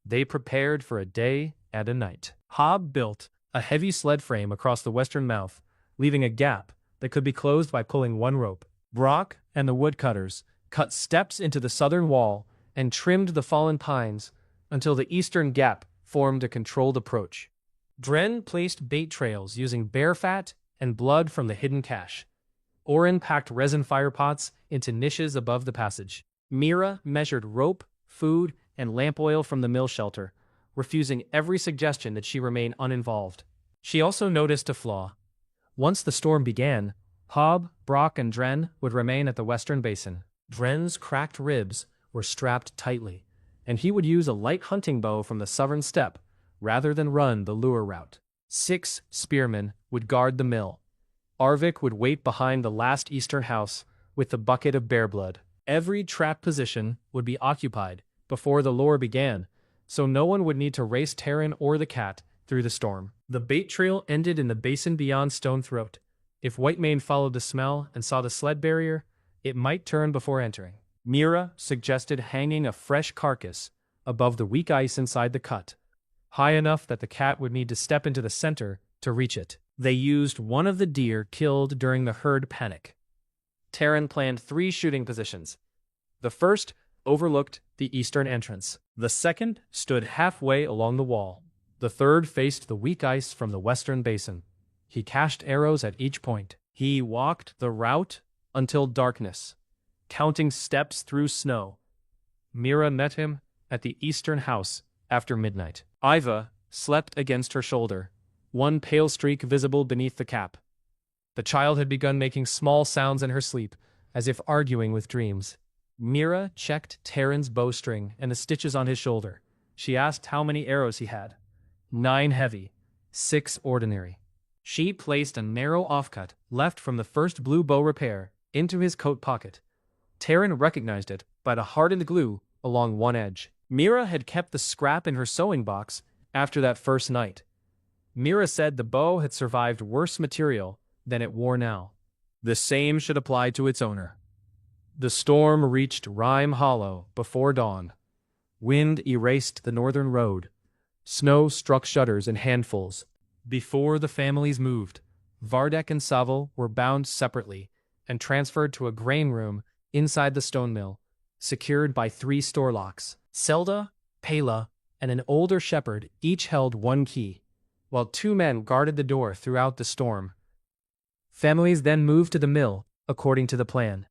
They prepared for a day and a night. Hob built a heavy sled frame across the western mouth, leaving a gap that could be closed by pulling one rope. Brock and the woodcutters cut steps into the southern wall and trimmed the fallen pines until the eastern gap formed a controlled approach. Dren placed bait trails using bear fat and blood from the hidden cache. Orin packed resin firepots into niches above the passage. Mira measured rope, food, and lamp oil from the mill shelter, refusing every suggestion that she remain uninvolved. She also noticed a flaw. Once the storm began, Hob, Brock, and Dren would remain at the western basin. Dren's cracked ribs were strapped tightly, and he would use a light hunting bow from the southern steppe rather than run the lure route. 6 spearmen would guard the mill. Arvik would wait behind the last eastern house with the bucket of bear blood. Every trap position would be occupied before the lure began, so no one would need to race Terran or the cat through the storm. The bait trail ended in the basin beyond Stone Throat. If White Mane followed the smell and saw the sled barrier, it might turn before entering. Mira suggested hanging a fresh carcass above the weak ice inside the cut, high enough that the cat would need to step into the center to reach it. They used one of the deer killed during the herd panic. Terran planned 3 shooting positions. The first overlooked the eastern entrance. The second stood halfway along the wall. The third faced the weak ice from the western basin. He cached arrows at each point. He walked the route until darkness, counting steps through snow. Mira met him at the eastern house after midnight. Iva slept against her shoulder, one pale streak visible beneath the cap. The child had begun making small sounds in her sleep, as if arguing with dreams. Mira checked Terran's bowstring and the stitches on his shoulder. She asked how many arrows he had. 9 heavy, 6 ordinary. She placed a narrow offcut left from the first blue bow repair into his coat pocket. Terran recognized it by the hardened glue along one edge. Mira had kept the scrap in her sewing box after that first night. Mira said the bow had survived worse material than it wore now. The same should apply to its owner. The storm reached Rime Hollow before dawn. Wind erased the northern road. Snow struck shutters in handfuls. Before the families moved, Vardek and Savil were bound separately and transferred to a grain room inside the stone mill, secured by 3 store locks. Selda, Pela, and an older shepherd each held 1 key, while 2 men guarded the door throughout the storm. Families then moved to the mill, according to the plan.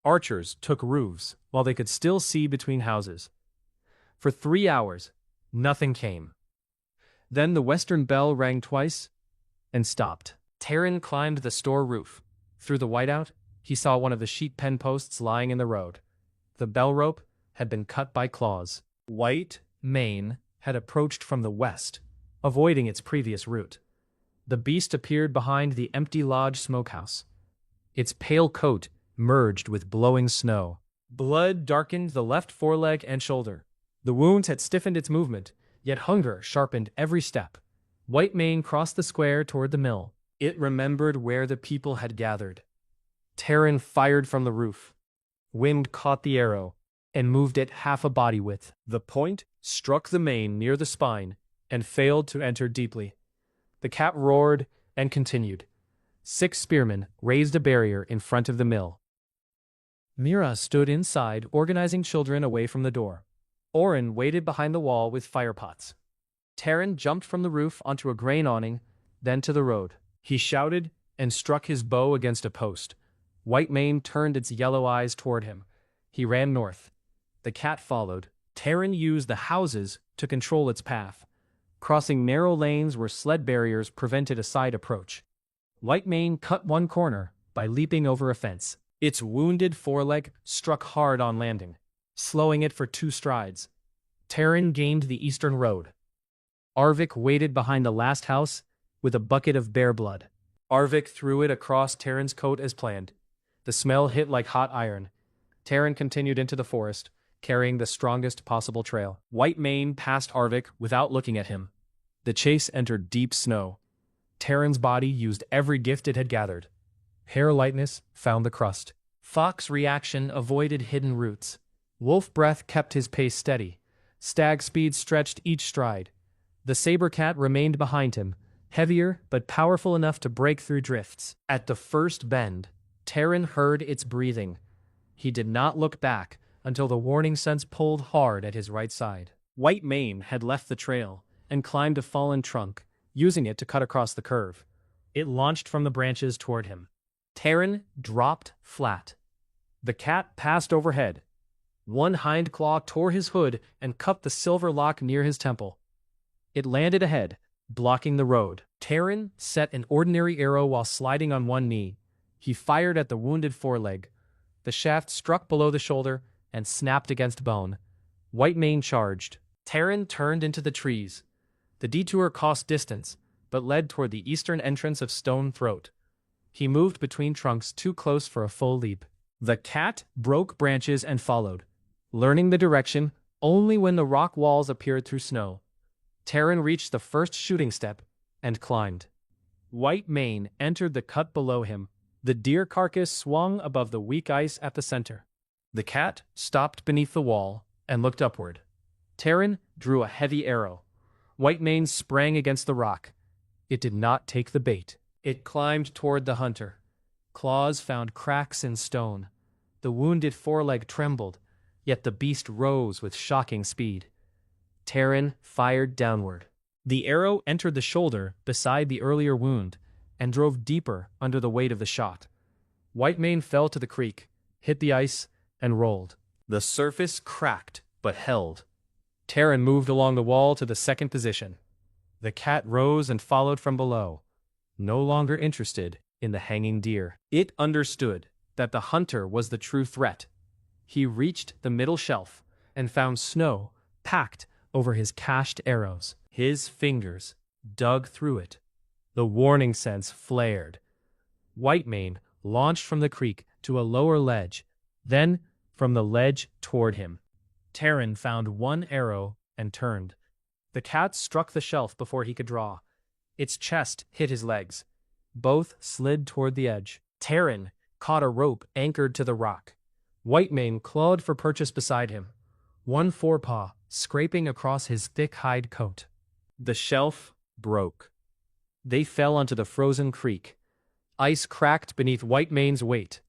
Archers took roofs while they could still see between houses. For 3 hours, nothing came. Then the western bell rang twice and stopped. Terran climbed the store roof. Through the whiteout, he saw one of the sheep pen posts lying in the road. The bell rope had been cut by claws. White Mane had approached from the west, avoiding its previous route. The beast appeared behind the empty lodge smokehouse. Its pale coat merged with blowing snow. Blood darkened the left foreleg and shoulder. The wounds had stiffened its movement, yet hunger sharpened every step. White Mane crossed the square toward the mill. It remembered where the people had gathered. Terran fired from the roof. Wind caught the arrow and moved it half a body width. The point struck the mane near the spine and failed to enter deeply. The cat roared and continued. 6 spearmen raised a barrier in front of the mill. Mira stood inside, organizing children away from the door. Oren waited behind the wall with firepots. Terran jumped from the roof onto a grain awning, then to the road. He shouted and struck his bow against a post. White Mane turned its yellow eyes toward him. He ran north. The cat followed. Terran used the houses to control its path, crossing narrow lanes where sled barriers prevented a side approach. White Mane cut one corner by leaping over a fence. Its wounded foreleg struck hard on landing, slowing it for 2 strides. Terran gained the eastern road. Arvik waited behind the last house with a bucket of bear blood. Arvik threw it across Terran's coat as planned. The smell hit like hot iron. Terran continued into the forest, carrying the strongest possible trail. White Mane passed Arvik without looking at him. The chase entered deep snow. Terran's body used every gift it had gathered. Hair lightness found the crust. Fox reaction avoided hidden roots. Wolf breath kept his pace steady. Stag speed stretched each stride. The saber cat remained behind him, heavier but powerful enough to break through drifts. At the first bend, Terran heard its breathing. He did not look back until the warning sense pulled hard at his right side. White Mane had left the trail and climbed a fallen trunk, using it to cut across the curve. It launched from the branches toward him. Terran dropped flat. The cat passed overhead. One hind claw tore his hood and cut the silver lock near his temple. It landed ahead, blocking the road. Terran set an ordinary arrow while sliding on one knee. He fired at the wounded foreleg. The shaft struck below the shoulder and snapped against bone. White Mane charged. Terran turned into the trees. The detour cost distance, but led toward the eastern entrance of Stone Throat. He moved between trunks too close for a full leap. The cat broke branches and followed, learning the direction only when the rock walls appeared through snow. Terran reached the first shooting step and climbed. White Mane entered the cut below him. The deer carcass swung above the weak ice at the center. The cat stopped beneath the wall and looked upward. Terran drew a heavy arrow. White Mane sprang against the rock. It did not take the bait. It climbed toward the hunter. Claws found cracks in stone. The wounded foreleg trembled, yet the beast rose with shocking speed. Terran fired downward. The arrow entered the shoulder beside the earlier wound and drove deeper under the weight of the shot. White Mane fell to the creek, hit the ice, and rolled. The surface cracked but held. Terran moved along the wall to the second position. The cat rose and followed from below, no longer interested in the hanging deer. It understood that the hunter was the true threat. He reached the middle shelf and found snow packed over his cached arrows. His fingers dug through it. The warning sense flared. Whitemane launched from the creek to a lower ledge, then from the ledge toward him. Terran found one arrow and turned. The cat struck the shelf before he could draw. Its chest hit his legs. Both slid toward the edge. Terran caught a rope anchored to the rock. Whitemane clawed for purchase beside him, one forepaw scraping across his thick hide coat. The shelf broke. They fell onto the frozen creek. Ice cracked beneath Whitemane's weight.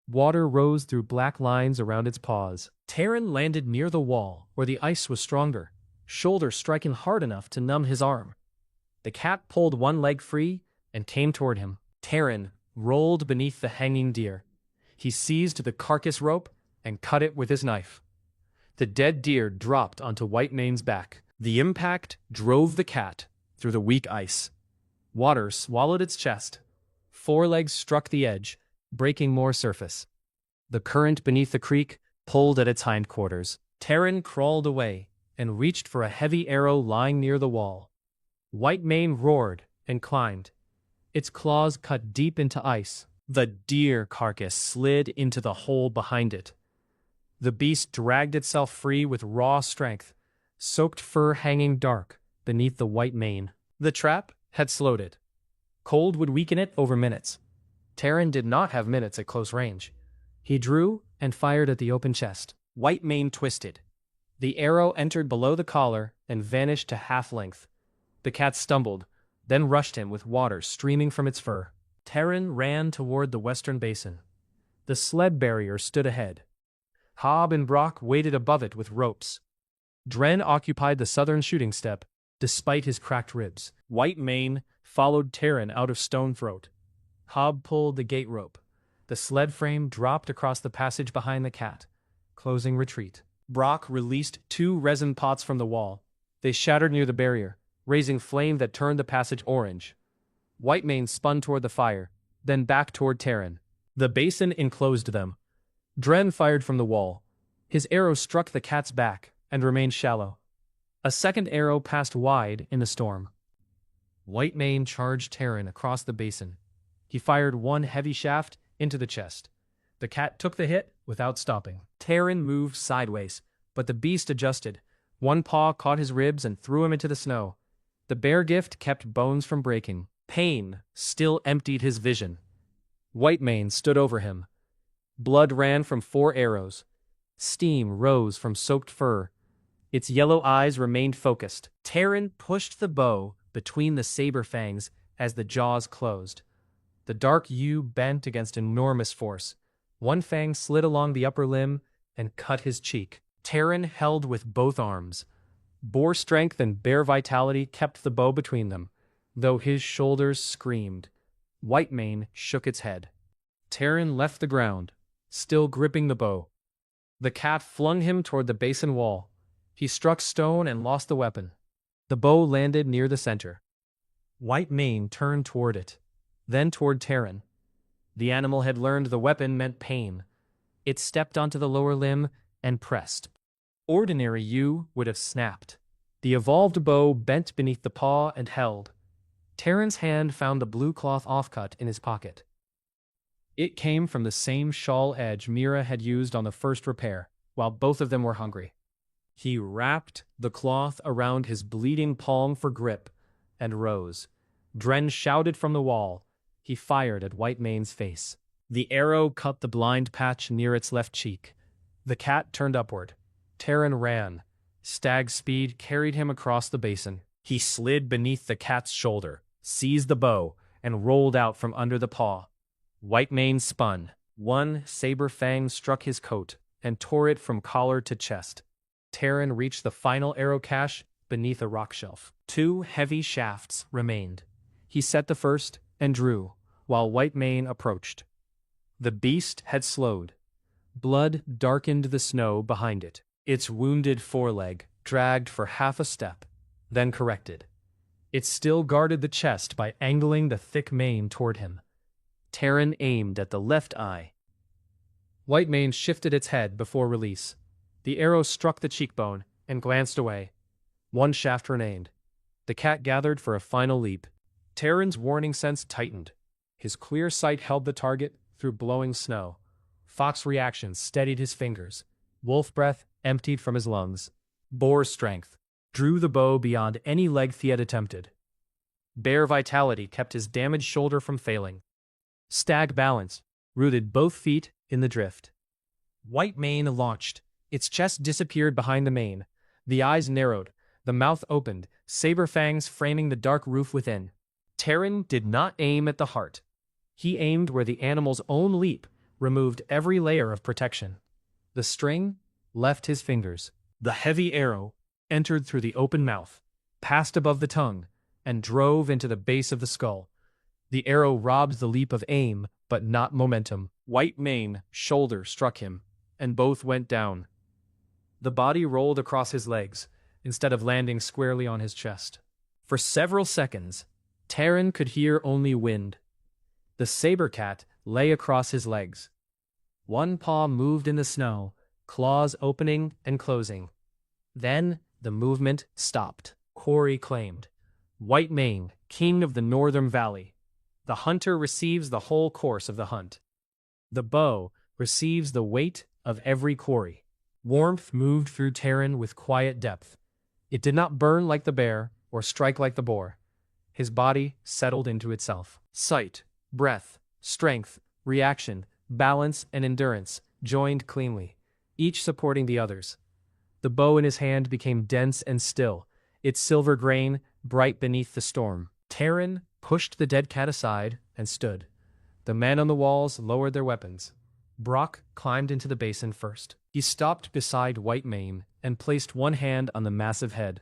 Water rose through black lines around its paws. Terran landed near the wall where the ice was stronger, shoulder striking hard enough to numb his arm. The cat pulled one leg free and came toward him. Terran rolled beneath the hanging deer. He seized the carcass rope and cut it with his knife. The dead deer dropped onto Whitemane's back. The impact drove the cat through the weak ice. Water swallowed its chest. Forelegs struck the edge, breaking more surface. The current beneath the creek pulled at its hindquarters. Terran crawled away and reached for a heavy arrow lying near the wall. Whitemane roared and climbed. Its claws cut deep into ice. The deer carcass slid into the hole behind it. The beast dragged itself free with raw strength, soaked fur hanging dark beneath the white mane. The trap had slowed it. Cold would weaken it over minutes. Terran did not have minutes at close range. He drew and fired at the open chest. Whitemane twisted. The arrow entered below the collar and vanished to half length. The cat stumbled, then rushed him with water streaming from its fur. Terran ran toward the western basin. The sled barrier stood ahead. Hob and Brock waited above it with ropes. Dren occupied the southern shooting step, despite his cracked ribs. Whitemane followed Terran out of Stone Throat. Hob pulled the gate rope. The sled frame dropped across the passage behind the cat, closing retreat. Brock released 2 resin pots from the wall. They shattered near the barrier, raising flame that turned the passage orange. Whitemane spun toward the fire, then back toward Terran. The basin enclosed them. Dren fired from the wall. His arrow struck the cat's back and remained shallow. A second arrow passed wide in the storm. Whitemane charged Terran across the basin. He fired one heavy shaft into the chest. The cat took the hit without stopping. Terran moved sideways, but the beast adjusted. One paw caught his ribs and threw him into the snow. The bear gift kept bones from breaking. Pain still emptied his vision. Whitemane stood over him. Blood ran from 4 arrows. Steam rose from soaked fur. Its yellow eyes remained focused. Terran pushed the bow between the saber fangs as the jaws closed. The dark yew bent against enormous force. One fang slid along the upper limb and cut his cheek. Terran held with both arms. Boar strength and bear vitality kept the bow between them, though his shoulders screamed. Whitemane shook its head. Terran left the ground, still gripping the bow. The cat flung him toward the basin wall. He struck stone and lost the weapon. The bow landed near the center. Whitemane turned toward it, then toward Terran. The animal had learned the weapon meant pain. It stepped onto the lower limb and pressed. Ordinary yew would have snapped. The evolved bow bent beneath the paw and held. Terran's hand found the blue cloth offcut in his pocket. It came from the same shawl edge Mira had used on the first repair, while both of them were hungry. He wrapped the cloth around his bleeding palm for grip and rose. Dren shouted from the wall. He fired at Whitemane's face. The arrow cut the blind patch near its left cheek. The cat turned upward. Terran ran. Stag speed carried him across the basin. He slid beneath the cat's shoulder, seized the bow, and rolled out from under the paw. Whitemane spun. One saber fang struck his coat and tore it from collar to chest. Terran reached the final arrow cache beneath a rock shelf. 2 heavy shafts remained. He set the first and drew, while Whitemane approached. The beast had slowed. Blood darkened the snow behind it. Its wounded foreleg dragged for half a step, then corrected. It still guarded the chest by angling the thick mane toward him. Terran aimed at the left eye. Whitemane shifted its head before release. The arrow struck the cheekbone and glanced away. One shaft remained. The cat gathered for a final leap. Terran's warning sense tightened. His clear sight held the target through blowing snow. Fox reaction steadied his fingers. Wolf breath emptied from his lungs. Boar strength drew the bow beyond any length he had attempted. Bear vitality kept his damaged shoulder from failing. Stag balance rooted both feet in the drift. Whitemane launched. Its chest disappeared behind the mane. The eyes narrowed. The mouth opened, saber fangs framing the dark roof within. Terran did not aim at the heart. He aimed where the animal's own leap removed every layer of protection. The string left his fingers. The heavy arrow entered through the open mouth, passed above the tongue, and drove into the base of the skull. The arrow robbed the leap of aim, but not momentum. Whitemane's shoulder struck him, and both went down. The body rolled across his legs, instead of landing squarely on his chest. For several seconds, Terran could hear only wind. The saber cat lay across his legs. One paw moved in the snow, claws opening and closing. Then the movement stopped. Quarry claimed. Whitemane, king of the northern valley. The hunter receives the whole course of the hunt. The bow receives the weight of every quarry. Warmth moved through Terran with quiet depth. It did not burn like the bear or strike like the boar. His body settled into itself. Sight, breath, strength, reaction, balance, and endurance joined cleanly, each supporting the others. The bow in his hand became dense and still, its silver grain bright beneath the storm. Terran pushed the dead cat aside and stood. The men on the walls lowered their weapons. Brock climbed into the basin first. He stopped beside Whitemane and placed one hand on the massive head.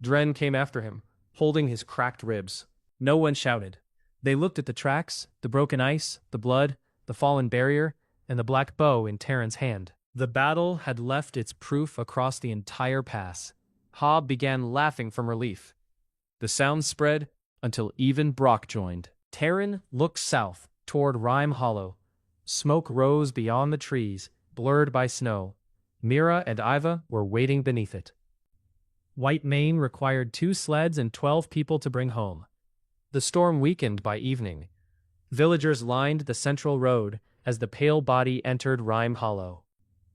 Dren came after him, holding his cracked ribs. No one shouted. They looked at the tracks, the broken ice, the blood, the fallen barrier, and the black bow in Terran's hand. The battle had left its proof across the entire pass. Hob began laughing from relief. The sound spread until even Brock joined. Terran looked south, toward Rime Hollow. Smoke rose beyond the trees, blurred by snow. Mira and Iva were waiting beneath it. Whitemane required 2 sleds and 12 people to bring home. The storm weakened by evening. Villagers lined the central road as the pale body entered Rime Hollow.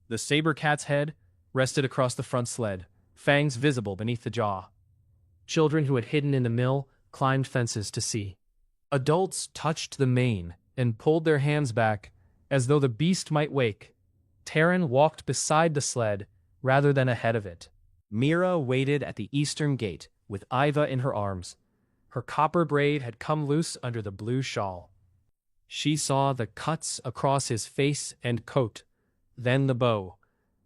The saber cat's head rested across the front sled, fangs visible beneath the jaw. Children who had hidden in the mill climbed fences to see. Adults touched the mane and pulled their hands back, as though the beast might wake. Terran walked beside the sled rather than ahead of it. Mira waited at the eastern gate with Iva in her arms. Her copper braid had come loose under the blue shawl. She saw the cuts across his face and coat, then the bow.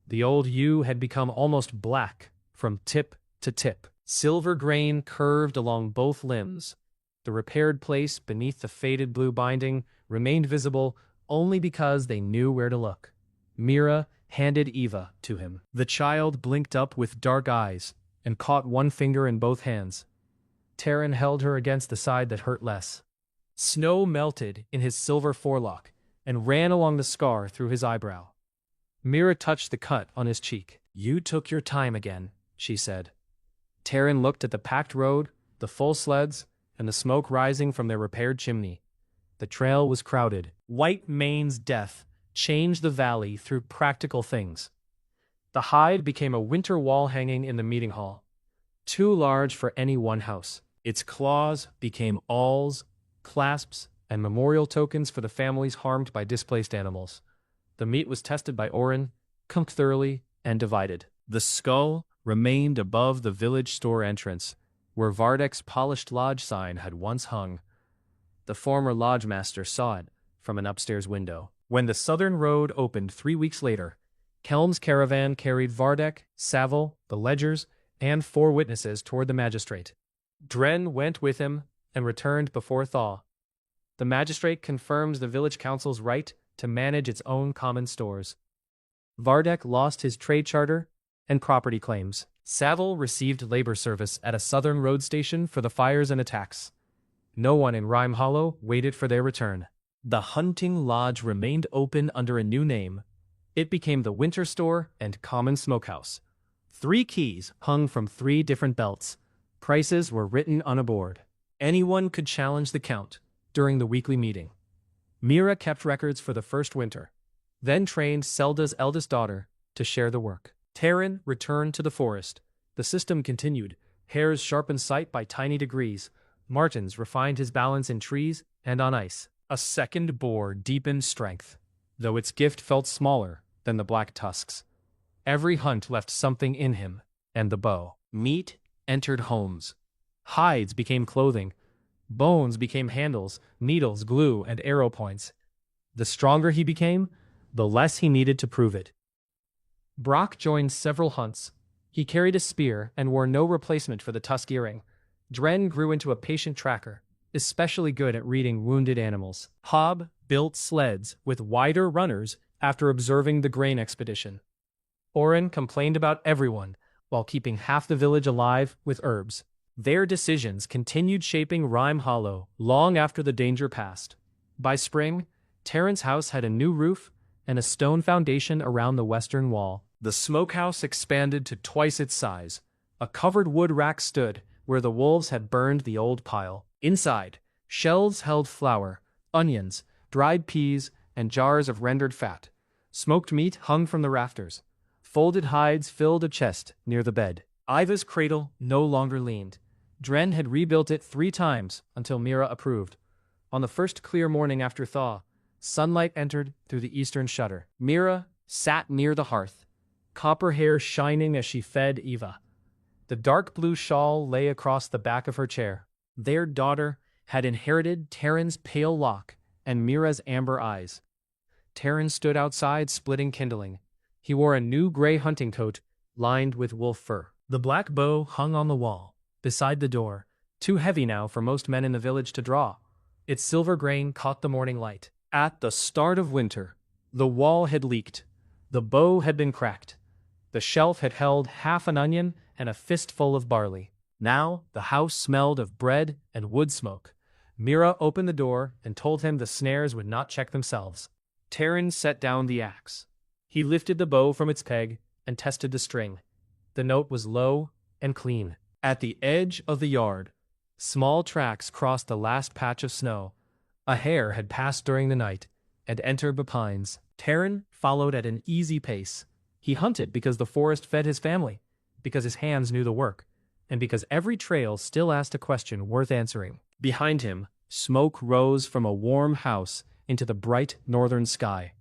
The old yew had become almost black from tip to tip. Silver grain curved along both limbs. The repaired place beneath the faded blue binding remained visible only because they knew where to look. Mira handed Eva to him. The child blinked up with dark eyes and caught one finger in both hands. Terran held her against the side that hurt less. Snow melted in his silver forelock and ran along the scar through his eyebrow. Mira touched the cut on his cheek. "You took your time again," she said. Terran looked at the packed road, the full sleds, and the smoke rising from their repaired chimney. The trail was crowded. Whitemane's death changed the valley through practical things. The hide became a winter wall hanging in the meeting hall, too large for any one house. Its claws became awls, clasps, and memorial tokens for the families harmed by displaced animals. The meat was tested by Orin, cooked thoroughly, and divided. The skull remained above the village store entrance, where Vardek's polished lodge sign had once hung. The former lodge master saw it from an upstairs window. When the southern road opened 3 weeks later, Kelm's caravan carried Vardek, Saville, the ledgers, and 4 witnesses toward the magistrate. Dren went with him and returned before thaw. The magistrate confirms the village council's right to manage its own common stores. Vardek lost his trade charter and property claims. Saville received labor service at a southern road station for the fires and attacks. No one in Rime Hollow waited for their return. The hunting lodge remained open under a new name, It became the winter store and common smokehouse. 3 keys hung from 3 different belts. Prices were written on a board. Anyone could challenge the count during the weekly meeting. Mira kept records for the first winter, then trained Zelda's eldest daughter to share the work. Terran returned to the forest. The system continued. Hares sharpened sight by tiny degrees. Martins refined his balance in trees and on ice. A second boar deepened strength, though its gift felt smaller than the black tusks. Every hunt left something in him, and the bow. Meat entered homes. Hides became clothing. Bones became handles, needles, glue, and arrow points. The stronger he became, the less he needed to prove it. Brock joined several hunts. He carried a spear and wore no replacement for the tusk earring. Dren grew into a patient tracker, especially good at reading wounded animals. Hob built sleds with wider runners after observing the grain expedition. Oren complained about everyone while keeping half the village alive with herbs. Their decisions continued shaping Rhyme Hollow long after the danger passed. By spring, Terran's house had a new roof and a stone foundation around the western wall. The smokehouse expanded to twice its size. A covered wood rack stood where the wolves had burned the old pile. Inside, shelves held flour, onions, dried peas, and jars of rendered fat. Smoked meat hung from the rafters. Folded hides filled a chest near the bed. Iva's cradle no longer leaned. Dren had rebuilt it 3 times until Mira approved. On the first clear morning after thaw, sunlight entered through the eastern shutter. Mira sat near the hearth, copper hair shining as she fed Eva. The dark blue shawl lay across the back of her chair. Their daughter had inherited Terran's pale lock and Mira's amber eyes. Terran stood outside splitting kindling. He wore a new gray hunting coat lined with wolf fur. The black bow hung on the wall, beside the door, too heavy now for most men in the village to draw. Its silver grain caught the morning light. At the start of winter, the wall had leaked. The bow had been cracked. The shelf had held half an onion and a fistful of barley. Now the house smelled of bread and wood smoke. Mira opened the door and told him the snares would not check themselves. Terran set down the axe. He lifted the bow from its peg and tested the string. The note was low and clean. At the edge of the yard, small tracks crossed the last patch of snow. A hare had passed during the night and entered the pines. Terran followed at an easy pace. He hunted because the forest fed his family, because his hands knew the work, and because every trail still asked a question worth answering. Behind him, smoke rose from a warm house into the bright northern sky.